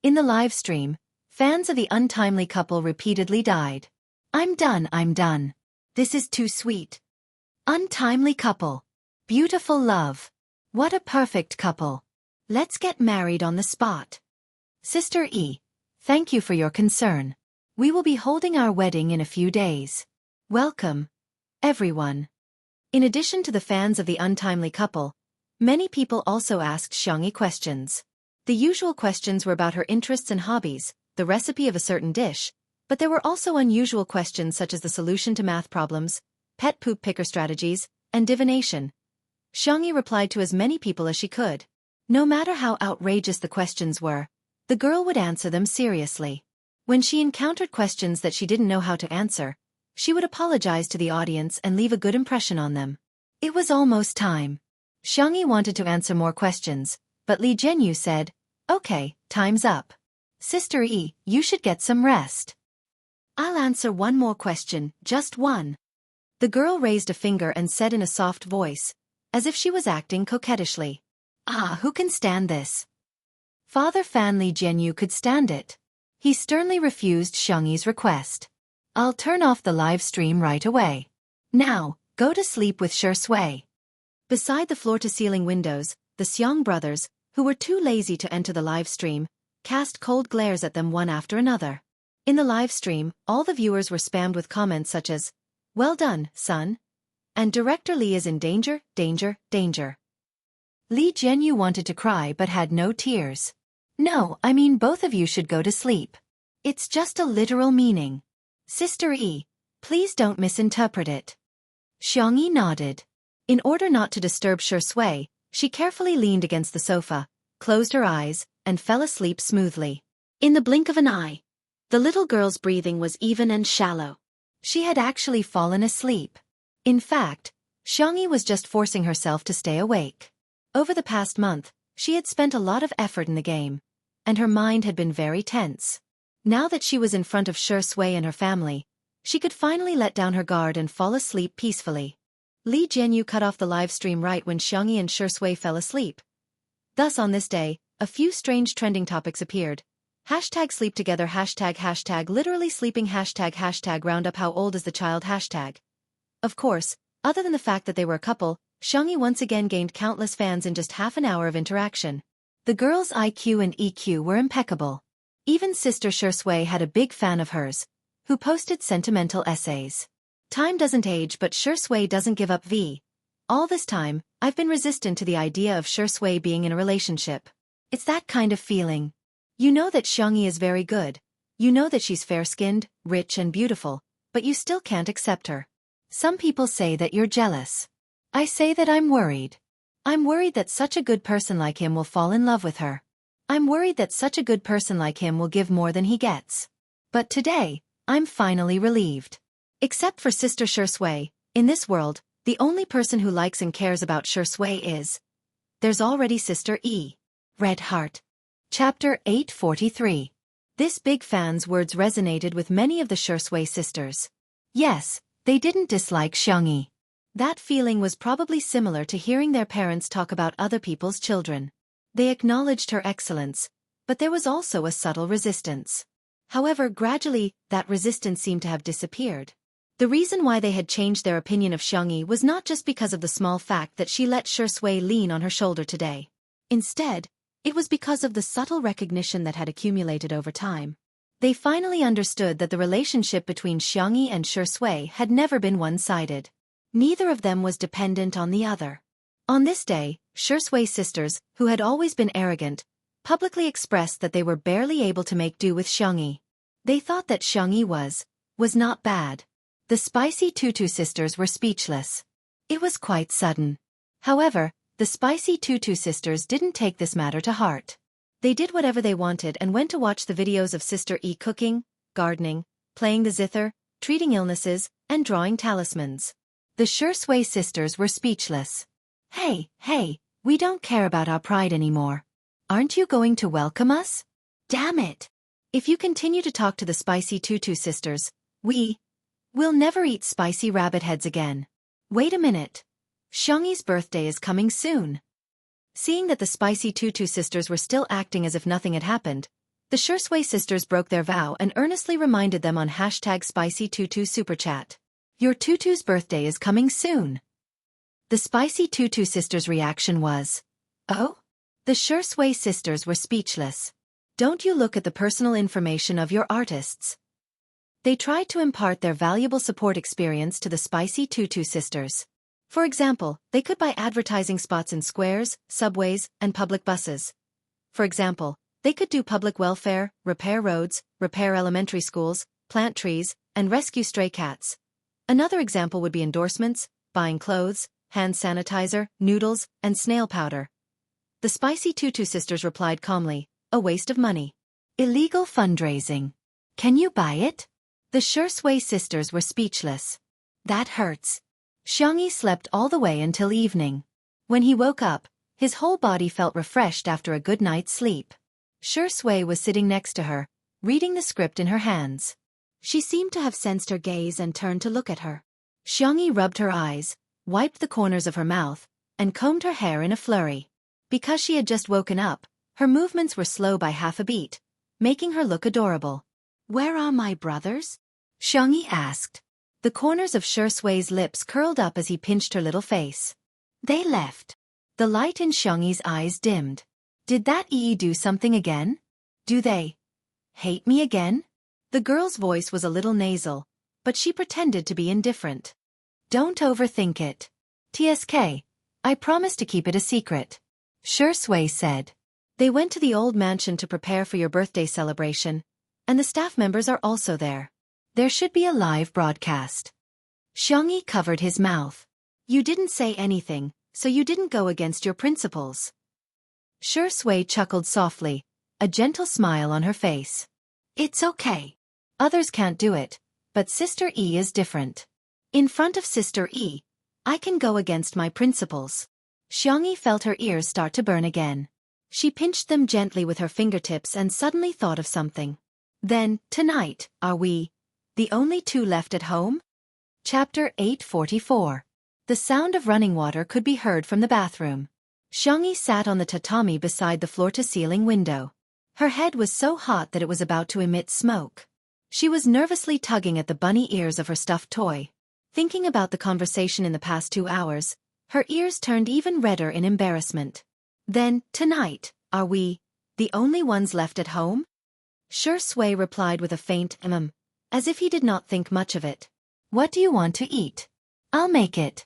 In the live stream, fans of the untimely couple repeatedly died. I'm done. This is too sweet. Untimely couple. Beautiful love. What a perfect couple. Let's get married on the spot. Sister E, thank you for your concern. We will be holding our wedding in a few days. Welcome, everyone." In addition to the fans of the untimely couple, many people also asked Xianxia questions. The usual questions were about her interests and hobbies, the recipe of a certain dish, but there were also unusual questions such as the solution to math problems, pet poop picker strategies, and divination. Xianxia replied to as many people as she could. No matter how outrageous the questions were, the girl would answer them seriously. When she encountered questions that she didn't know how to answer, she would apologize to the audience and leave a good impression on them. It was almost time. Xianxia wanted to answer more questions, but Li Jianghu said, "Okay, time's up. Sister E, you should get some rest." "I'll answer one more question, just one." The girl raised a finger and said in a soft voice, as if she was acting coquettishly. Who can stand this? Father Fan Li Jianghu could stand it. He sternly refused Xiangxi's request. "I'll turn off the live stream right away. Now, go to sleep with Shui." Beside the floor-to-ceiling windows, the Xiang brothers, who were too lazy to enter the live stream, cast cold glares at them one after another. In the live stream, all the viewers were spammed with comments such as, "Well done, son," and "Director Li is in danger, danger, danger." Li Jianghu wanted to cry but had no tears. "No, I mean both of you should go to sleep. It's just a literal meaning. Sister E, please don't misinterpret it." Xianxia nodded. In order not to disturb Shui, she carefully leaned against the sofa, closed her eyes, and fell asleep smoothly. In the blink of an eye, the little girl's breathing was even and shallow. She had actually fallen asleep. In fact, Xianxia was just forcing herself to stay awake. Over the past month, she had spent a lot of effort in the game, and her mind had been very tense. Now that she was in front of Shui and her family, she could finally let down her guard and fall asleep peacefully. Li Jianghu cut off the live stream right when Xianxia and Shui fell asleep. Thus on this day, a few strange trending topics appeared. Hashtag sleep together, hashtag literally sleeping, hashtag round up how old is the child, hashtag. Of course, other than the fact that they were a couple, Xianxia once again gained countless fans in just half an hour of interaction. The girl's IQ and EQ were impeccable. Even Sister Shui had a big fan of hers, who posted sentimental essays. Time doesn't age, but Shui doesn't give up. All this time, I've been resistant to the idea of Shui being in a relationship. It's that kind of feeling. You know that Xianxia is very good. You know that she's fair-skinned, rich and beautiful, but you still can't accept her. Some people say that you're jealous. I say that I'm worried. I'm worried that such a good person like him will fall in love with her. I'm worried that such a good person like him will give more than he gets. But today, I'm finally relieved. Except for Sister Shui, in this world, the only person who likes and cares about Shui is there's already Sister E. Red Heart. Chapter 843. This big fan's words resonated with many of the Shui sisters. Yes, they didn't dislike Xianxia. That feeling was probably similar to hearing their parents talk about other people's children. They acknowledged her excellence, but there was also a subtle resistance. However, gradually, that resistance seemed to have disappeared. The reason why they had changed their opinion of Xianxia was not just because of the small fact that she let Shui lean on her shoulder today. Instead, it was because of the subtle recognition that had accumulated over time. They finally understood that the relationship between Xianxia and Shui had never been one-sided. Neither of them was dependent on the other. On this day, Shui sisters, who had always been arrogant, publicly expressed that they were barely able to make do with Xianxia. They thought that Xianxia was not bad. The spicy Tutu sisters were speechless. It was quite sudden. However, the spicy Tutu sisters didn't take this matter to heart. They did whatever they wanted and went to watch the videos of Sister E cooking, gardening, playing the zither, treating illnesses, and drawing talismans. The Shui sisters were speechless. Hey, we don't care about our pride anymore. Aren't you going to welcome us? Damn it! If you continue to talk to the spicy Tutu sisters, we'll never eat spicy rabbit heads again. Wait a minute. Xianxia's birthday is coming soon. Seeing that the spicy Tutu sisters were still acting as if nothing had happened, the Shui sisters broke their vow and earnestly reminded them on #SpicyTutu superchat. Your Tutu's birthday is coming soon. The spicy Tutu sisters' reaction was, oh? The Shui sisters were speechless. Don't you look at the personal information of your artists. They tried to impart their valuable support experience to the spicy Tutu sisters. For example, they could buy advertising spots in squares, subways, and public buses. For example, they could do public welfare, repair roads, repair elementary schools, plant trees, and rescue stray cats. Another example would be endorsements, buying clothes, hand sanitizer, noodles, and snail powder. The spicy Tutu sisters replied calmly, a waste of money. Illegal fundraising. Can you buy it? The Shui sisters were speechless. That hurts. Xianxia slept all the way until evening. When he woke up, his whole body felt refreshed after a good night's sleep. Shui was sitting next to her, reading the script in her hands. She seemed to have sensed her gaze and turned to look at her. Xianxia rubbed her eyes, wiped the corners of her mouth, and combed her hair in a flurry. Because she had just woken up, her movements were slow by half a beat, making her look adorable. Where are my brothers? Xianxia asked. The corners of Shui's lips curled up as he pinched her little face. They left. The light in Xianxia's eyes dimmed. Did that do something again? Do they hate me again? The girl's voice was a little nasal, but she pretended to be indifferent. Don't overthink it. TSK, I promise to keep it a secret. Shui said. They went to the old mansion to prepare for your birthday celebration, and the staff members are also there. There should be a live broadcast. Xianxia covered his mouth. You didn't say anything, so you didn't go against your principles. Shui chuckled softly, a gentle smile on her face. It's okay. Others can't do it, but Sister E is different. In front of Sister E, I can go against my principles. Xianxia felt her ears start to burn again. She pinched them gently with her fingertips and suddenly thought of something. Then, tonight, are we the only two left at home? Chapter 844. The sound of running water could be heard from the bathroom. Xianxia sat on the tatami beside the floor-to-ceiling window. Her head was so hot that it was about to emit smoke. She was nervously tugging at the bunny ears of her stuffed toy. Thinking about the conversation in the past 2 hours, her ears turned even redder in embarrassment. Then, tonight, are we the only ones left at home? Shui replied with a faint as if he did not think much of it. What do you want to eat? I'll make it.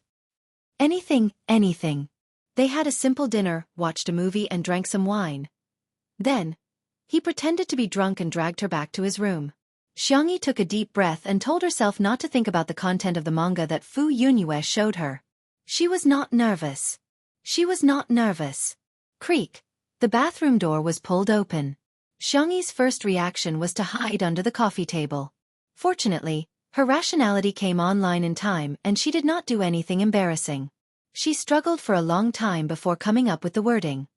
Anything. They had a simple dinner, watched a movie and drank some wine. Then, he pretended to be drunk and dragged her back to his room. Xianxia took a deep breath and told herself not to think about the content of the manga that Fu Yunyue showed her. She was not nervous. Creak. The bathroom door was pulled open. Xianxia's first reaction was to hide under the coffee table. Fortunately, her rationality came online in time and she did not do anything embarrassing. She struggled for a long time before coming up with the wording.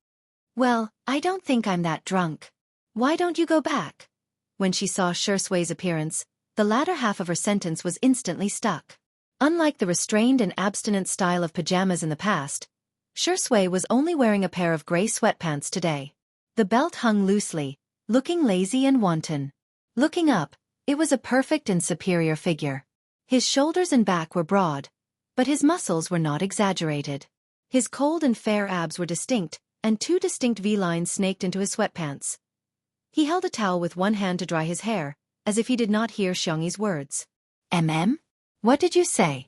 Well, I don't think I'm that drunk. Why don't you go back? When she saw Shui's appearance, the latter half of her sentence was instantly stuck. Unlike the restrained and abstinent style of pajamas in the past, Shui was only wearing a pair of gray sweatpants today. The belt hung loosely, looking lazy and wanton. Looking up, it was a perfect and superior figure. His shoulders and back were broad, but his muscles were not exaggerated. His cold and fair abs were distinct, and two distinct V-lines snaked into his sweatpants. He held a towel with one hand to dry his hair, as if he did not hear Xiangyi's words. What did you say?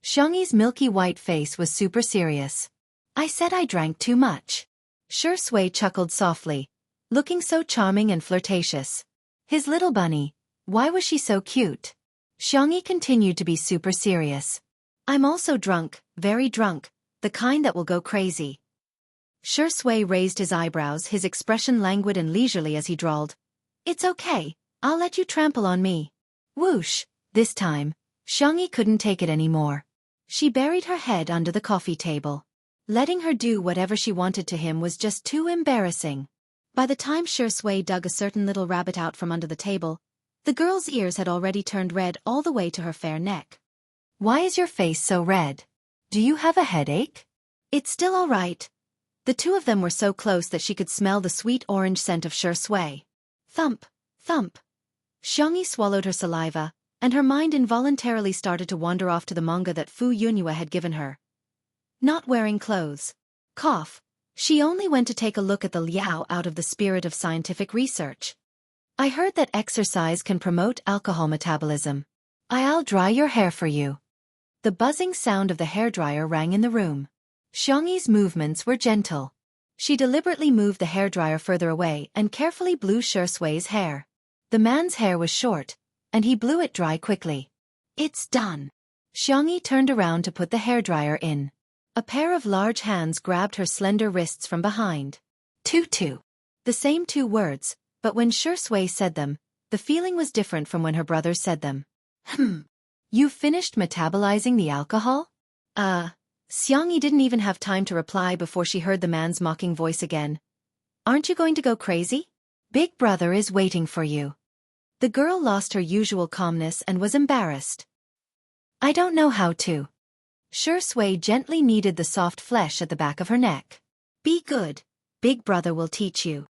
Xiangyi's milky white face was super serious. I said I drank too much. Shui chuckled softly, looking so charming and flirtatious. His little bunny, why was she so cute? Xiangyi continued to be super serious. I'm also drunk, very drunk, the kind that will go crazy. Shui raised his eyebrows, his expression languid and leisurely as he drawled. It's okay, I'll let you trample on me. Whoosh, this time, Xiangyi couldn't take it anymore. She buried her head under the coffee table. Letting her do whatever she wanted to him was just too embarrassing. By the time Shui dug a certain little rabbit out from under the table, the girl's ears had already turned red all the way to her fair neck. Why is your face so red? Do you have a headache? It's still all right. The two of them were so close that she could smell the sweet orange scent of Shui. Thump, thump. Xiangyi swallowed her saliva, and her mind involuntarily started to wander off to the manga that Fu Yunyue had given her. Not wearing clothes. Cough. She only went to take a look at the Liao out of the spirit of scientific research. I heard that exercise can promote alcohol metabolism. I'll dry your hair for you. The buzzing sound of the hairdryer rang in the room. Xiangyi's movements were gentle. She deliberately moved the hairdryer further away and carefully blew Shui's hair. The man's hair was short, and he blew it dry quickly. It's done. Xiangyi turned around to put the hairdryer in. A pair of large hands grabbed her slender wrists from behind. Tutu. The same two words, but when Shui said them, the feeling was different from when her brothers said them. You finished metabolizing the alcohol? Xiangyi didn't even have time to reply before she heard the man's mocking voice again. Aren't you going to go crazy? Big brother is waiting for you. The girl lost her usual calmness and was embarrassed. I don't know how to. Shui gently kneaded the soft flesh at the back of her neck. Be good. Big brother will teach you.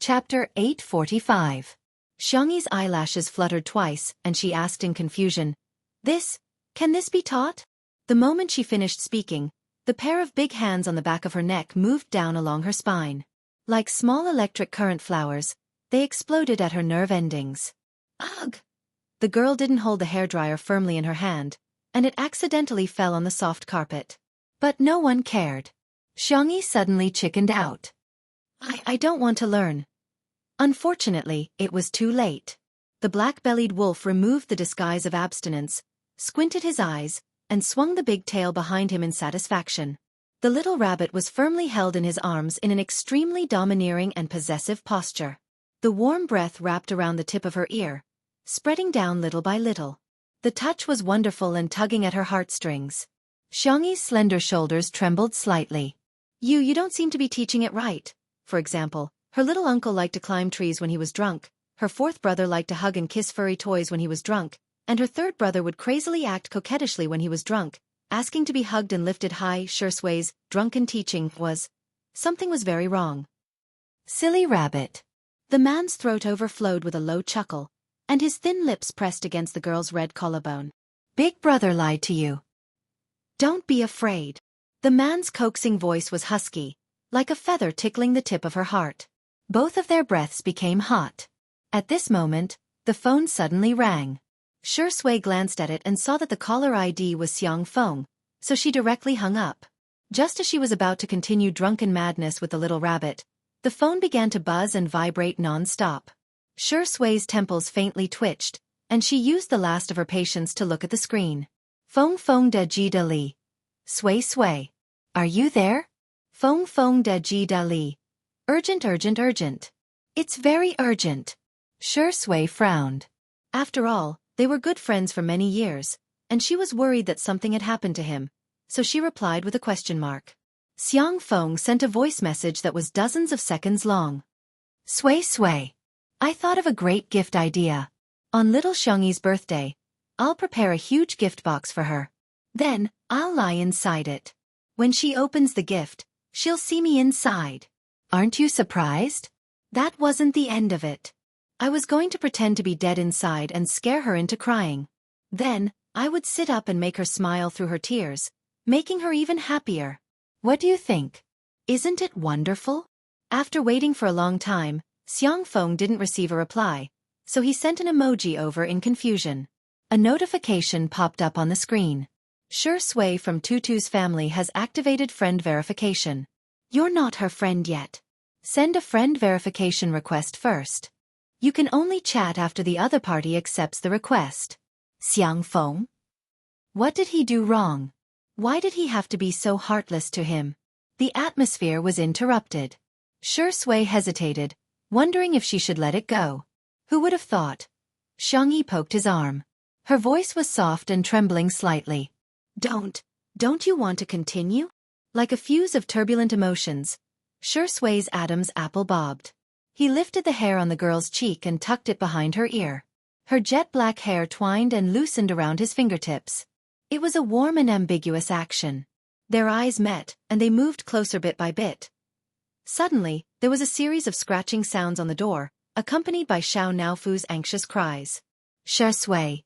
Chapter 845. Xiangyi's eyelashes fluttered twice, and she asked in confusion, Can this be taught? The moment she finished speaking, the pair of big hands on the back of her neck moved down along her spine. Like small electric current flowers, they exploded at her nerve endings. Ugh! The girl didn't hold the hairdryer firmly in her hand, and it accidentally fell on the soft carpet. But no one cared. Xiangyi suddenly chickened out. I don't want to learn. Unfortunately, it was too late. The black-bellied wolf removed the disguise of abstinence, squinted his eyes, and swung the big tail behind him in satisfaction. The little rabbit was firmly held in his arms in an extremely domineering and possessive posture. The warm breath wrapped around the tip of her ear, spreading down little by little. The touch was wonderful and tugging at her heartstrings. Xiangyi's slender shoulders trembled slightly. You don't seem to be teaching it right. For example, her little uncle liked to climb trees when he was drunk, her fourth brother liked to hug and kiss furry toys when he was drunk, and her third brother would crazily act coquettishly when he was drunk, asking to be hugged and lifted high. Shui's drunken teaching something was very wrong. Silly rabbit. The man's throat overflowed with a low chuckle, and his thin lips pressed against the girl's red collarbone. Big brother lied to you. Don't be afraid. The man's coaxing voice was husky, like a feather tickling the tip of her heart. Both of their breaths became hot. At this moment, the phone suddenly rang. Shui glanced at it and saw that the caller ID was Xiang Feng, so she directly hung up. Just as she was about to continue drunken madness with the little rabbit, the phone began to buzz and vibrate non-stop. Shui's temples faintly twitched, and she used the last of her patience to look at the screen. Feng Feng de ji de li. Sui. Are you there? Feng Feng de ji de li. Urgent, urgent, urgent. It's very urgent. Shui frowned. After all, they were good friends for many years, and she was worried that something had happened to him, so she replied with a question mark. Xiang Feng sent a voice message that was dozens of seconds long. Sway sway. I thought of a great gift idea. On little Xiangyi's birthday, I'll prepare a huge gift box for her. Then, I'll lie inside it. When she opens the gift, she'll see me inside. Aren't you surprised? That wasn't the end of it. I was going to pretend to be dead inside and scare her into crying. Then, I would sit up and make her smile through her tears, making her even happier. What do you think? Isn't it wonderful? After waiting for a long time, Xiang Feng didn't receive a reply, so he sent an emoji over in confusion. A notification popped up on the screen. Sure Sui from Tutu's family has activated friend verification. You're not her friend yet. Send a friend verification request first. You can only chat after the other party accepts the request. Xiang Feng? What did he do wrong? Why did he have to be so heartless to him? The atmosphere was interrupted. Sure Sui hesitated, wondering if she should let it go. Who would have thought? Xiangyi poked his arm. Her voice was soft and trembling slightly. Don't you want to continue? Like a fuse of turbulent emotions, Sure Sui's Adam's apple bobbed. He lifted the hair on the girl's cheek and tucked it behind her ear. Her jet-black hair twined and loosened around his fingertips. It was a warm and ambiguous action. Their eyes met, and they moved closer bit by bit. Suddenly, there was a series of scratching sounds on the door, accompanied by Xiao Naofu's anxious cries. Sure Sui.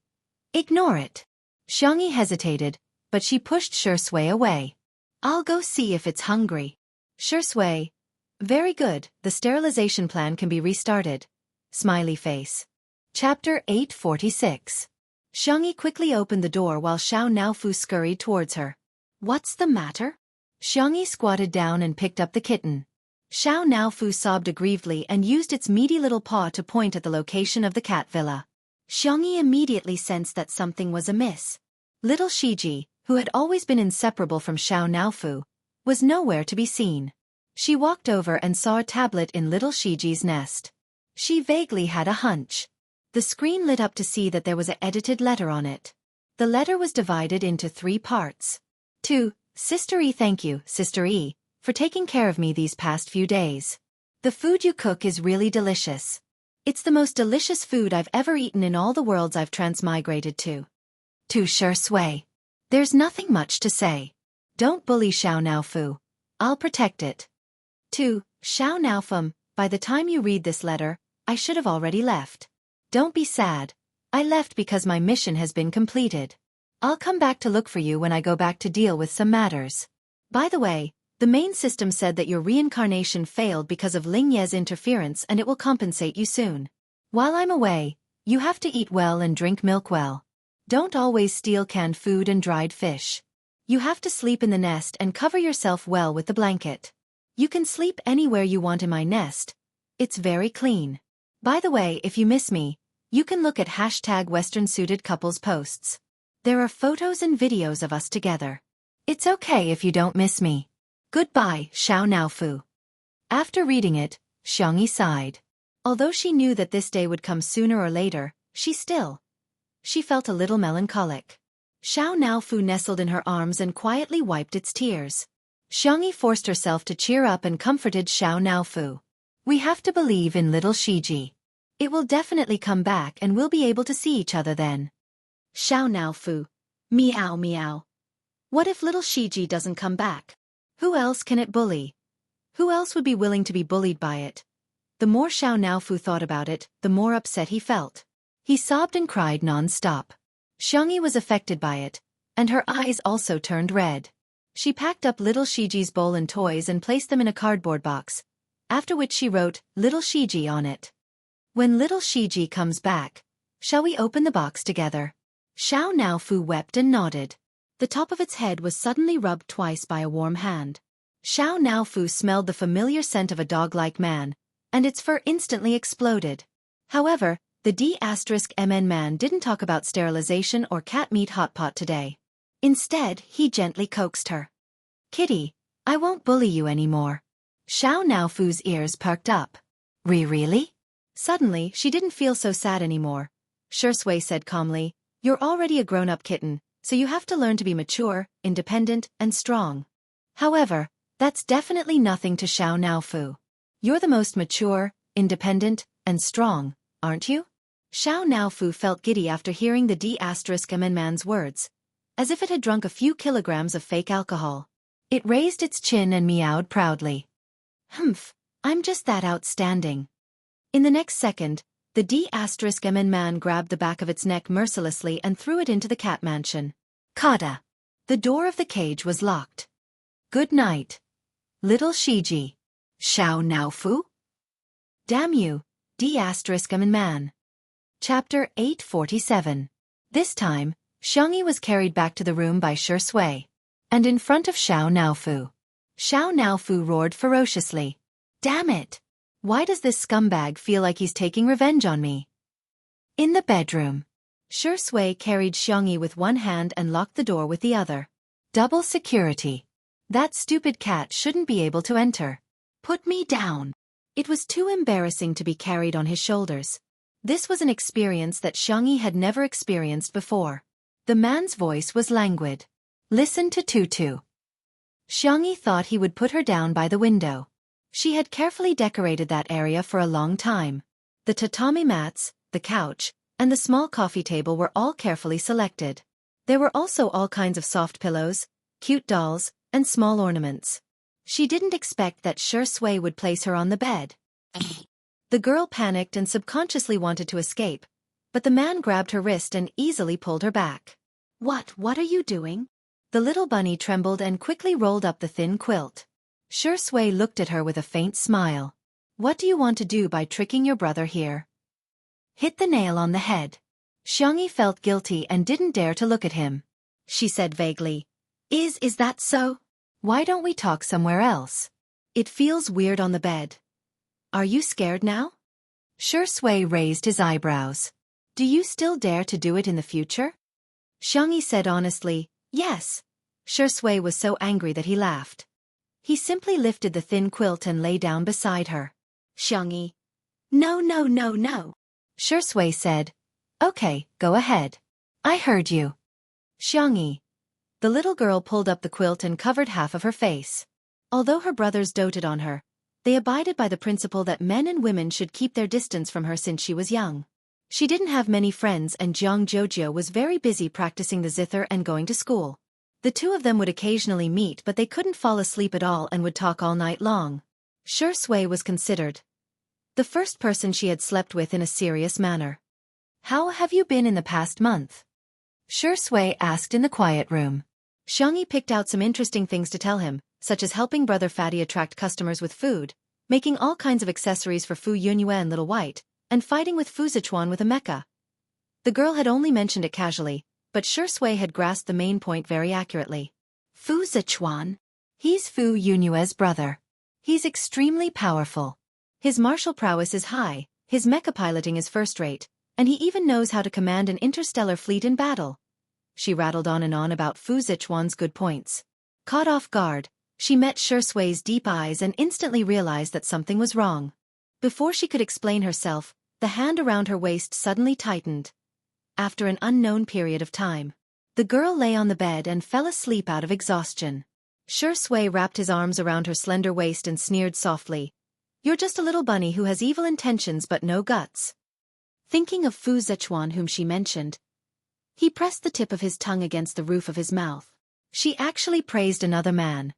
Ignore it. Xiangyi hesitated, but she pushed Sure Sui away. I'll go see if it's hungry. Sure Sui. Very good, the sterilization plan can be restarted. Smiley face. Chapter 846. Xiangyi quickly opened the door while Xiao Naofu scurried towards her. What's the matter? Xiangyi squatted down and picked up the kitten. Xiao Naofu sobbed aggrievedly and used its meaty little paw to point at the location of the cat villa. Xiangyi immediately sensed that something was amiss. Little Shiji, who had always been inseparable from Xiao Naofu, was nowhere to be seen. She walked over and saw a tablet in little Shiji's nest. She vaguely had a hunch. The screen lit up to see that there was an edited letter on it. The letter was divided into 3 parts. To Sister E, thank you, Sister E, for taking care of me these past few days. The food you cook is really delicious. It's the most delicious food I've ever eaten in all the worlds I've transmigrated to. To Sure Sui. There's nothing much to say. Don't bully Xiao Naofu. I'll protect it. To Xiao Naofum, by the time you read this letter, I should have already left. Don't be sad. I left because my mission has been completed. I'll come back to look for you when I go back to deal with some matters. By the way, the main system said that your reincarnation failed because of Ling Ye's interference and it will compensate you soon. While I'm away, you have to eat well and drink milk well. Don't always steal canned food and dried fish. You have to sleep in the nest and cover yourself well with the blanket. You can sleep anywhere you want in my nest. It's very clean. By the way, if you miss me, you can look at #WesternSuited Couples posts. There are photos and videos of us together. It's okay if you don't miss me. Goodbye, Xiao Naofu. After reading it, Xiangyi sighed. Although she knew that this day would come sooner or later, she felt a little melancholic. Xiao Naofu nestled in her arms and quietly wiped its tears. Xiangyi forced herself to cheer up and comforted Xiao Naofu. We have to believe in little Shiji. It will definitely come back and we'll be able to see each other then. Xiao Naofu. Meow meow. What if little Shiji doesn't come back? Who else can it bully? Who else would be willing to be bullied by it? The more Xiao Naofu thought about it, the more upset he felt. He sobbed and cried non-stop. Xiangyi was affected by it, and her eyes also turned red. She packed up little Shiji's bowl and toys and placed them in a cardboard box, after which she wrote, Little Shiji on it. When little Shiji comes back, shall we open the box together? Xiao Naofu wept and nodded. The top of its head was suddenly rubbed twice by a warm hand. Xiao Naofu smelled the familiar scent of a dog-like man, and its fur instantly exploded. However, the D*MN man didn't talk about sterilization or cat meat hot pot today. Instead, he gently coaxed her. Kitty, I won't bully you anymore. Xiao Naofu's ears perked up. Really? Suddenly, she didn't feel so sad anymore. Sure Sui said calmly, you're already a grown-up kitten, so you have to learn to be mature, independent, and strong. However, that's definitely nothing to Xiao Naofu. You're the most mature, independent, and strong, aren't you? Xiao Naofu felt giddy after hearing the D*MN man's words, as if it had drunk a few kilograms of fake alcohol. It raised its chin and meowed proudly. Humph, I'm just that outstanding. In the next second, the D*MN man grabbed the back of its neck mercilessly and threw it into the cat mansion. Kada. The door of the cage was locked. Good night, little Shiji. Xiao Naofu? Damn you, D*MN man. Chapter 847. This time, Xianxia was carried back to the room by Shui, and in front of Xiao Naofu. Xiao Naofu roared ferociously. Damn it! Why does this scumbag feel like he's taking revenge on me? In the bedroom. Shui carried Xianxia with one hand and locked the door with the other. Double security. That stupid cat shouldn't be able to enter. Put me down. It was too embarrassing to be carried on his shoulders. This was an experience that Xianxia had never experienced before. The man's voice was languid. Listen to Tutu. Xianxia thought he would put her down by the window. She had carefully decorated that area for a long time. The tatami mats, the couch, and the small coffee table were all carefully selected. There were also all kinds of soft pillows, cute dolls, and small ornaments. She didn't expect that Shui would place her on the bed. The girl panicked and subconsciously wanted to escape, but the man grabbed her wrist and easily pulled her back. What are you doing? The little bunny trembled and quickly rolled up the thin quilt. Shui looked at her with a faint smile. What do you want to do by tricking your brother here? Hit the nail on the head. Xianxia felt guilty and didn't dare to look at him. She said vaguely, Is that so? Why don't we talk somewhere else? It feels weird on the bed. Are you scared now? Shui raised his eyebrows. Do you still dare to do it in the future? Xianxia said honestly, yes. Shui was so angry that he laughed. He simply lifted the thin quilt and lay down beside her. Xianxia. No. Shui said, Okay, go ahead. I heard you. Xianxia. The little girl pulled up the quilt and covered half of her face. Although her brothers doted on her, they abided by the principle that men and women should keep their distance from her since she was young. She didn't have many friends and Jianghu was very busy practicing the zither and going to school. The two of them would occasionally meet but they couldn't fall asleep at all and would talk all night long. Shui was considered the first person she had slept with in a serious manner. How have you been in the past month? Shui asked in the quiet room. Xianxia picked out some interesting things to tell him, such as helping Brother Fatty attract customers with food, making all kinds of accessories for Fu Yunyue and Little White, and fighting with Fu Zichuan with a mecha. The girl had only mentioned it casually, but Shui had grasped the main point very accurately. Fu Zichuan? He's Fu Yunyue's brother. He's extremely powerful. His martial prowess is high, his mecha piloting is first-rate, and he even knows how to command an interstellar fleet in battle. She rattled on and on about Fu Zichuan's good points. Caught off guard, she met Shui's deep eyes and instantly realized that something was wrong. Before she could explain herself, the hand around her waist suddenly tightened. After an unknown period of time, the girl lay on the bed and fell asleep out of exhaustion. Shui wrapped his arms around her slender waist and sneered softly. You're just a little bunny who has evil intentions but no guts. Thinking of Fu Zichuan whom she mentioned, he pressed the tip of his tongue against the roof of his mouth. She actually praised another man.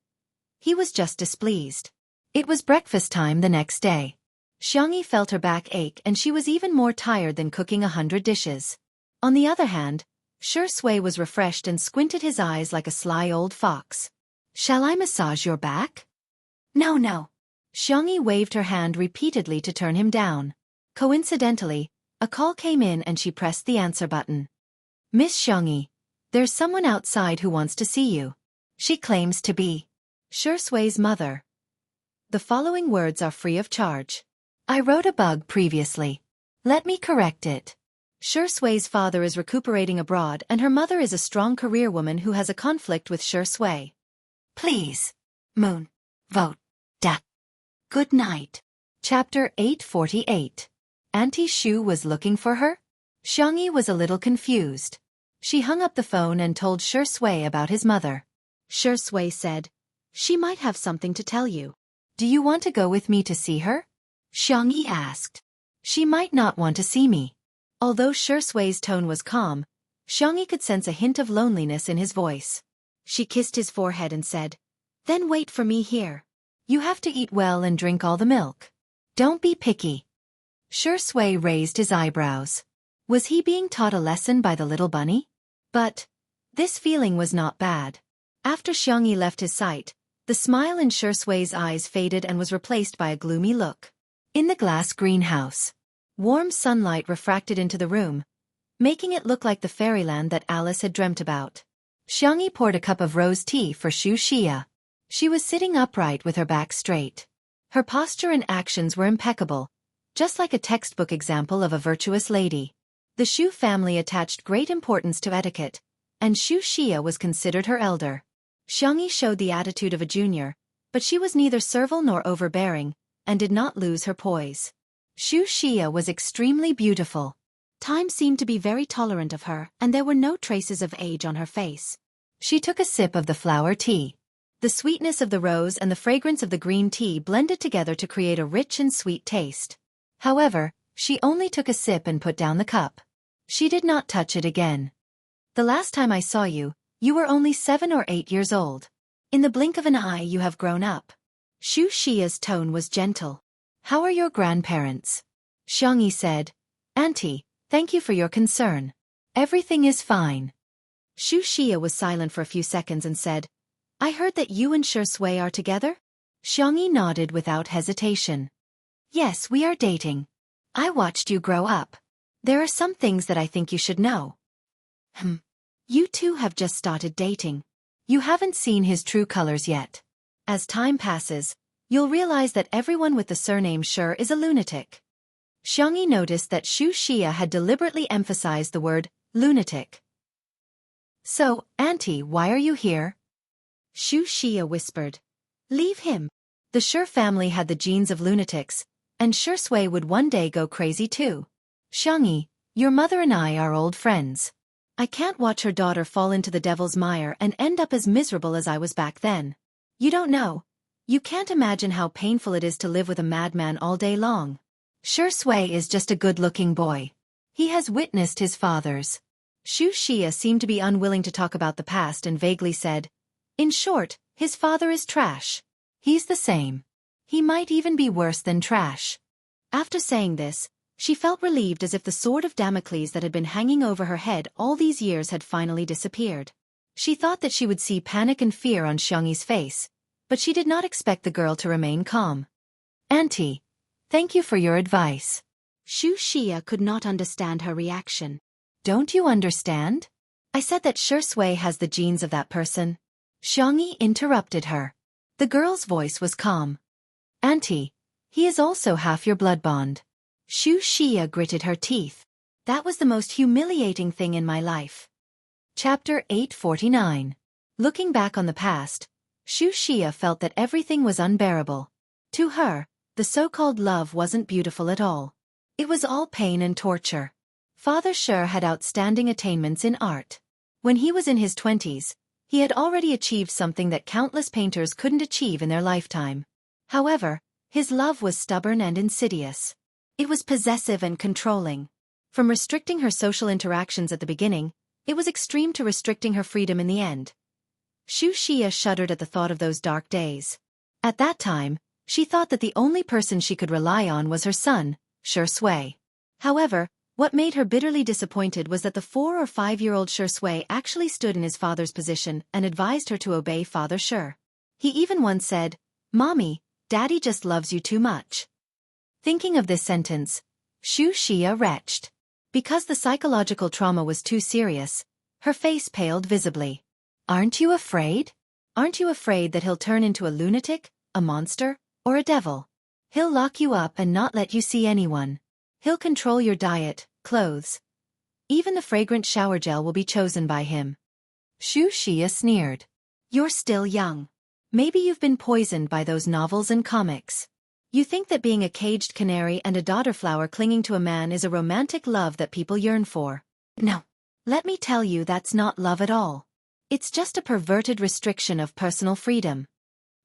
He was just displeased. It was breakfast time the next day. Xianxia felt her back ache and she was even more tired than cooking 100 dishes. On the other hand, Shui was refreshed and squinted his eyes like a sly old fox. Shall I massage your back? No. Xianxia waved her hand repeatedly to turn him down. Coincidentally, a call came in and she pressed the answer button. Miss Xianxia, there's someone outside who wants to see you. She claims to be Shui's mother. The following words are free of charge. I wrote a bug previously. Let me correct it. Shui's father is recuperating abroad and her mother is a strong career woman who has a conflict with Shui. Please. Moon. Vote. Da. Good night. Chapter 848. Auntie Shu was looking for her? Xianxia was a little confused. She hung up the phone and told Shui about his mother. Shui said, "She might have something to tell you. Do you want to go with me to see her?" Xianxia asked. "She might not want to see me." Although Shui's tone was calm, Xianxia could sense a hint of loneliness in his voice. She kissed his forehead and said, "Then wait for me here. You have to eat well and drink all the milk. Don't be picky." Shui raised his eyebrows. Was he being taught a lesson by the little bunny? But this feeling was not bad. After Xianxia left his sight, the smile in Shui's eyes faded and was replaced by a gloomy look. In the glass greenhouse, warm sunlight refracted into the room, making it look like the fairyland that Alice had dreamt about. Xianxia poured a cup of rose tea for Wuxia. She was sitting upright with her back straight. Her posture and actions were impeccable, just like a textbook example of a virtuous lady. The Shu family attached great importance to etiquette, and Wuxia was considered her elder. Xianxia showed the attitude of a junior, but she was neither servile nor overbearing, and did not lose her poise. Wuxia was extremely beautiful. Time seemed to be very tolerant of her, and there were no traces of age on her face. She took a sip of the flower tea. The sweetness of the rose and the fragrance of the green tea blended together to create a rich and sweet taste. However, she only took a sip and put down the cup. She did not touch it again. "The last time I saw you, you were only 7 or 8 years old. In the blink of an eye you have grown up." Wuxia's tone was gentle. "How are your grandparents?" Xianxia said, "Auntie, thank you for your concern. Everything is fine." Wuxia was silent for a few seconds and said, "I heard that you and Shui are together?" Xianxia nodded without hesitation. "Yes, we are dating. I watched you grow up. There are some things that I think you should know." You two have just started dating. You haven't seen his true colors yet. As time passes, you'll realize that everyone with the surname Shu is a lunatic." Xianxia noticed that Wuxia had deliberately emphasized the word lunatic. "So, Auntie, why are you here?" Wuxia whispered. "Leave him. The Shu family had the genes of lunatics, and Shui would one day go crazy too. Xianxia, your mother and I are old friends. I can't watch her daughter fall into the devil's mire and end up as miserable as I was back then. You don't know. You can't imagine how painful it is to live with a madman all day long. Shui is just a good-looking boy. He has witnessed his father's." Wuxia seemed to be unwilling to talk about the past and vaguely said, "In short, his father is trash. He's the same. He might even be worse than trash." After saying this, she felt relieved, as if the sword of Damocles that had been hanging over her head all these years had finally disappeared. She thought that she would see panic and fear on Xianxi's face, but she did not expect the girl to remain calm. "Auntie, thank you for your advice." Wuxia could not understand her reaction. "Don't you understand? I said that Shui has the genes of that person." Xianxia interrupted her. The girl's voice was calm. "Auntie, he is also half your blood bond." Wuxia gritted her teeth. "That was the most humiliating thing in my life." Chapter 849. Looking back on the past, Wuxia felt that everything was unbearable. To her, the so-called love wasn't beautiful at all. It was all pain and torture. Father Shu had outstanding attainments in art. When he was in his 20s, he had already achieved something that countless painters couldn't achieve in their lifetime. However, his love was stubborn and insidious. It was possessive and controlling. From restricting her social interactions at the beginning, it was extreme to restricting her freedom in the end. Wuxia shuddered at the thought of those dark days. At that time, she thought that the only person she could rely on was her son, Shui. However, what made her bitterly disappointed was that the 4 or 5-year-old Shui actually stood in his father's position and advised her to obey Father Shu. He even once said, "Mommy, Daddy just loves you too much." Thinking of this sentence, Wuxia retched. Because the psychological trauma was too serious, her face paled visibly. "Aren't you afraid? Aren't you afraid that he'll turn into a lunatic, a monster, or a devil? He'll lock you up and not let you see anyone. He'll control your diet, clothes. Even the fragrant shower gel will be chosen by him." Wuxia sneered. "You're still young. Maybe you've been poisoned by those novels and comics. You think that being a caged canary and a daughter flower clinging to a man is a romantic love that people yearn for. No. Let me tell you, that's not love at all. It's just a perverted restriction of personal freedom.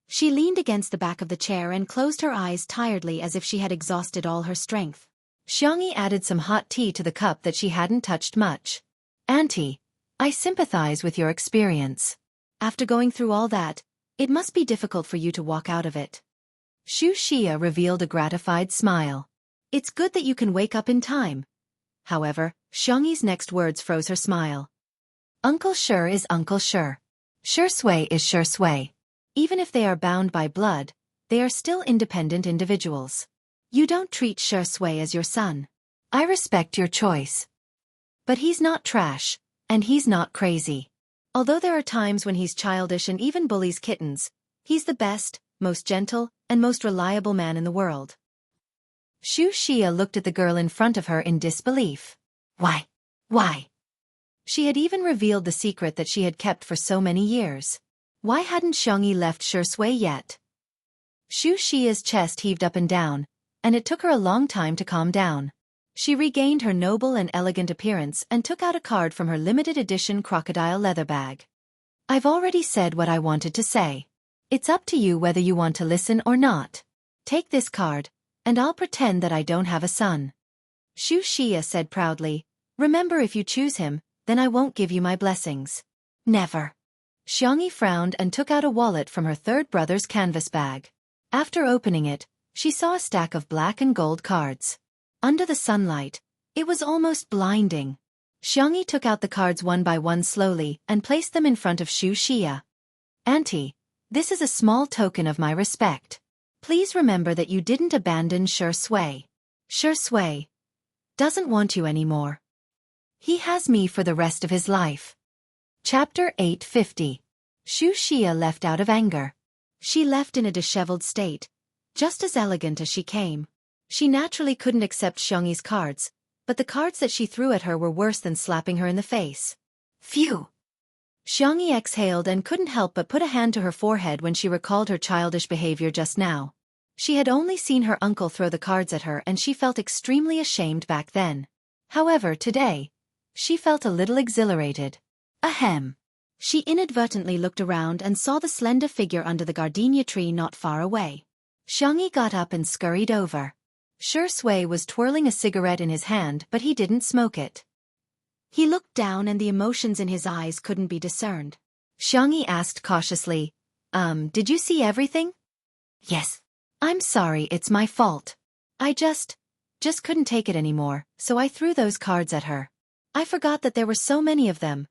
She leaned against the back of the chair and closed her eyes tiredly as if she had exhausted all her strength. Xianxia added some hot tea to the cup that she hadn't touched much. Auntie, I sympathize with your experience. After going through all that, it must be difficult for you to walk out of it. Xianxia revealed a gratified smile. It's good that you can wake up in time. However, Xiangyi's next words froze her smile. Uncle Sure is Uncle Sure. Sure Sui is Sure Sui. Even if they are bound by blood, they are still independent individuals. You don't treat Sure Sui as your son. I respect your choice. But he's not trash, and he's not crazy. Although there are times when he's childish and even bullies kittens, he's the best, most gentle, and most reliable man in the world. Xianxia looked at the girl in front of her in disbelief. Why? Why? She had even revealed the secret that she had kept for so many years. Why hadn't Xiangyi left Sure Sui yet? Xianxia's chest heaved up and down, and it took her a long time to calm down. She regained her noble and elegant appearance and took out a card from her limited edition crocodile leather bag. I've already said what I wanted to say. It's up to you whether you want to listen or not. Take this card, and I'll pretend that I don't have a son. Xianxia said proudly, remember, if you choose him, then I won't give you my blessings. Never. Xiangyi frowned and took out a wallet from her third brother's canvas bag. After opening it, she saw a stack of black and gold cards. Under the sunlight, it was almost blinding. Xiangyi took out the cards one by one slowly and placed them in front of Xianxia. Auntie, this is a small token of my respect. Please remember that you didn't abandon Sure Sui. Sure Sui doesn't want you anymore. He has me for the rest of his life. Chapter 850. Xianxia left out of anger. She left in a disheveled state, just as elegant as she came. She naturally couldn't accept Xiangyi's cards, but the cards that she threw at her were worse than slapping her in the face. Phew! Xiangyi exhaled and couldn't help but put a hand to her forehead when she recalled her childish behavior just now. She had only seen her uncle throw the cards at her and she felt extremely ashamed back then. However, today, she felt a little exhilarated. Ahem. She inadvertently looked around and saw the slender figure under the gardenia tree not far away. Xiangyi got up and scurried over. Sure Sui was twirling a cigarette in his hand, but he didn't smoke it. He looked down and the emotions in his eyes couldn't be discerned. Xiangyi asked cautiously, did you see everything? Yes. I'm sorry, it's my fault. I just couldn't take it anymore, so I threw those cards at her. I forgot that there were so many of them.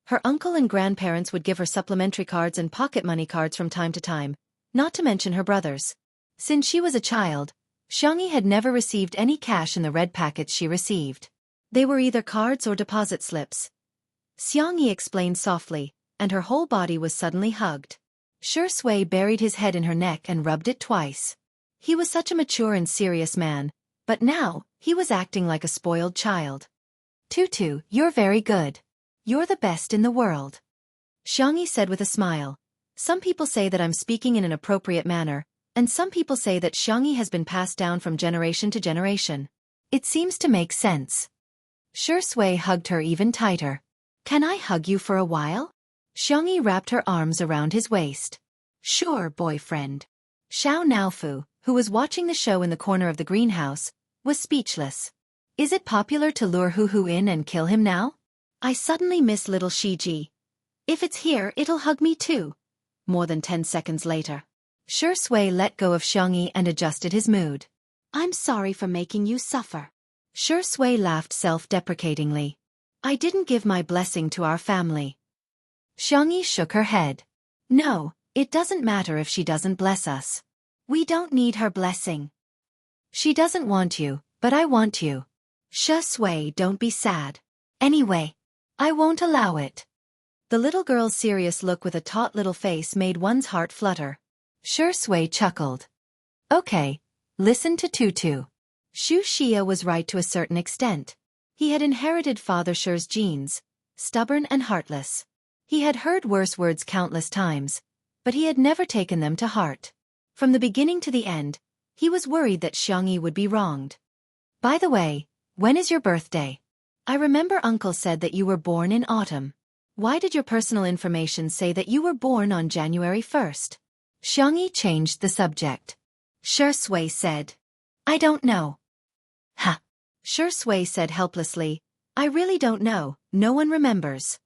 Her uncle and grandparents would give her supplementary cards and pocket money cards from time to time, not to mention her brothers. Since she was a child, Xiangyi had never received any cash in the red packets she received. They were either cards or deposit slips. Xiangyi explained softly, and her whole body was suddenly hugged. Sure Sui buried his head in her neck and rubbed it twice. He was such a mature and serious man, but now, he was acting like a spoiled child. Tutu, you're very good. You're the best in the world. Xiangyi said with a smile. Some people say that I'm speaking in an appropriate manner, and some people say that Xiangyi has been passed down from generation to generation. It seems to make sense. Sure Sui hugged her even tighter. Can I hug you for a while? Xiangyi wrapped her arms around his waist. Sure, boyfriend. Xiao Naofu, who was watching the show in the corner of the greenhouse, was speechless. Is it popular to lure Hu in and kill him now? I suddenly miss little Shiji. If it's here, it'll hug me too. More than 10 seconds later. Sure Sui let go of Xiangyi and adjusted his mood. I'm sorry for making you suffer. Sure Sui laughed self-deprecatingly. I didn't give my blessing to our family. Xiangyi shook her head. No, it doesn't matter if she doesn't bless us. We don't need her blessing. She doesn't want you, but I want you. Sure Sui, don't be sad. Anyway, I won't allow it. The little girl's serious look with a taut little face made one's heart flutter. Sure Sui chuckled. Okay, listen to Tutu. Xianxia was right to a certain extent. He had inherited Father Sure's genes, stubborn and heartless. He had heard worse words countless times, but he had never taken them to heart. From the beginning to the end, he was worried that Xiangyi would be wronged. By the way, when is your birthday? I remember Uncle said that you were born in autumn. Why did your personal information say that you were born on January 1st? Xianxia changed the subject. Shui said. I don't know. Ha! Shui said helplessly. I really don't know, no one remembers.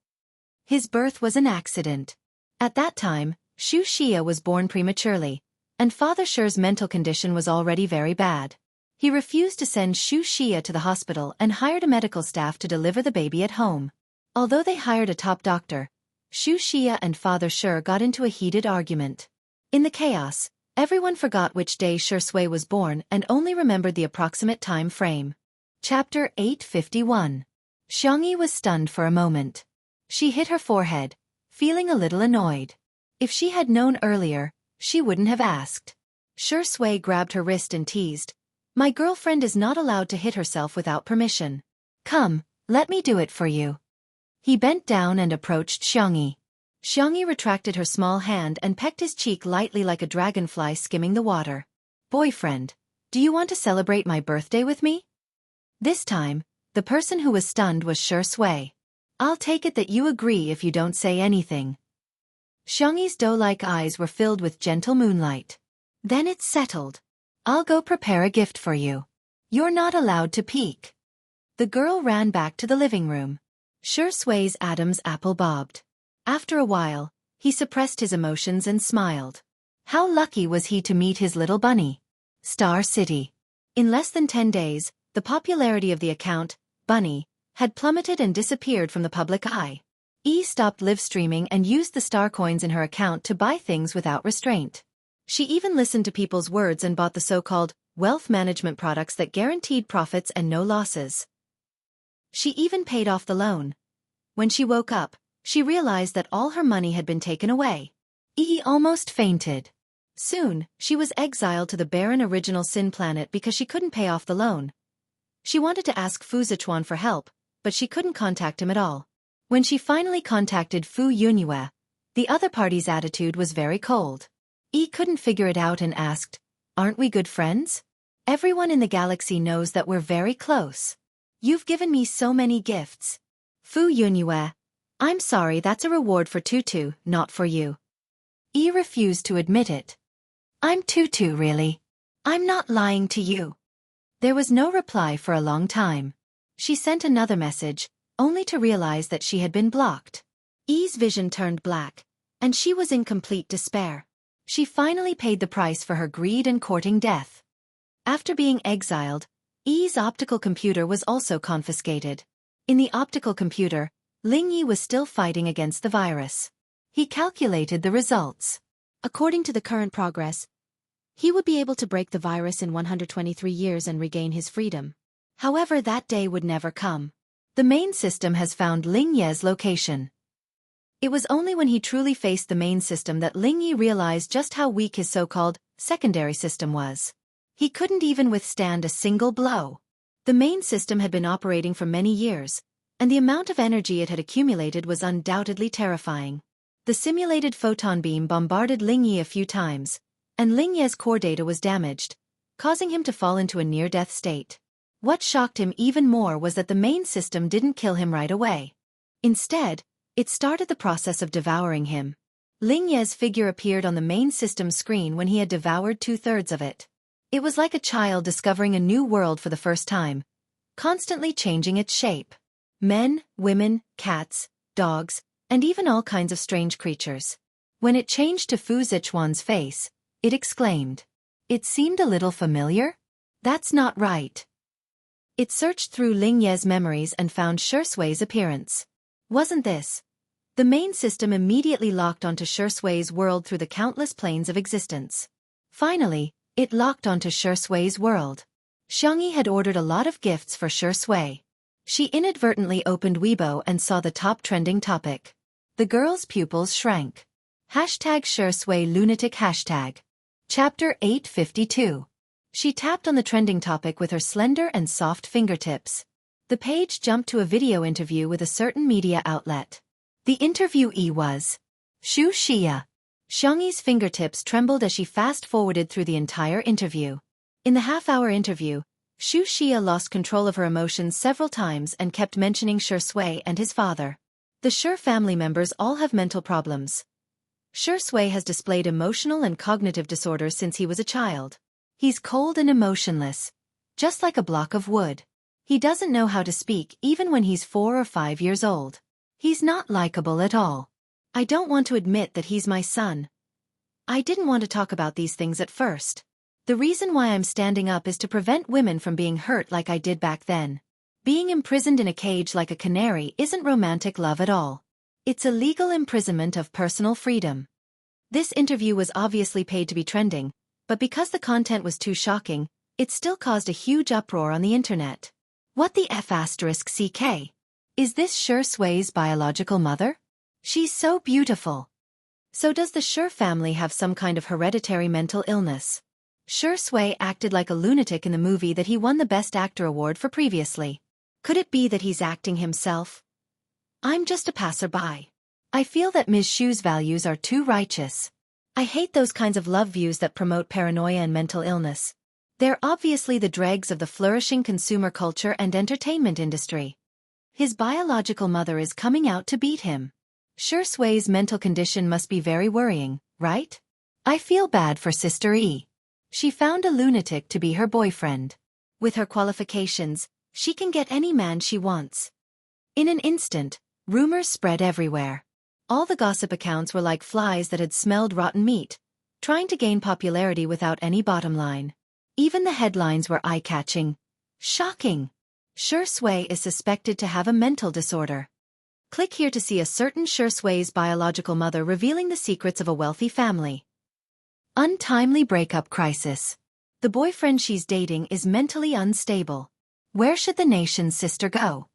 His birth was an accident. At that time, Xianxia was born prematurely, and Father Shi's mental condition was already very bad. He refused to send Xianxia to the hospital and hired a medical staff to deliver the baby at home. Although they hired a top doctor, Xianxia and Father Shi got into a heated argument. In the chaos, everyone forgot which day Shui was born and only remembered the approximate time frame. Chapter 851. Xianxia was stunned for a moment. She hit her forehead, feeling a little annoyed. If she had known earlier, she wouldn't have asked. Shui grabbed her wrist and teased. My girlfriend is not allowed to hit herself without permission. Come, let me do it for you. He bent down and approached Xianxia. Xianxia retracted her small hand and pecked his cheek lightly like a dragonfly skimming the water. Boyfriend, do you want to celebrate my birthday with me? This time, the person who was stunned was Shui. I'll take it that you agree if you don't say anything. Xianxia's doe-like eyes were filled with gentle moonlight. Then it's settled. I'll go prepare a gift for you. You're not allowed to peek. The girl ran back to the living room. Shui's Adam's apple bobbed. After a while, he suppressed his emotions and smiled. How lucky was he to meet his little bunny? Star City. In less than 10 days, the popularity of the account, Bunny, had plummeted and disappeared from the public eye. Stopped live streaming and used the star coins in her account to buy things without restraint. She even listened to people's words and bought the so-called wealth management products that guaranteed profits and no losses. She even paid off the loan. When she woke up, she realized that all her money had been taken away. Almost fainted. Soon, she was exiled to the barren original Sin planet because she couldn't pay off the loan. She wanted to ask Fu Zichuan for help, but she couldn't contact him at all. When she finally contacted Fu Yunyue, the other party's attitude was very cold. Couldn't figure it out and asked, aren't we good friends? Everyone in the galaxy knows that we're very close. You've given me so many gifts. Fu Yunyue, I'm sorry, that's a reward for Tutu, not for you. Refused to admit it. I'm Tutu, really. I'm not lying to you. There was no reply for a long time. She sent another message, only to realize that she had been blocked. Yi's vision turned black, and she was in complete despair. She finally paid the price for her greed and courting death. After being exiled, Yi's optical computer was also confiscated. In the optical computer, Yi was still fighting against the virus. He calculated the results. According to the current progress, he would be able to break the virus in 123 years and regain his freedom. However, that day would never come. The main system has found Yi's location. It was only when he truly faced the main system that Yi realized just how weak his so-called secondary system was. He couldn't even withstand a single blow. The main system had been operating for many years, and the amount of energy it had accumulated was undoubtedly terrifying. The simulated photon beam bombarded Yi a few times, and Yi's core data was damaged, causing him to fall into a near-death state. What shocked him even more was that the main system didn't kill him right away. Instead, it started the process of devouring him. Yi's figure appeared on the main system screen when he had devoured 2/3 of it. It was like a child discovering a new world for the first time, constantly changing its shape. Men, women, cats, dogs, and even all kinds of strange creatures. When it changed to Fu Zichuan's face, it exclaimed. It seemed a little familiar? That's not right. It searched through Yi's memories and found Shui's appearance. Wasn't this? The main system immediately locked onto Shui's world through the countless planes of existence. Finally, it locked onto Shui's world. Xianxia had ordered a lot of gifts for Shui. She inadvertently opened Weibo and saw the top trending topic. The girl's pupils shrank. #Shui lunatic hashtag. Chapter 852. She tapped on the trending topic with her slender and soft fingertips. The page jumped to a video interview with a certain media outlet. The interviewee was Xianxia. Xianxia's fingertips trembled as she fast-forwarded through the entire interview. In the half-hour interview, Xianxia lost control of her emotions several times and kept mentioning Shui and his father. The Shi family members all have mental problems. Shui has displayed emotional and cognitive disorders since he was a child. He's cold and emotionless, just like a block of wood. He doesn't know how to speak even when he's 4 or 5 years old. He's not likable at all. I don't want to admit that he's my son. I didn't want to talk about these things at first. The reason why I'm standing up is to prevent women from being hurt like I did back then. Being imprisoned in a cage like a canary isn't romantic love at all. It's a legal imprisonment of personal freedom. This interview was obviously paid to be trending, but because the content was too shocking, it still caused a huge uproar on the internet. What the F***CK? Is this Shui's biological mother? She's so beautiful. So does the Shi family have some kind of hereditary mental illness? Shui acted like a lunatic in the movie that he won the Best Actor award for previously. Could it be that he's acting himself? I'm just a passerby. I feel that Ms. Shu's values are too righteous. I hate those kinds of love views that promote paranoia and mental illness. They're obviously the dregs of the flourishing consumer culture and entertainment industry. His biological mother is coming out to beat him. Shui's mental condition must be very worrying, right? I feel bad for Sister E. She found a lunatic to be her boyfriend. With her qualifications, she can get any man she wants. In an instant, rumors spread everywhere. All the gossip accounts were like flies that had smelled rotten meat, trying to gain popularity without any bottom line. Even the headlines were eye-catching. Shocking! Shui is suspected to have a mental disorder. Click here to see a certain Shui's biological mother revealing the secrets of a wealthy family. Untimely breakup crisis. The boyfriend she's dating is mentally unstable. Where should the nation's sister go?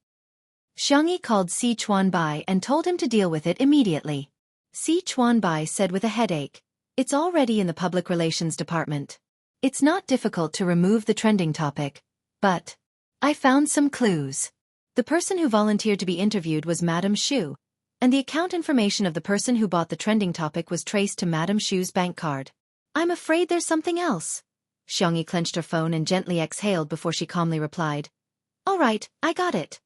Xianxia called Si Chuanbai and told him to deal with it immediately. Si Chuanbai said with a headache, "It's already in the public relations department. It's not difficult to remove the trending topic, but I found some clues." The person who volunteered to be interviewed was Madame Shu, and the account information of the person who bought the trending topic was traced to Madame Shu's bank card. I'm afraid there's something else. Xianxia clenched her phone and gently exhaled before she calmly replied, "All right, I got it."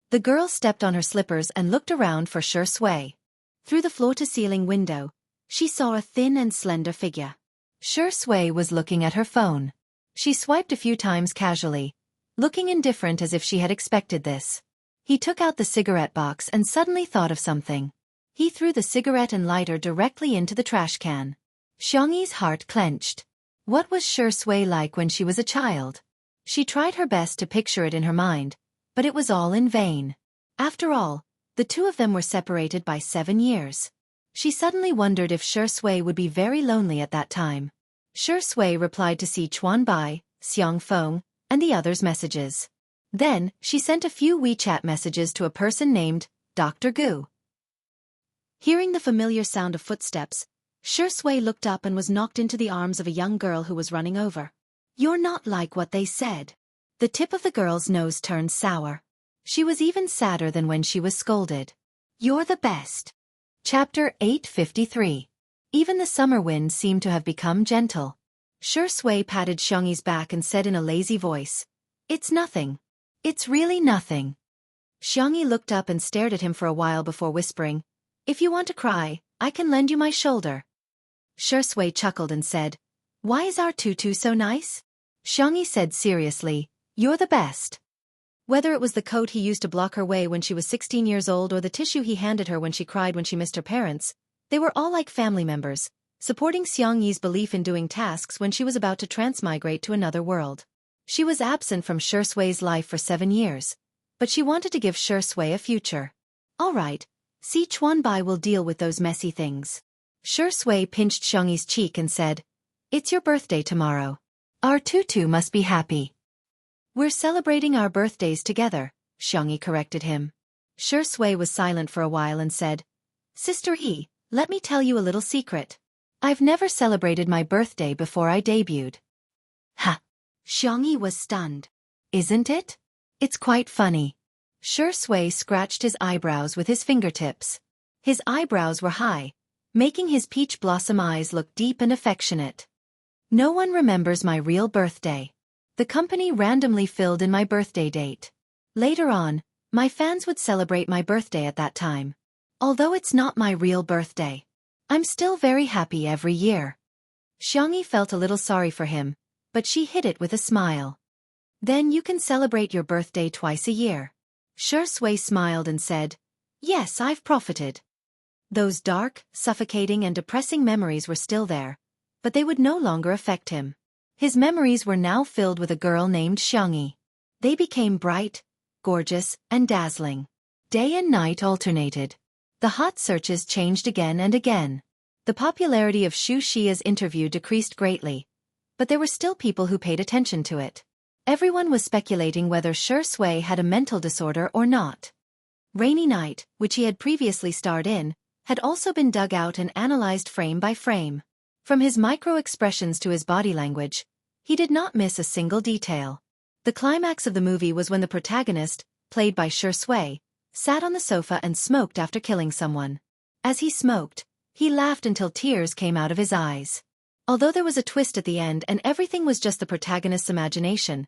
The girl stepped on her slippers and looked around for Shui. Through the floor-to-ceiling window, she saw a thin and slender figure. Shui was looking at her phone. She swiped a few times casually, looking indifferent as if she had expected this. He took out the cigarette box and suddenly thought of something. He threw the cigarette and lighter directly into the trash can. Xianxi's heart clenched. What was Shui like when she was a child? She tried her best to picture it in her mind, but it was all in vain. After all, the two of them were separated by 7 years. She suddenly wondered if Shui would be very lonely at that time. Shui replied to Si Chuanbai, Xiang Feng, and the others' messages. Then, she sent a few WeChat messages to a person named Dr. Gu. Hearing the familiar sound of footsteps, Shui looked up and was knocked into the arms of a young girl who was running over. "You're not like what they said." The tip of the girl's nose turned sour. She was even sadder than when she was scolded. "You're the best." Chapter 853. Even the summer wind seemed to have become gentle. Shui patted Xianxi's back and said in a lazy voice, "It's nothing. It's really nothing." Xianxia looked up and stared at him for a while before whispering, "If you want to cry, I can lend you my shoulder." Shui chuckled and said, "Why is our tutu so nice?" Xianxia said seriously, "You're the best." Whether it was the coat he used to block her way when she was 16 years old or the tissue he handed her when she cried when she missed her parents, they were all like family members, supporting Xianxi's belief in doing tasks when she was about to transmigrate to another world. She was absent from Shui's life for 7 years, but she wanted to give Shui a future. "All right, Si Chuanbai will deal with those messy things." Shui pinched Xianxi's cheek and said, "It's your birthday tomorrow. Our tutu must be happy." "We're celebrating our birthdays together," Xianxia corrected him. Shui was silent for a while and said, "Sister E, let me tell you a little secret. I've never celebrated my birthday before I debuted." "Ha!" Xianxia was stunned. "Isn't it? It's quite funny." Shui scratched his eyebrows with his fingertips. His eyebrows were high, making his peach blossom eyes look deep and affectionate. "No one remembers my real birthday. The company randomly filled in my birthday date. Later on, my fans would celebrate my birthday at that time. Although it's not my real birthday, I'm still very happy every year. Xianxia felt a little sorry for him, but she hid it with a smile. Then you can celebrate your birthday twice a year. Shui smiled and said, yes, I've profited. Those dark, suffocating and depressing memories were still there, but they would no longer affect him. His memories were now filled with a girl named Xianxia. They became bright, gorgeous, and dazzling. Day and night alternated. The hot searches changed again and again. The popularity of Xia's interview decreased greatly, but there were still people who paid attention to it. Everyone was speculating whether Shui had a mental disorder or not. Rainy Night, which he had previously starred in, had also been dug out and analyzed frame by frame. From his micro-expressions to his body language, he did not miss a single detail. The climax of the movie was when the protagonist, played by Shui, sat on the sofa and smoked after killing someone. As he smoked, he laughed until tears came out of his eyes. Although there was a twist at the end and everything was just the protagonist's imagination,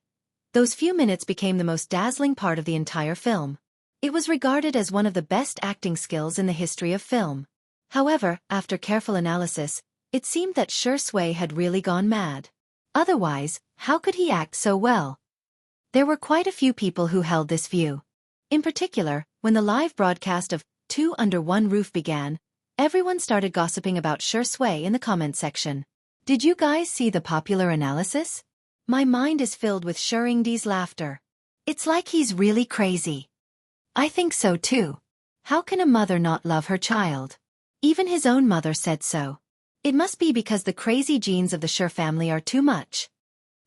those few minutes became the most dazzling part of the entire film. It was regarded as one of the best acting skills in the history of film. However, after careful analysis, it seemed that Shui had really gone mad. Otherwise, how could he act so well? There were quite a few people who held this view. In particular, when the live broadcast of Two Under One Roof began, everyone started gossiping about Shui in the comment section. Did you guys see the popular analysis? My mind is filled with Xianxia's laughter. It's like he's really crazy. I think so too. How can a mother not love her child? Even his own mother said so. It must be because the crazy genes of the Shi family are too much.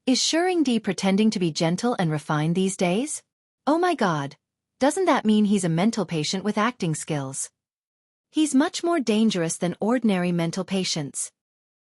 Is Xianxia pretending to be gentle and refined these days? Oh my god. Doesn't that mean he's a mental patient with acting skills? He's much more dangerous than ordinary mental patients.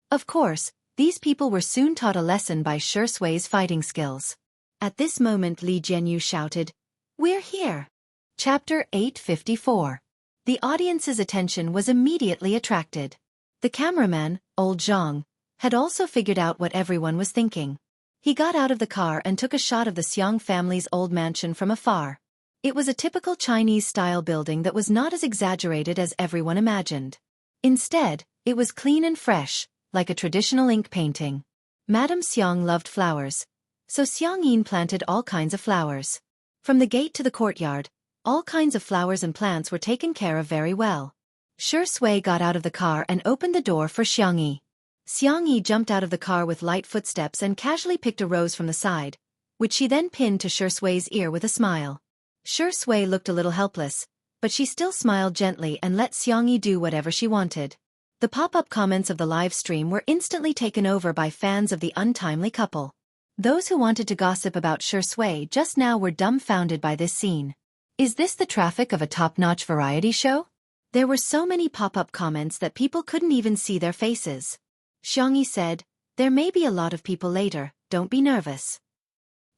Of course, these people were soon taught a lesson by Shui's fighting skills. At this moment Li Jianyu shouted, "We're here!" Chapter 854. The audience's attention was immediately attracted. The cameraman, Old Zhang, had also figured out what everyone was thinking. He got out of the car and took a shot of the Xiang family's old mansion from afar. It was a typical Chinese-style building that was not as exaggerated as everyone imagined. Instead, it was clean and fresh, like a traditional ink painting. Madame Xiang loved flowers, so Xianxia planted all kinds of flowers. From the gate to the courtyard, all kinds of flowers and plants were taken care of very well. Shui got out of the car and opened the door for Xianxia. Xianxia jumped out of the car with light footsteps and casually picked a rose from the side, which she then pinned to Shui's ear with a smile. Shui looked a little helpless, but she still smiled gently and let Xianxia do whatever she wanted. The pop-up comments of the live stream were instantly taken over by fans of the untimely couple. Those who wanted to gossip about Shui just now were dumbfounded by this scene. Is this the traffic of a top-notch variety show? There were so many pop-up comments that people couldn't even see their faces. Xianxia said, "There may be a lot of people later, don't be nervous."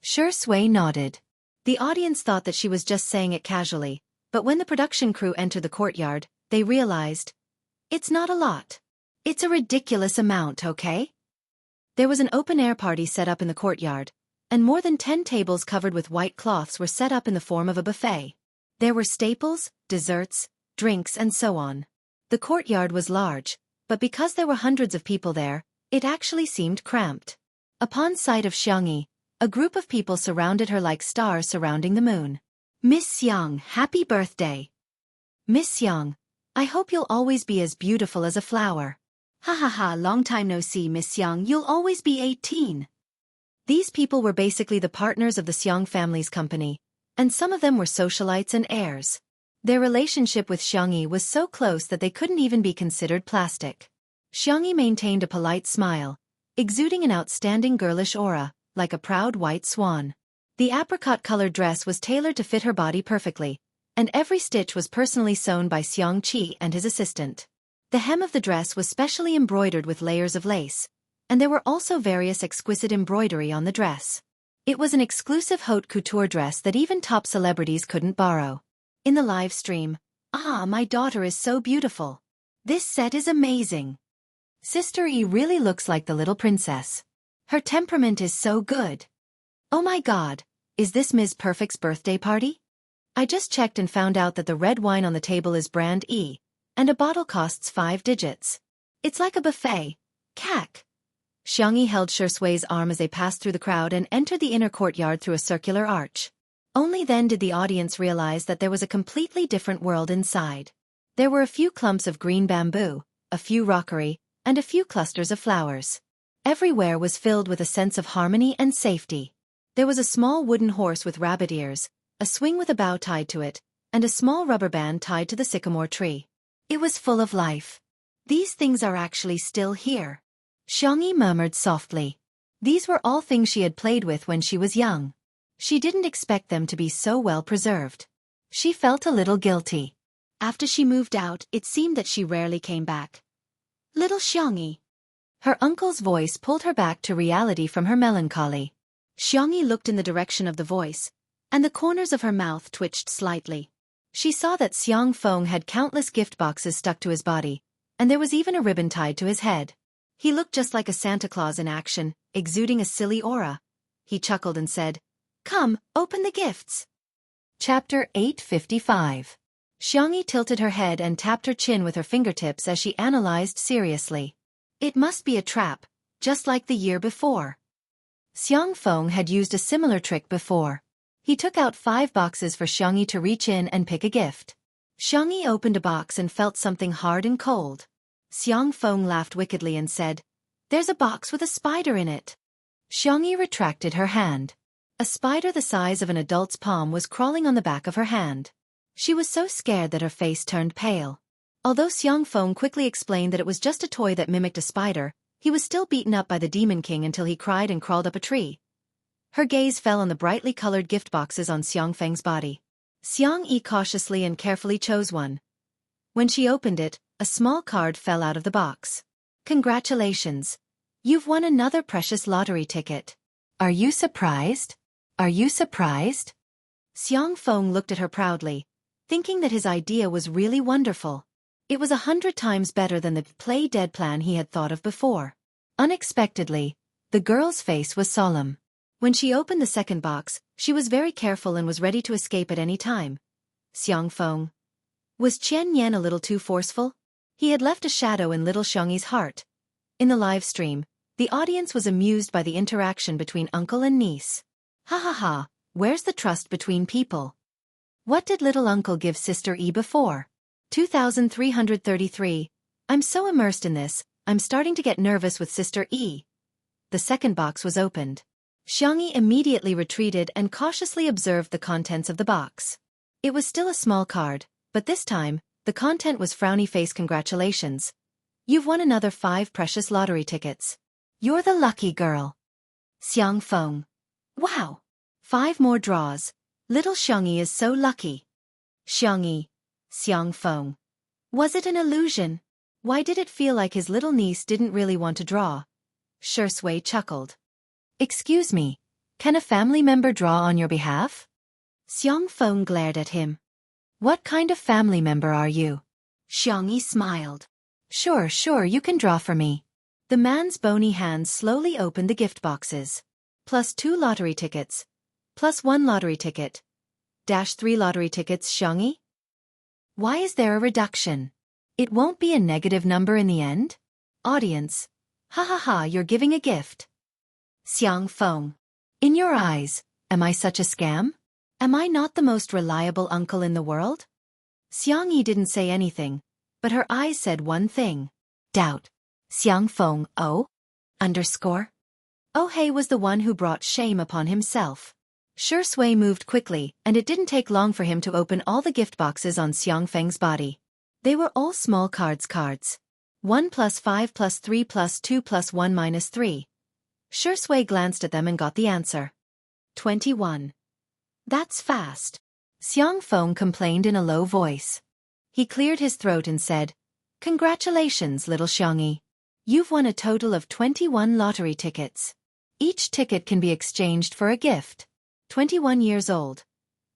Shui nodded. The audience thought that she was just saying it casually, but when the production crew entered the courtyard, they realized, it's not a lot. It's a ridiculous amount, okay? There was an open-air party set up in the courtyard, and more than 10 tables covered with white cloths were set up in the form of a buffet. There were staples, desserts, drinks and so on. The courtyard was large, but because there were hundreds of people there, it actually seemed cramped. Upon sight of Xianxia, a group of people surrounded her like stars surrounding the moon. "Miss Xiang, happy birthday! Miss Xiang, I hope you'll always be as beautiful as a flower. Ha ha ha, long time no see, Miss Xiang, you'll always be 18. These people were basically the partners of the Xiang family's company, and some of them were socialites and heirs. Their relationship with Xianxia was so close that they couldn't even be considered plastic. Xianxia maintained a polite smile, exuding an outstanding girlish aura, like a proud white swan. The apricot-colored dress was tailored to fit her body perfectly, and every stitch was personally sewn by Xianxia and his assistant. The hem of the dress was specially embroidered with layers of lace, and there were also various exquisite embroidery on the dress. It was an exclusive haute couture dress that even top celebrities couldn't borrow. In the live stream, "Ah, my daughter is so beautiful. This set is amazing. Sister E really looks like the little princess. Her temperament is so good. Oh my god, is this Ms. Perfect's birthday party? I just checked and found out that the red wine on the table is brand E, and a bottle costs 5 digits. It's like a buffet. Cack. Xianxia held Shui's arm as they passed through the crowd and entered the inner courtyard through a circular arch. Only then did the audience realize that there was a completely different world inside. There were a few clumps of green bamboo, a few rockery, and a few clusters of flowers. Everywhere was filled with a sense of harmony and safety. There was a small wooden horse with rabbit ears, a swing with a bow tied to it, and a small rubber band tied to the sycamore tree. It was full of life. These things are actually still here. Xianxia murmured softly. These were all things she had played with when she was young. She didn't expect them to be so well preserved. She felt a little guilty. After she moved out, it seemed that she rarely came back. Little Xianxia. Her uncle's voice pulled her back to reality from her melancholy. Xianxia looked in the direction of the voice, and the corners of her mouth twitched slightly. She saw that Xiang Feng had countless gift boxes stuck to his body, and there was even a ribbon tied to his head. He looked just like a Santa Claus in action, exuding a silly aura. He chuckled and said, "Come, open the gifts." Chapter 855. Xianxia tilted her head and tapped her chin with her fingertips as she analyzed seriously. It must be a trap, just like the year before. Xiang Feng had used a similar trick before. He took out 5 boxes for Xianxia to reach in and pick a gift. Xianxia opened a box and felt something hard and cold. Xiang Feng laughed wickedly and said, "There's a box with a spider in it." Xianxia retracted her hand. A spider the size of an adult's palm was crawling on the back of her hand. She was so scared that her face turned pale. Although Xiang Feng quickly explained that it was just a toy that mimicked a spider, he was still beaten up by the Demon King until he cried and crawled up a tree. Her gaze fell on the brightly colored gift boxes on Xiang Feng's body. Xianxia cautiously and carefully chose one. When she opened it, a small card fell out of the box. "Congratulations! You've won another precious lottery ticket. Are you surprised? Are you surprised?" Xiang Feng looked at her proudly, thinking that his idea was really wonderful. It was 100 times better than the play-dead plan he had thought of before. Unexpectedly, the girl's face was solemn. When she opened the second box, she was very careful and was ready to escape at any time. Xiang Feng. Was Qian Yan a little too forceful? He had left a shadow in little Xiangyi's heart. In the live stream, the audience was amused by the interaction between uncle and niece. Ha ha ha, where's the trust between people? What did little uncle give Sister E before? 2333. I'm so immersed in this, I'm starting to get nervous with Sister E. The second box was opened. Xianxia immediately retreated and cautiously observed the contents of the box. It was still a small card, but this time, the content was frowny face congratulations. You've won another 5 precious lottery tickets. You're the lucky girl. Xiang Feng. Wow! 5 more draws. Little Xianxia is so lucky. Xianxia. Xiang Feng. Was it an illusion? Why did it feel like his little niece didn't really want to draw? Shui chuckled. Excuse me, can a family member draw on your behalf? Xiang Feng glared at him. What kind of family member are you? Xianxia smiled. Sure, you can draw for me. The man's bony hands slowly opened the gift boxes. +2 lottery tickets. +1 lottery ticket. -3 lottery tickets. Xianxia? Why is there a reduction? It won't be a negative number in the end? Audience. Ha ha ha, you're giving a gift. Xiang Feng. In your eyes, am I such a scam? Am I not the most reliable uncle in the world? Xianxia didn't say anything, but her eyes said one thing. Doubt. Xiang Feng. Oh? Oh He was the one who brought shame upon himself. Shui moved quickly, and it didn't take long for him to open all the gift boxes on Xiang Feng's body. They were all small cards. 1 + 5 + 3 + 2 + 1 - 3. Shui glanced at them and got the answer. 21. That's fast. Xiang Feng complained in a low voice. He cleared his throat and said, Congratulations, little Xianxia. You've won a total of 21 lottery tickets. Each ticket can be exchanged for a gift. 21 years old.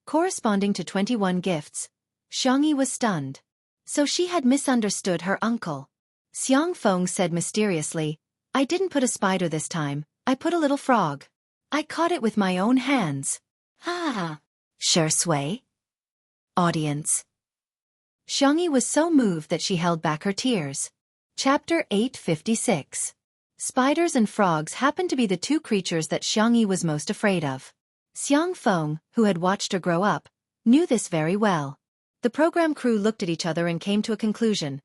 Corresponding to 21 gifts. Xianxia was stunned. So she had misunderstood her uncle. Xiang Feng said mysteriously, I didn't put a spider this time, I put a little frog. I caught it with my own hands. Ha! Sure sway. Audience. Xianxia was so moved that she held back her tears. Chapter 856. Spiders and frogs happened to be the two creatures that Xianxia was most afraid of. Xiang Feng, who had watched her grow up, knew this very well. The program crew looked at each other and came to a conclusion.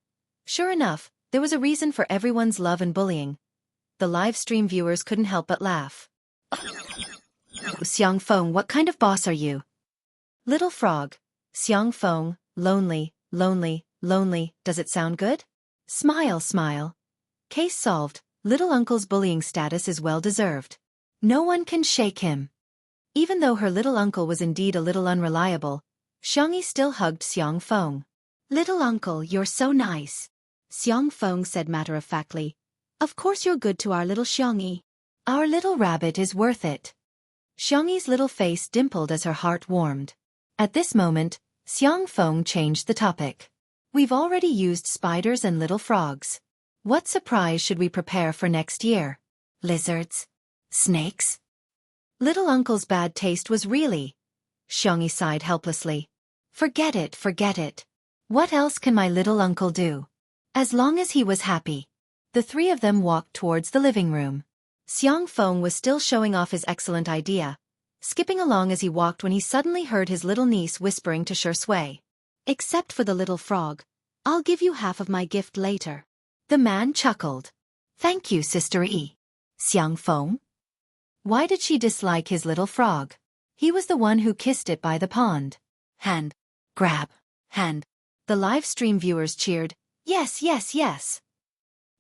Sure enough, there was a reason for everyone's love and bullying. The live stream viewers couldn't help but laugh. Xiang Feng, what kind of boss are you? Little frog. Xiang Feng, lonely, lonely, lonely, does it sound good? Smile, smile. Case solved, little uncle's bullying status is well deserved. No one can shake him. Even though her little uncle was indeed a little unreliable, Xianxia still hugged Xiang Feng. Little uncle, you're so nice. Xiang Feng said matter-of-factly. Of course you're good to our little Xianxia. Our little rabbit is worth it. Xiangxia's little face dimpled as her heart warmed. At this moment, Xiang Feng changed the topic. We've already used spiders and little frogs. What surprise should we prepare for next year? Lizards? Snakes? Little uncle's bad taste was really... Xianxia sighed helplessly. Forget it, forget it. What else can my little uncle do? As long as he was happy. The three of them walked towards the living room. Xiang Feng was still showing off his excellent idea, skipping along as he walked when he suddenly heard his little niece whispering to Sure Sui. Except for the little frog. I'll give you half of my gift later. The man chuckled. Thank you, Sister E. Xiang Feng? Why did she dislike his little frog? He was the one who kissed it by the pond. Hand. Grab. Hand. The live stream viewers cheered, yes, yes, yes.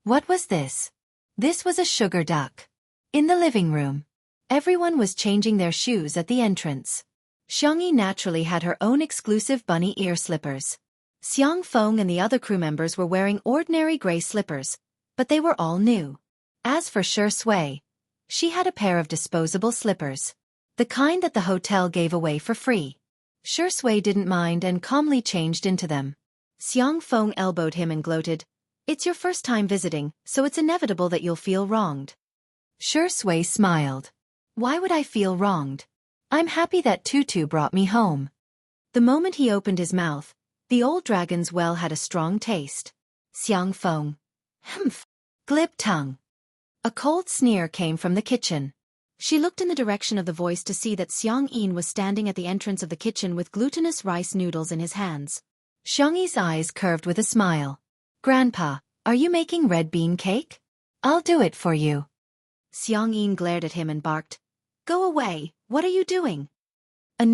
What was this? This was a sugar duck. In the living room. Everyone was changing their shoes at the entrance. Xianxia naturally had her own exclusive bunny ear slippers. Xiang Feng and the other crew members were wearing ordinary gray slippers, but they were all new. As for Sure Sui, she had a pair of disposable slippers. The kind that the hotel gave away for free. Sure Sui didn't mind and calmly changed into them. Xiang Feng elbowed him and gloated, it's your first time visiting, so it's inevitable that you'll feel wronged. Sure Sui smiled. Why would I feel wronged? I'm happy that Tutu brought me home. The moment he opened his mouth, the old dragon's well had a strong taste. Xiang Feng. Humph. Glib tongue. A cold sneer came from the kitchen. She looked in the direction of the voice to see that Xiang Yin was standing at the entrance of the kitchen with glutinous rice noodles in his hands. Xiangxi's eyes curved with a smile. Grandpa, are you making red bean cake? I'll do it for you. Xiang Yin glared at him and barked. Go away, what are you doing?